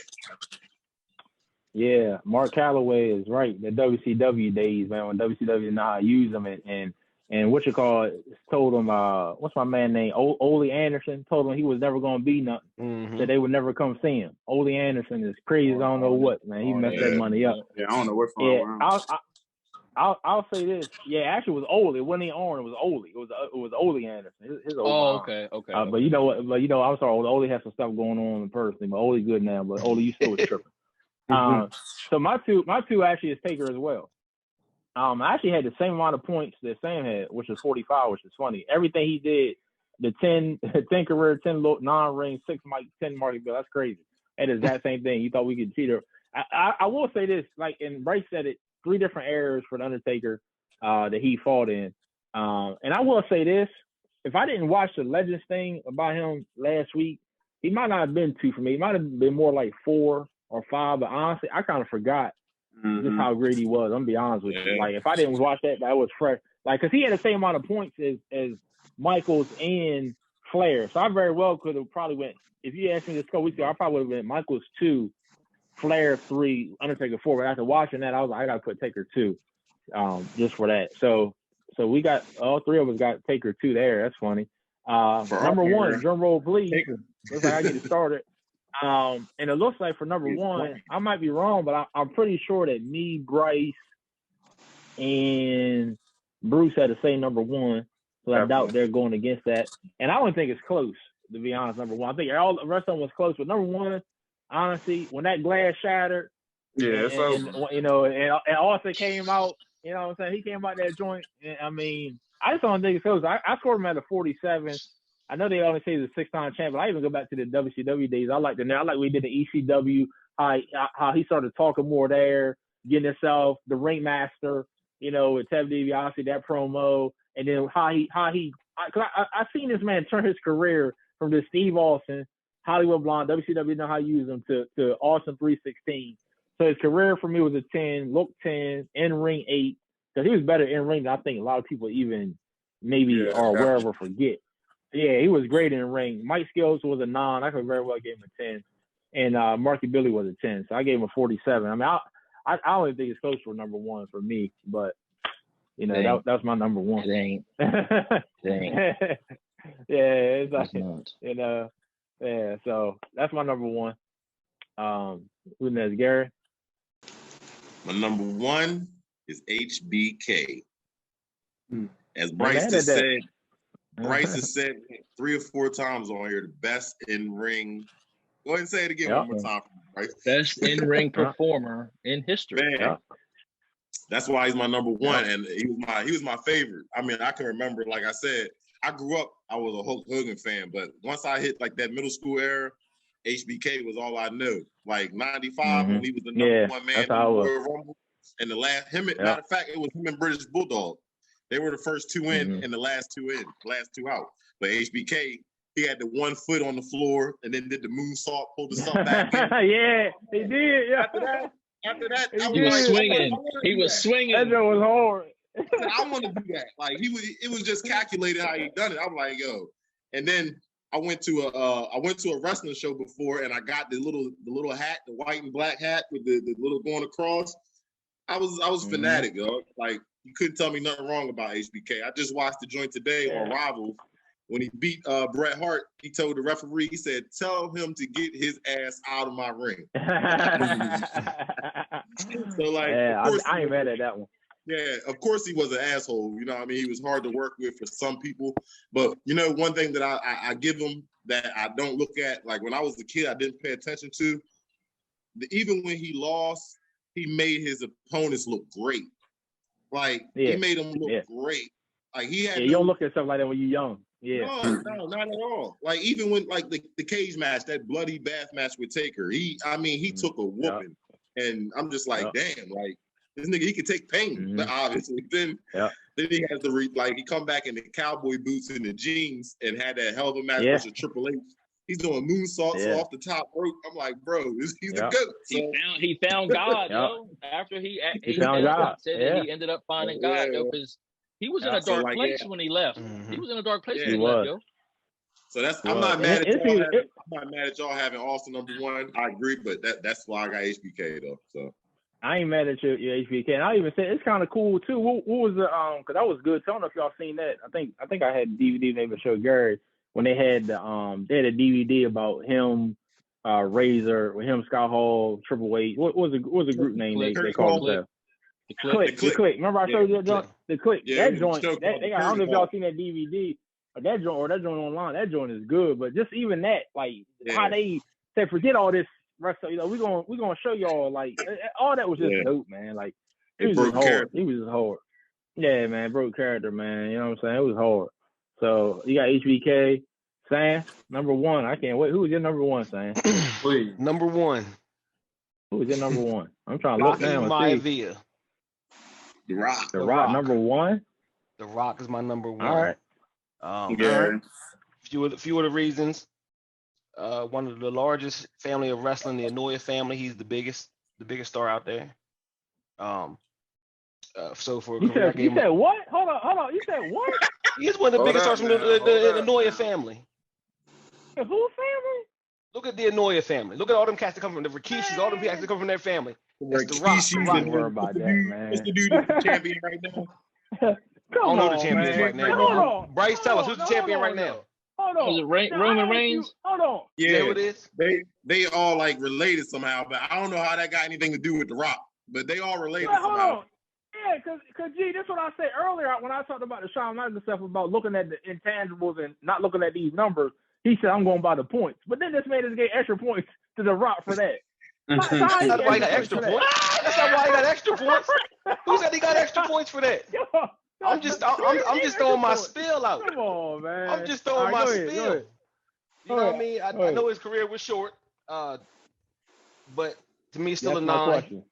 Yeah, Mark Calloway is right. The WCW days, man, when WCW didn't know how to use them, and what you call it, told him, what's my man name? Ole Anderson told him he was never gonna be nothing. That they would never come see him. Ole Anderson is crazy. I don't know what, man. He messed that money up. Yeah, I don't know what's going on. I'll say this. Yeah, actually, it was Ole. It wasn't even Arn. It was Ole. It was Ole Anderson. His old okay. But you know what? I'm sorry. Ole has some stuff going on personally, but Ole's good now. But Ole, you still was tripping. So my two actually is Taker as well. I actually had the same amount of points that Sam had, which was 45, which is funny. Everything he did, the 10 career, 10 non-ring, 6 mic, 10 market bill. That's crazy. That is that same thing. You thought we could cheat her. I will say this, like, and Bryce said it. 3 different eras for the Undertaker that he fought in. And I will say this, if I didn't watch the Legends thing about him last week, he might not have been 2 for me. He might have been more like 4 or 5, but honestly, I kind of forgot just how great he was. I'm going to be honest with you. Like, if I didn't watch that was fresh. Like, because he had the same amount of points as Michaels and Flair. So I very well could have probably went, if you asked me this a couple weeks ago, I probably would have went Michaels 2, Flair 3, Undertaker 4. But after watching that, I was like, I got to put Taker 2 just for that. So we got, all 3 of us got Taker 2 there. That's funny. Number 1, drum roll, please. Looks like I get it started. And it looks like for number 1, I might be wrong, but I'm pretty sure that me, Bryce, and Bruce had the same number 1. So I doubt they're going against that. And I don't think it's close, to be honest, number 1. I think all the rest of them was close, but number 1, honestly, when that glass shattered, and Austin came out, you know what I'm saying? He came out that joint. I mean, I just don't think it's close. I scored him at a 47. I know they only say he's a 6-time champ, but I even go back to the WCW days. I like we did the ECW, how he started talking more there, getting himself the ringmaster, with Ted DiBiase, that promo, and then how he I seen this man turn his career from this Steve Austin, Hollywood Blonde, WCW know how to use him, to Austin 316. So his career for me was a 10, look 10, in-ring 8, because he was better in-ring than I think a lot of people even maybe are aware of or forget. Yeah, he was great in-ring. Mike Skills was a 9. I could very well give him a 10. And marketability was a 10. So I gave him a 47. I mean, I don't even think it's close for number 1 for me, but, that's my number 1. It ain't. It ain't. Yeah, it's like, yeah, so that's my number 1. Who's next, Gary? My number 1 is HBK. As Bryce has said, Bryce has said 3 or 4 times on here, the best in ring. Go ahead and say it again one more time, Bryce. Best in ring performer in history. Man, that's why he's my number 1, and he was my favorite. I mean, I can remember, like I said, I grew up, I was a Hulk Hogan fan, but once I hit like that middle school era, HBK was all I knew. Like 95 when he was the number one man in the Royal Rumble. And the last matter of fact, it was him and British Bulldog. They were the first two in and the last two out. But HBK, he had the 1 foot on the floor and then did the moonsault, pulled himself back in. Yeah, he did. Yeah. After that, he was swinging. He was swinging. That was hard. I want to do that. Like it was just calculated how he done it. I'm like, yo. And then I went to a wrestling show before, and I got the little hat, the white and black hat with the little going across. I was fanatic, yo. Like you couldn't tell me nothing wrong about HBK. I just watched the joint today on Rivals. When he beat Bret Hart, he told the referee, he said, "Tell him to get his ass out of my ring." So like, I ain't mad at that one. Yeah, of course he was an asshole. You know what I mean? He was hard to work with for some people. But, you know, one thing that I give him that I don't look at, like when I was a kid, I didn't pay attention to, even when he lost, he made his opponents look great. Like, he made them look great. Like, he had you don't look at stuff like that when you're young. Yeah. No, not at all. Like, even when, like, the cage match, that bloody bath match with Taker, he took a whooping. And I'm just like, damn, like, this nigga, he can take pain, but obviously. Then he has he come back in the cowboy boots and the jeans and had that hell of a match versus Triple H. He's doing moonsaults off the top rope. I'm like, bro, he's the GOAT. So, he found God, yo. After he found God. Said that he ended up finding God, yo, because he was in a dark place when he left. He was in a dark place when he left, yo. So I'm not mad at y'all having Austin #1. I agree, but that's why I got HBK though. So I ain't mad at your HBK. And I even said it's kind of cool too. What was the because that was good. I don't know if y'all seen that. I think I had DVD maybe show Gary when they had the they had a DVD about him, Razor, with him, Scott Hall, Triple H. What was the group name they called themselves? The Click. Remember I showed you that joint? The Click. Yeah, that joint. I don't know if y'all seen that DVD or that joint online. That joint is good. But just even that, like how they said, forget all this wrestling. You know, we're gonna show y'all like all that was just dope, man. Like it was just hard. It was just hard. Yeah, man, broke character, man. You know what I'm saying? It was hard. So you got HBK, Sam, #1. I can't wait. Who was your #1, Sam? Please. #1. Who was your #1? I'm trying to look down and see. The Rock. The Rock #1. The Rock is my #1. All right. Few of the reasons. One of the largest family of wrestling, the Anoa'i family. He's the biggest star out there. So for you said what? Hold on. You said what? He's one of the biggest stars from the Anoa'i family. The who family? Look at the Anoa'i family. Look at all them cats that come from the Rikishis. All them cats that come from their family. That's the Rock. Don't worry about that, man. What's the dude that's the champion right now? I don't know who the champion is right now. Hold on. Bryce, tell us who's the champion right now. Hold on. Was it Roman Reigns? Hold on. Yeah, who it is? They all like related somehow, but I don't know how that got anything to do with The Rock. But they all related somehow. Hold on. Yeah, cause G, that's what I said earlier when I talked about the Shawn Michaels stuff about looking at the intangibles and not looking at these numbers. He said I'm going by the points, but then this man is getting extra points to The Rock for that. That's not why he got extra points. That's not why he got extra points. Who said he got extra points for that? I'm just throwing my spill out. Come on, man. I'm just throwing my spill. You know what I mean? I know his career was short, but to me, it's still a 9.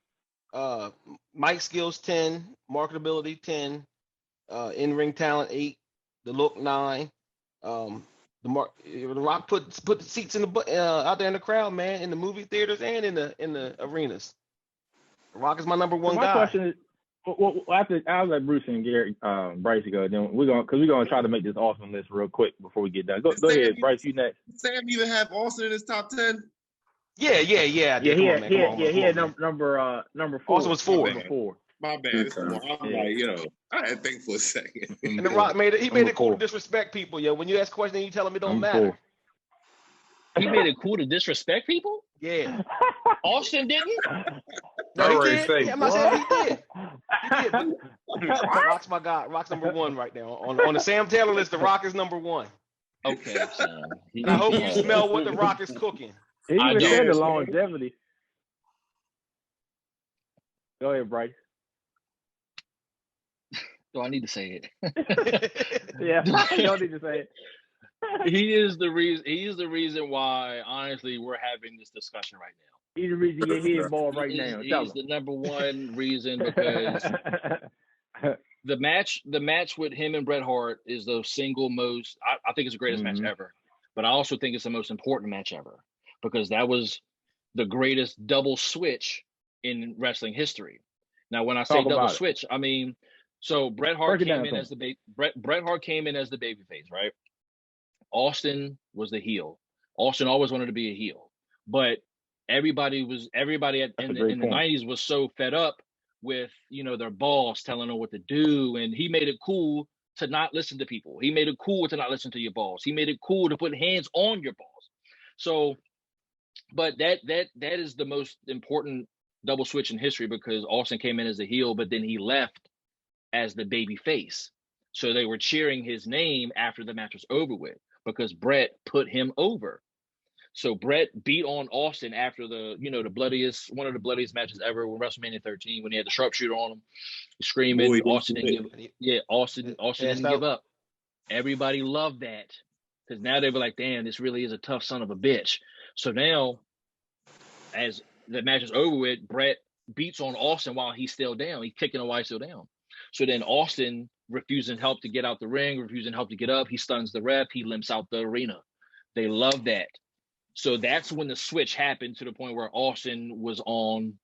Mic skills 10, marketability 10, in-ring talent 8, the look 9. The Rock put the seats in the out there in the crowd, man, in the movie theaters and in the arenas. The Rock is my #1 guy. My question is, after I'll let Bruce and Gary, Bryce go. Then we're gonna try to make this awesome list real quick before we get done. Go ahead, Bryce. You next. Sam even have Austin in his top 10. Yeah. He had number 4. Austin was 4. Number 4. My bad. I'm like, I had to think for a second. And The Rock made it cool to disrespect people, yo. When you ask questions, you tell them it don't matter. He made it cool to disrespect people? Yeah. Austin didn't? No, he did. I'm not saying he did. He did. Rock's my guy. Rock's #1 right now. On the Sam Taylor list, The Rock is #1. Okay, son. And I hope you smell what The Rock is cooking. He even said the longevity. Go ahead, Bryce. Do I need to say it? Yeah, you don't need to say it. He is the reason. He is the reason why, honestly, we're having this discussion right now. He's the reason your head ball right now. He's the number one reason because the match with him and Bret Hart is the single most. I think it's the greatest match ever, but I also think it's the most important match ever because that was the greatest double switch in wrestling history. Now, when I say double switch, I mean so Bret Hart came in as the Bret Hart came in as the babyface, right? Austin was the heel. Austin always wanted to be a heel, but everybody in the 90s was so fed up with, you know, their boss telling them what to do, and he made it cool to not listen to people. He made it cool to not listen to your boss. He made it cool to put hands on your boss. So, but that is the most important double switch in history because Austin came in as a heel, but then he left as the baby face. So they were cheering his name after the match was over with because Bret put him over. So Bret beat on Austin after one of the bloodiest matches ever with WrestleMania 13 when he had the sharpshooter on him, screaming. Austin didn't give up. Everybody loved that because now they were like, damn, this really is a tough son of a bitch. So now, as the match is over with, Bret beats on Austin while he's still down. He's kicking him while he's still down. So then Austin refusing help to get out the ring, refusing help to get up. He stuns the ref. He limps out the arena. They love that. So that's when the switch happened to the point where Austin was on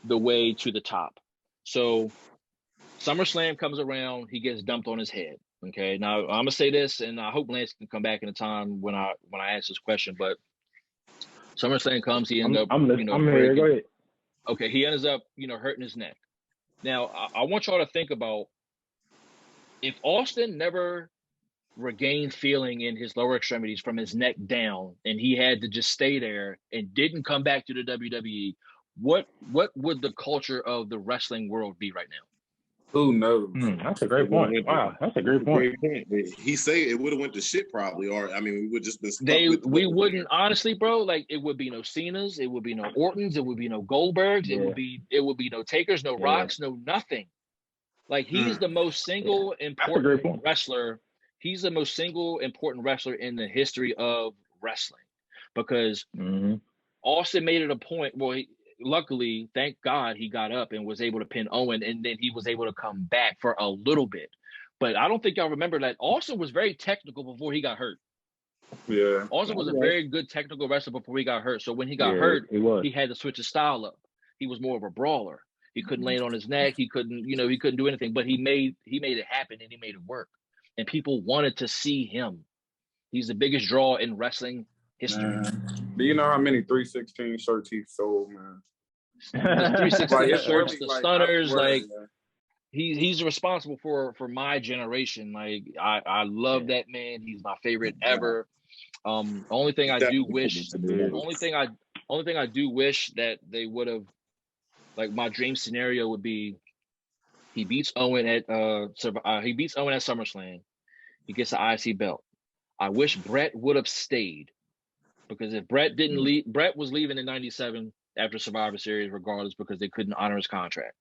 the way to the top. So SummerSlam comes around. He gets dumped on his head. Okay. Now I'm going to say this, and I hope Lance can come back in a time when I ask this question, but SummerSlam comes, he ends up, here. Go ahead. Okay. He ends up, hurting his neck. Now, I want y'all to think about if Austin never regained feeling in his lower extremities from his neck down and he had to just stay there and didn't come back to the WWE, what would the culture of the wrestling world be right now? Who knows? That's a great point. Wow, that's a great point. He say it would have went to shit probably, or I mean, we would just been stuck we wouldn't honestly, bro. Like it would be no Cenas, it would be no Ortons, it would be no Goldbergs, it would be no Takers, no Rocks, no nothing. Like he's the most single important wrestler. He's the most single important wrestler in the history of wrestling because Austin made it a point. Well, luckily, thank God, he got up and was able to pin Owen, and then he was able to come back for a little bit. But I don't think y'all remember that Austin was very technical before he got hurt. Yeah, Austin was a very good technical wrestler before he got hurt. So when he got hurt, he had to switch his style up. He was more of a brawler. He couldn't land on his neck. He couldn't, he couldn't do anything. But he made it happen, and he made it work. And people wanted to see him. He's the biggest draw in wrestling history. Do you know how many 316 shirts he sold, man? The 316 shirts, the stunners, he's responsible for my generation. Like I love that man. He's my favorite ever. Only thing I do wish that they would have, like, my dream scenario would be he beats Owen at SummerSlam. He gets the IC belt. I wish Bret would have stayed, because if Bret didn't leave, Bret was leaving in '97 after Survivor Series regardless because they couldn't honor his contract.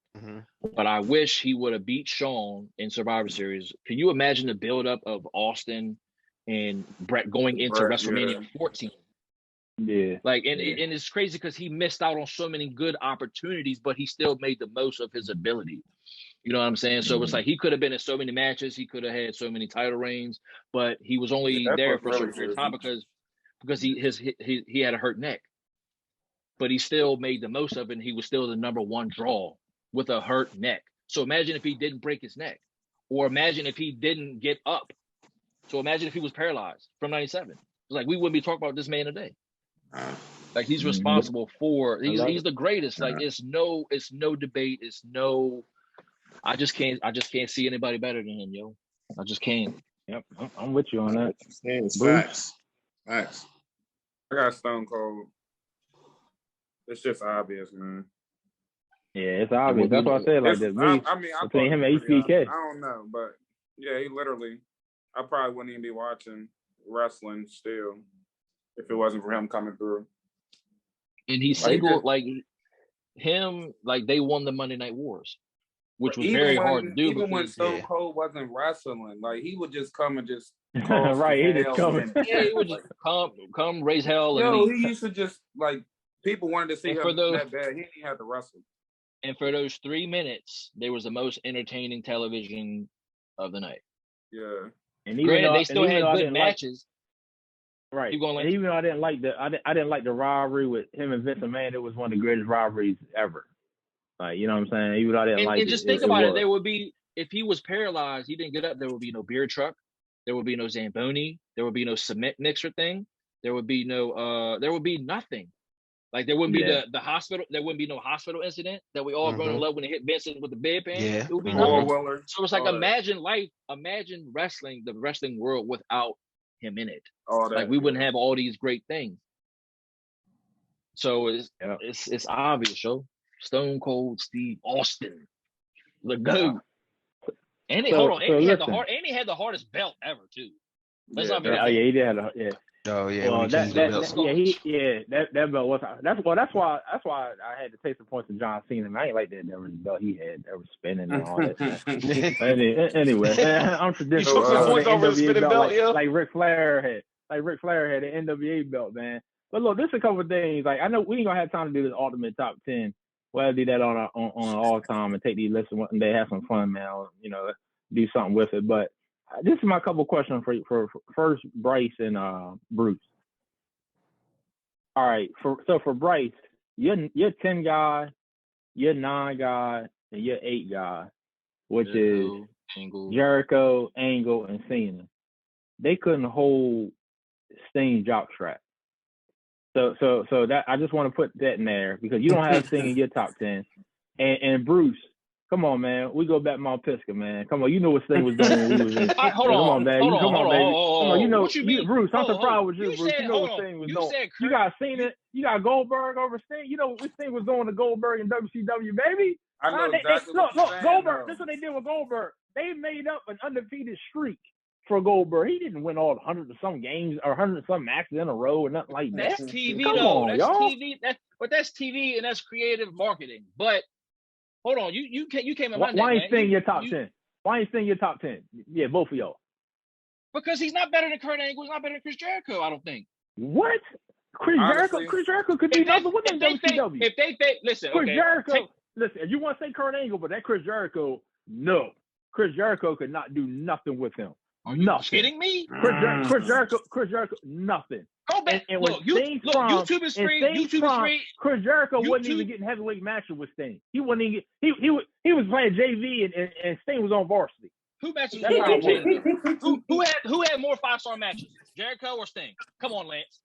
But I wish he would have beat Shawn in Survivor Series. Can you imagine the buildup of Austin and Bret going into WrestleMania 14? Yeah. Like, and it's crazy because he missed out on so many good opportunities, but he still made the most of his ability. You know what I'm saying? So it's like he could have been in so many matches, he could have had so many title reigns, but he was only there for a certain period of time because he had a hurt neck. But he still made the most of it, and he was still the number one draw with a hurt neck. So imagine if he didn't break his neck, or imagine if he didn't get up. So imagine if he was paralyzed from '97. It's like we wouldn't be talking about this man today. Like he's responsible for. He's the greatest. Like it's no debate. It's no. I just can't see anybody better than him, yo. I just can't. Yep, I'm with you on that. Facts. I got Stone Cold. It's just obvious, man. Yeah, it's obvious. That's why I said like this. Between him and HBK. I don't know, but yeah, he literally. I probably wouldn't even be watching wrestling still if it wasn't for him coming through. And he's single, like him. Like they won the Monday Night Wars. which was very hard to do. Even when Stone Cold wasn't wrestling, like he would just come and just right, he just come. Yeah, he would just come raise hell. Yo, he used to just like people wanted to see him that bad. He didn't have to wrestle. And for those 3 minutes, there was the most entertaining television of the night. Yeah, and granted, they still had good matches. Right. And even though I didn't like the rivalry with him and Vince McMahon, it was one of the greatest rivalries ever. Like, you know what I'm saying? Even though I didn't like it. And just think about it. There would be, if he was paralyzed, he didn't get up, there would be no beer truck. There would be no Zamboni. There would be no cement mixer thing. There would be there would be nothing. Like there wouldn't be the hospital. There wouldn't be no hospital incident that we all run in love when it hit Vincent with the bedpan. Yeah. It would be nothing. So it's like imagine wrestling, the wrestling world without him in it. Like we wouldn't have all these great things. So it's obvious, yo. Stone Cold Steve Austin, the GOAT. And he had the hardest belt ever too. Let's not forget. He did have Oh yeah, well, that belt was that's why I had to take some points to John Cena. I ain't like that belt he had that was spinning and all that. Anyway, I'm traditional. You took some points over the spinning belt, like Ric Flair had an NWA belt, man. But look, there's a couple of things. Like I know we ain't gonna have time to do this ultimate top 10. We'll do that on all time and take these lists and they have some fun, man. You know, do something with it, but. This is my couple questions for first Bryce and Bruce. All right, for Bryce, you're 10 guy, you're 9 guy, and you're 8 guy, which is Jericho, Angle, and Cena. They couldn't hold Sting jockstrap. So that I just want to put that in there because you don't have Sting in your top 10. And Bruce. Come on, man. We go back Mount Pisgah, man. Come on, you know what Sting was doing when we was in. Hold on, baby. Come on, baby. Come on, you know, what you mean? Bruce. I'm surprised with you, Bruce. You know what Sting was doing. You got Cena. You got Goldberg over Sting. You know what Sting was doing to Goldberg in WCW, baby. I know exactly what you're saying, Goldberg. This is what they did with Goldberg. They made up an undefeated streak for Goldberg. He didn't win all 100 and some games or 100 and some matches in a row or nothing like that. That's TV, though. That's TV. That's TV and that's creative marketing. But hold on, you came in my Why ain't Sting your top 10? Why ain't Sting your top 10? Yeah, both of y'all. Because he's not better than Kurt Angle. He's not better than Chris Jericho, I don't think. What? Chris Jericho could do nothing with them WCW. If they think, listen, Chris Jericho, listen, if you want to say Kurt Angle, but that Chris Jericho, no. Chris Jericho could not do nothing with him. Are you kidding me? Chris Jericho, nothing. Go back. Look, YouTube is free. YouTube is free. Chris Jericho wasn't even getting heavyweight matches with Sting. He wasn't even. He was playing JV and Sting was on varsity. Who matches? Who had more 5-star matches? Jericho or Sting? Come on, Lance.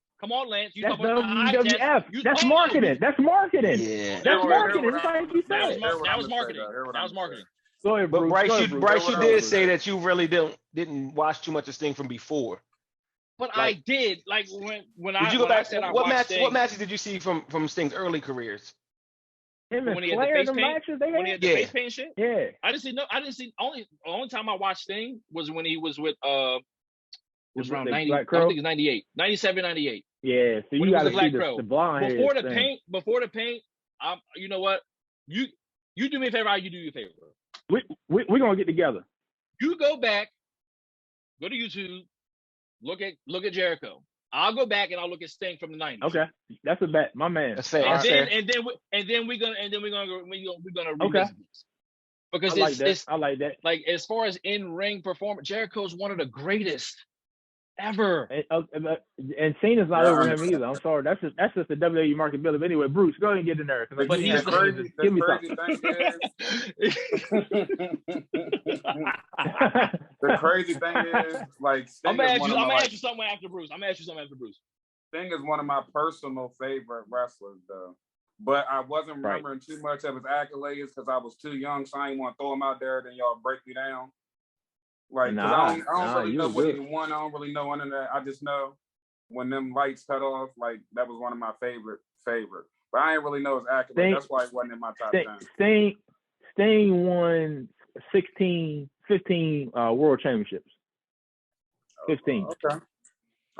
You that's WWF. That's marketing. That's marketing. Yeah. That's marketing. That's how you say it. That was marketing. That was marketing. Go ahead, Bruce. But Bryce, you did say that you really didn't watch too much of Sting from before. But I did. Like when I did you go back? What matches did you see from Sting's early careers? Him and Flair, the matches they had. When he had the face paint shit. Yeah. I didn't see. Only time I watched Sting was when he was with it was around 90. I think it's 98, 97, 98. Yeah. So you got to see the blonde hair. Before the paint. You know what? You do me a favor. You do you a favor. We're gonna get together. You go back, go to YouTube, look at Jericho. I'll go back and I'll look at Sting from the 90s. Okay, that's a bet, my man. That's fair. And then we're gonna revisit this because I like that. Like as far as in ring performance, Jericho's one of the greatest ever. And Cena's not over him either. I'm sorry, that's just the WWE marketability. But anyway, Bruce, go ahead and get in there. But he's crazy. Give me the crazy thing is, like, I'm gonna ask you something after Bruce. Sting is one of my personal favorite wrestlers, though. But I wasn't remembering too much of his accolades because I was too young, so I didn't want to throw him out there. Then y'all break me down. Like, I don't really know what he won. I don't really know none of that. I just know when them lights cut off, like, that was one of my favorite. But I didn't really know his accolades. That's why he wasn't in my top 10. Sting won 15 world championships. 15.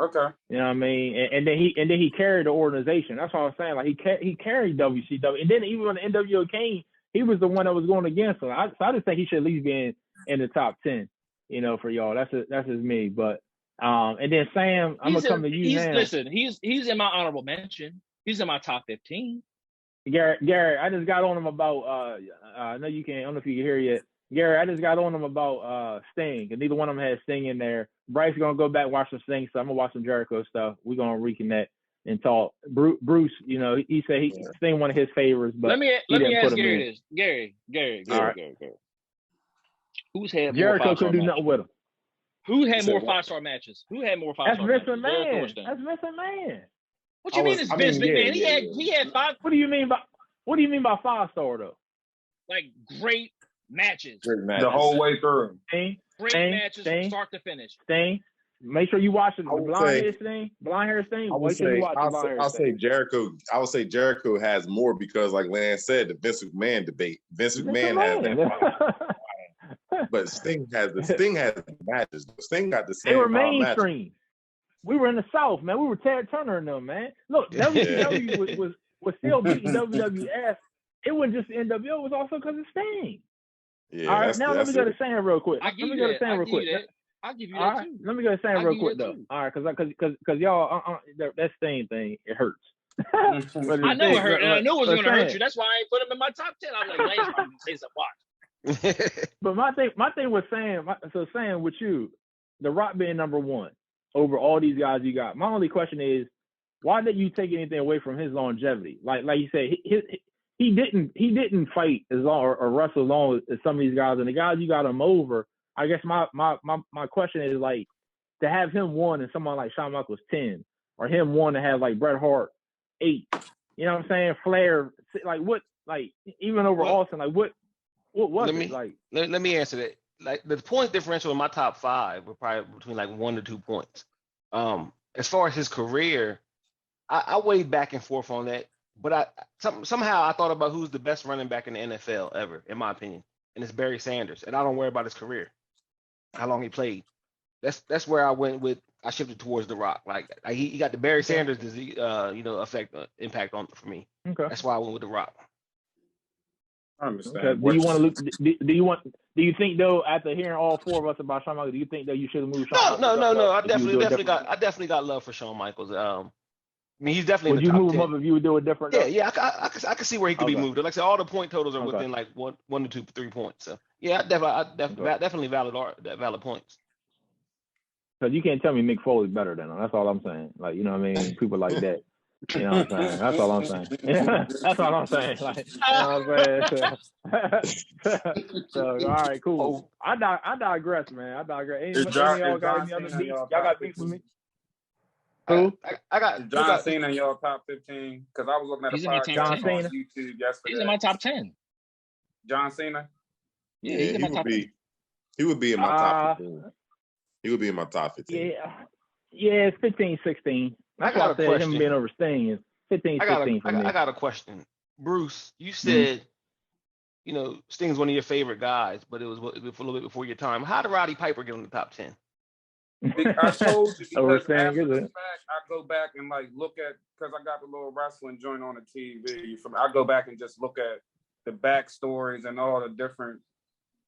Okay. You know what I mean? And then he carried the organization. That's what I'm saying. Like he carried WCW. And then even when the NWO came, he was the one that was going against him. So I just think he should at least be in the top 10. For y'all. That's just me. But and then Sam, I'm gonna come to you now. Listen, he's in my honorable mention. He's in my top 15. Gary, I just got on him about I know you can't. I don't know if you can hear yet. Gary, I just got on him about Sting, and neither one of them had Sting in there. Bryce gonna go back and watch some Sting stuff. I'm gonna watch some Jericho stuff. We're gonna reconnect and talk. Bruce, he said Sting one of his favorites, but let me ask Gary this. Gary. Who's had Jericho more 5-star couldn't do matches? nothing with him. Who had more 5-star matches? Who had more 5-star matches? That's Vince McMahon. That's Vince McMahon. What you mean it's Vince McMahon? He had 5. What do you mean by 5-star though? Like great matches. The whole way through. Great matches from start to finish. Sting. Make sure you watch the blonde hair Sting. I'll say Jericho. I would say Jericho has more because, like Lance said, the Vince McMahon debate. Vince McMahon has that. But Sting has matches. Sting got the same. They were mainstream. We were in the South, man. We were Ted Turner and them, man. Look, WCW was still beating WWF. It wasn't just the NWO. It was also because of Sting. Yeah. All right, now let me go to Sam real quick. I'll give you that too. Let me go to Sam real quick though. All right, because y'all that Sting thing, it hurts. I know it hurt, and I knew it was going to hurt you. That's why I ain't put him in my top 10. I was like, last time say some watch. But my thing with Sam, Sam, with you, The Rock being number one over all these guys you got. My only question is, why didn't you take anything away from his longevity? Like you said, he didn't fight as long or wrestle as long as some of these guys, and the guys you got him over. I guess my question is, like, to have him 1 and someone like Shawn Michaels 10, or him 1 to have like Bret Hart 8. You know what I'm saying? Flair, like what? Like even over Austin, like what was it like? Let me answer that. Like the point differential in my top 5 were probably between like 1 to 2 points. As far as his career, I weighed back and forth on that, but somehow I thought about who's the best running back in the NFL ever, in my opinion, and it's Barry Sanders. And I don't worry about his career, how long he played. That's where I went with. I shifted towards The Rock. Like he got the Barry Sanders disease, impact on for me. Okay. That's why I went with The Rock. I understand. Okay. Do you think though, after hearing all 4 of us about Shawn Michaels, do you think that you should have moved Shawn Michaels? No. I definitely got love for Shawn Michaels. I mean, he's definitely. Would you move him up if you would do it different? Yeah. I can see where he could be moved. Like I said, all the point totals are within like 1 to 2, 3 points. So yeah, definitely valid points. Because you can't tell me Mick Foley's better than him. That's all I'm saying. Like, you know what I mean? People like that. You know what I'm saying? That's all I'm saying. That's all I'm saying. Like, you know what I'm saying? So all right, cool. I digress, man. I digress. Any y'all got any other beats? Y'all got beats with me? Who? I got John Cena in your top 15 because I was looking at a podcast on YouTube yesterday. He's in my top 10. John Cena. Yeah, he's in my top 10. He would be in my top 15. He would be in my top 15. Yeah, it's 15, 16. That's why I said him being over Sting is 15, 16 for me. I got a question. Bruce, you said, Sting's one of your favorite guys, but it was a little bit before your time. How did Roddy Piper get on the top 10? I told you because after the fact, I go back and like look at, because I got the little wrestling joint on the TV. I go back and just look at the backstories and all the different,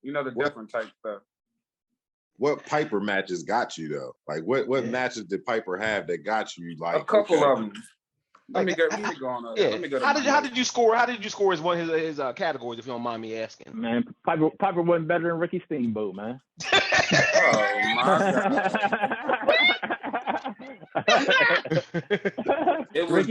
different type stuff. What Piper matches got you though? Like what matches did Piper have that got you? Like a couple of them. Let me go on. Let me go. How did you score? How did you score as one of his categories? If you don't mind me asking. Man, Piper wasn't better than Ricky Steamboat, man. Oh my God. It wasn't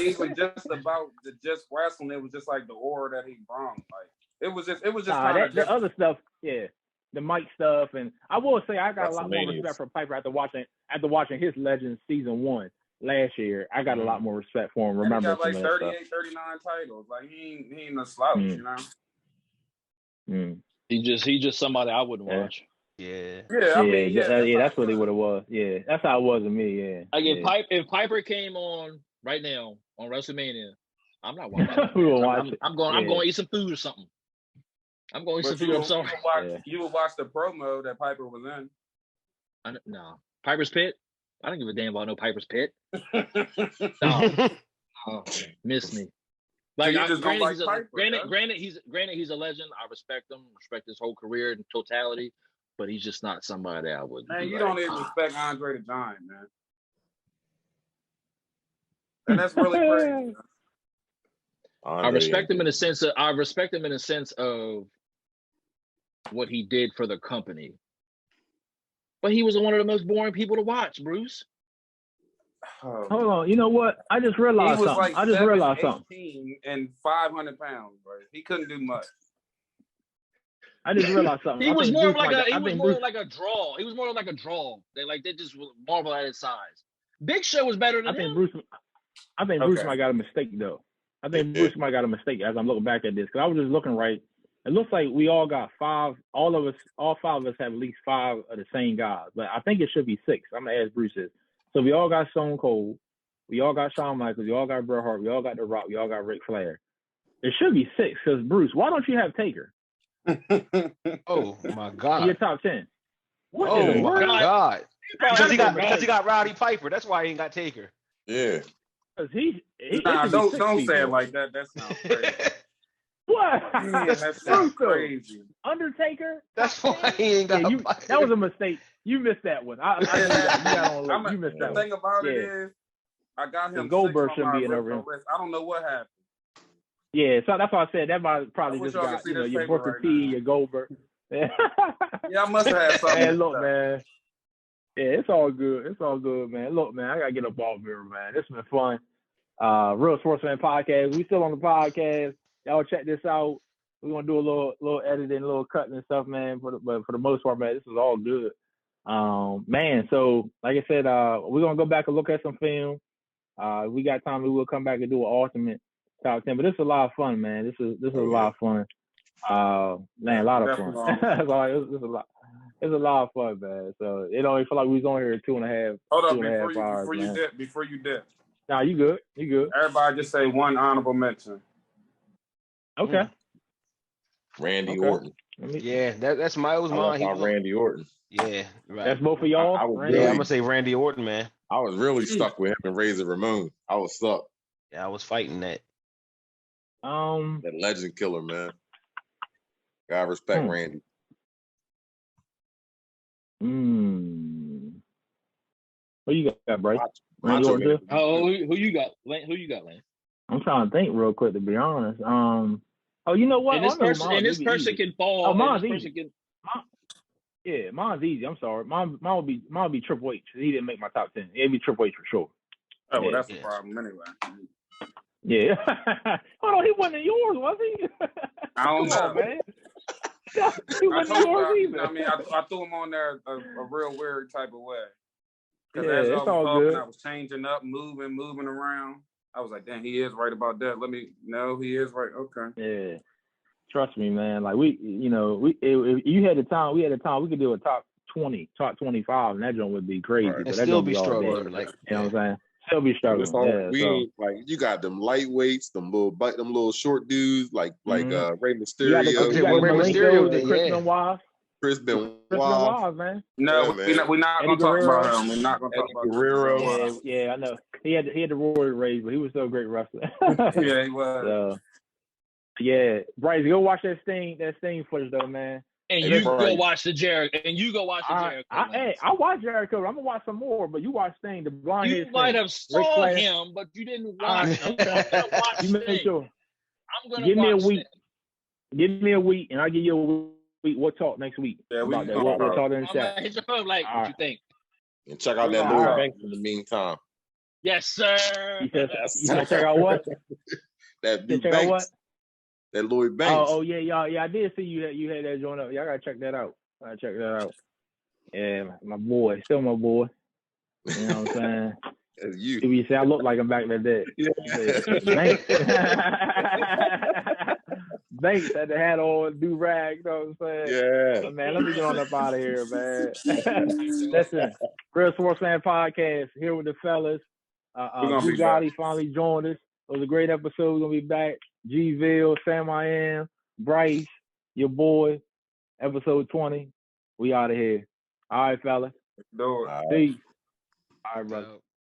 even just about the wrestling. It was just like the aura that he brought. Like it was just the other stuff. Yeah. The mic stuff, and I will say I got a lot more respect for Piper after watching his Legends season 1 last year. I got a lot more respect for him. Remember, he got like 38, 39 titles. Like he ain't a slouch, He just somebody I wouldn't watch. Yeah. That's really what it was. Yeah, that's how it was with me. Yeah. Like if Piper came on right now on WrestleMania, I'm not watching. I'm going to eat some food or something. I'm going to eat some food. I'm sorry. You would watch the promo that Piper was in. No. Piper's Pit? I don't give a damn about no Piper's Pit. No. Miss me. Like, so you just don't granted, like Piper, granted, he's a legend. I respect him, respect his whole career in totality, but he's just not somebody I would. Man, you don't even respect Andre the Giant, man. And that's really crazy. I respect him in a sense of what he did for the company. But he was one of the most boring people to watch, Bruce. Hold on, you know what? I just realized he was something. Like I just realized something. 18 and 500 pounds, bro. He couldn't do much. I just realized something. He was more like a draw. He was more like a draw. They just marvel at his size. Big Show was better than him. I think Bruce might got a mistake though. I think Bruce might got a mistake as I'm looking back at this, because I was just looking right. It looks like we all got 5. All 5 of us have at least 5 of the same guys, but I think it should be 6. I'm gonna ask Bruce this. So we all got Stone Cold, we all got Shawn Michaels, we all got Bret Hart, we all got The Rock, we all got Ric Flair. It should be 6, because Bruce, why don't you have Taker? Oh my God! Your top 10. Oh my God! Because he got Rowdy Piper. That's why he ain't got Taker. Yeah. Because he don't say it like that. That sounds crazy. What? Man, that sounds crazy. Undertaker? That's why he ain't got Piper. That was a mistake. You missed that one. I you missed that one. The thing about it is, I got him. Goldberg shouldn't be in over him. I don't know what happened. Yeah, so that's why I said that might probably just got your Booker T, your Goldberg. Yeah, I must have had something. Man, look, man. Yeah, it's all good. It's all good, man. Look, man, I gotta get up off here, man. This has been fun. Real Sportsman Podcast. We still on the podcast. Y'all check this out. We're gonna do a little editing, a little cutting and stuff, man. But for the most part, man, this is all good. Man. So like I said, we're gonna go back and look at some film. We got time. We will come back and do an ultimate top 10. But this is a lot of fun, man. This is a lot of fun. Man, a lot of fun. It's a lot of fun, man. So it only feel like we was on here 2.5. Hold up, before you dip. Nah, you good. You good. Everybody just say one honorable mention. Okay. Randy Orton. Yeah, that's mine. It was mine. Randy Orton. Yeah, right. That's both of y'all. I'm gonna say Randy Orton, man. I was really stuck with him and Razor Ramon. I was stuck. Yeah, I was fighting that. That legend killer, man. Gotta respect Randy. What you got, Bryce? Who you got? Who you got, Lane? I'm trying to think real quick, to be honest. Oh, you know what? And this person can fall. Oh, mine's easy. Yeah, mine's easy. I'm sorry. Mine would be Triple H. He didn't make my top 10. It'd be Triple H for sure. Oh, well, that's the problem anyway. Yeah. Hold on, he wasn't yours, was he? I don't know, man. He wasn't yours either. I mean, I threw him on there a real weird type of way. Because as I was talking, I was changing up, moving around. I was like, damn, he is right about that. He is right. Okay. Yeah. Trust me, man. Like you had the time, we could do a top 20, top 25, and that joint would be crazy. Right. But that still be struggling. Like, you know what I'm saying? Still be struggling. Like you got them lightweights, them little short dudes, like Rey Mysterio. Rey Mysterio, Chris Benoit, man. No, we're not gonna talk about him. We're not gonna talk about Guerrero. Yeah, I know. He had the roid rage, but he was still a great wrestler. Yeah, he was. So, yeah, Bryce, go watch that Sting footage though, man. And you go watch the Jericho. I watch Jericho. I'm gonna watch some more, but you watch Sting, the blind. You might have saw him, but you didn't watch him. You make sure. I'm gonna give me a week. Give me a week, and I'll give you a week. We'll talk next week. Yeah, we'll talk in the chat. Hit your phone, like, what you think? And check out that Lloyd Banks in the meantime. Yes, sir. You said check out what? That new Banks. What? That Lloyd Banks. Oh yeah, y'all. Yeah, I did see you had that joint up. Y'all gotta check that out. Yeah, my boy, still my boy. You know what I'm saying? That's you. You say I look like him back in the day. Yeah. Banks had the hat on, do rag, you know what I'm saying? Yeah. So, man, let me get on up out of here, man. Listen, Real Sportsman Podcast here with the fellas. Bugatti finally joined us. It was a great episode. We're gonna be back. G-Ville, Sam I Am, Bryce, your boy. Episode 20. We out of here. All right, fellas. Do it. Peace. All right, brother.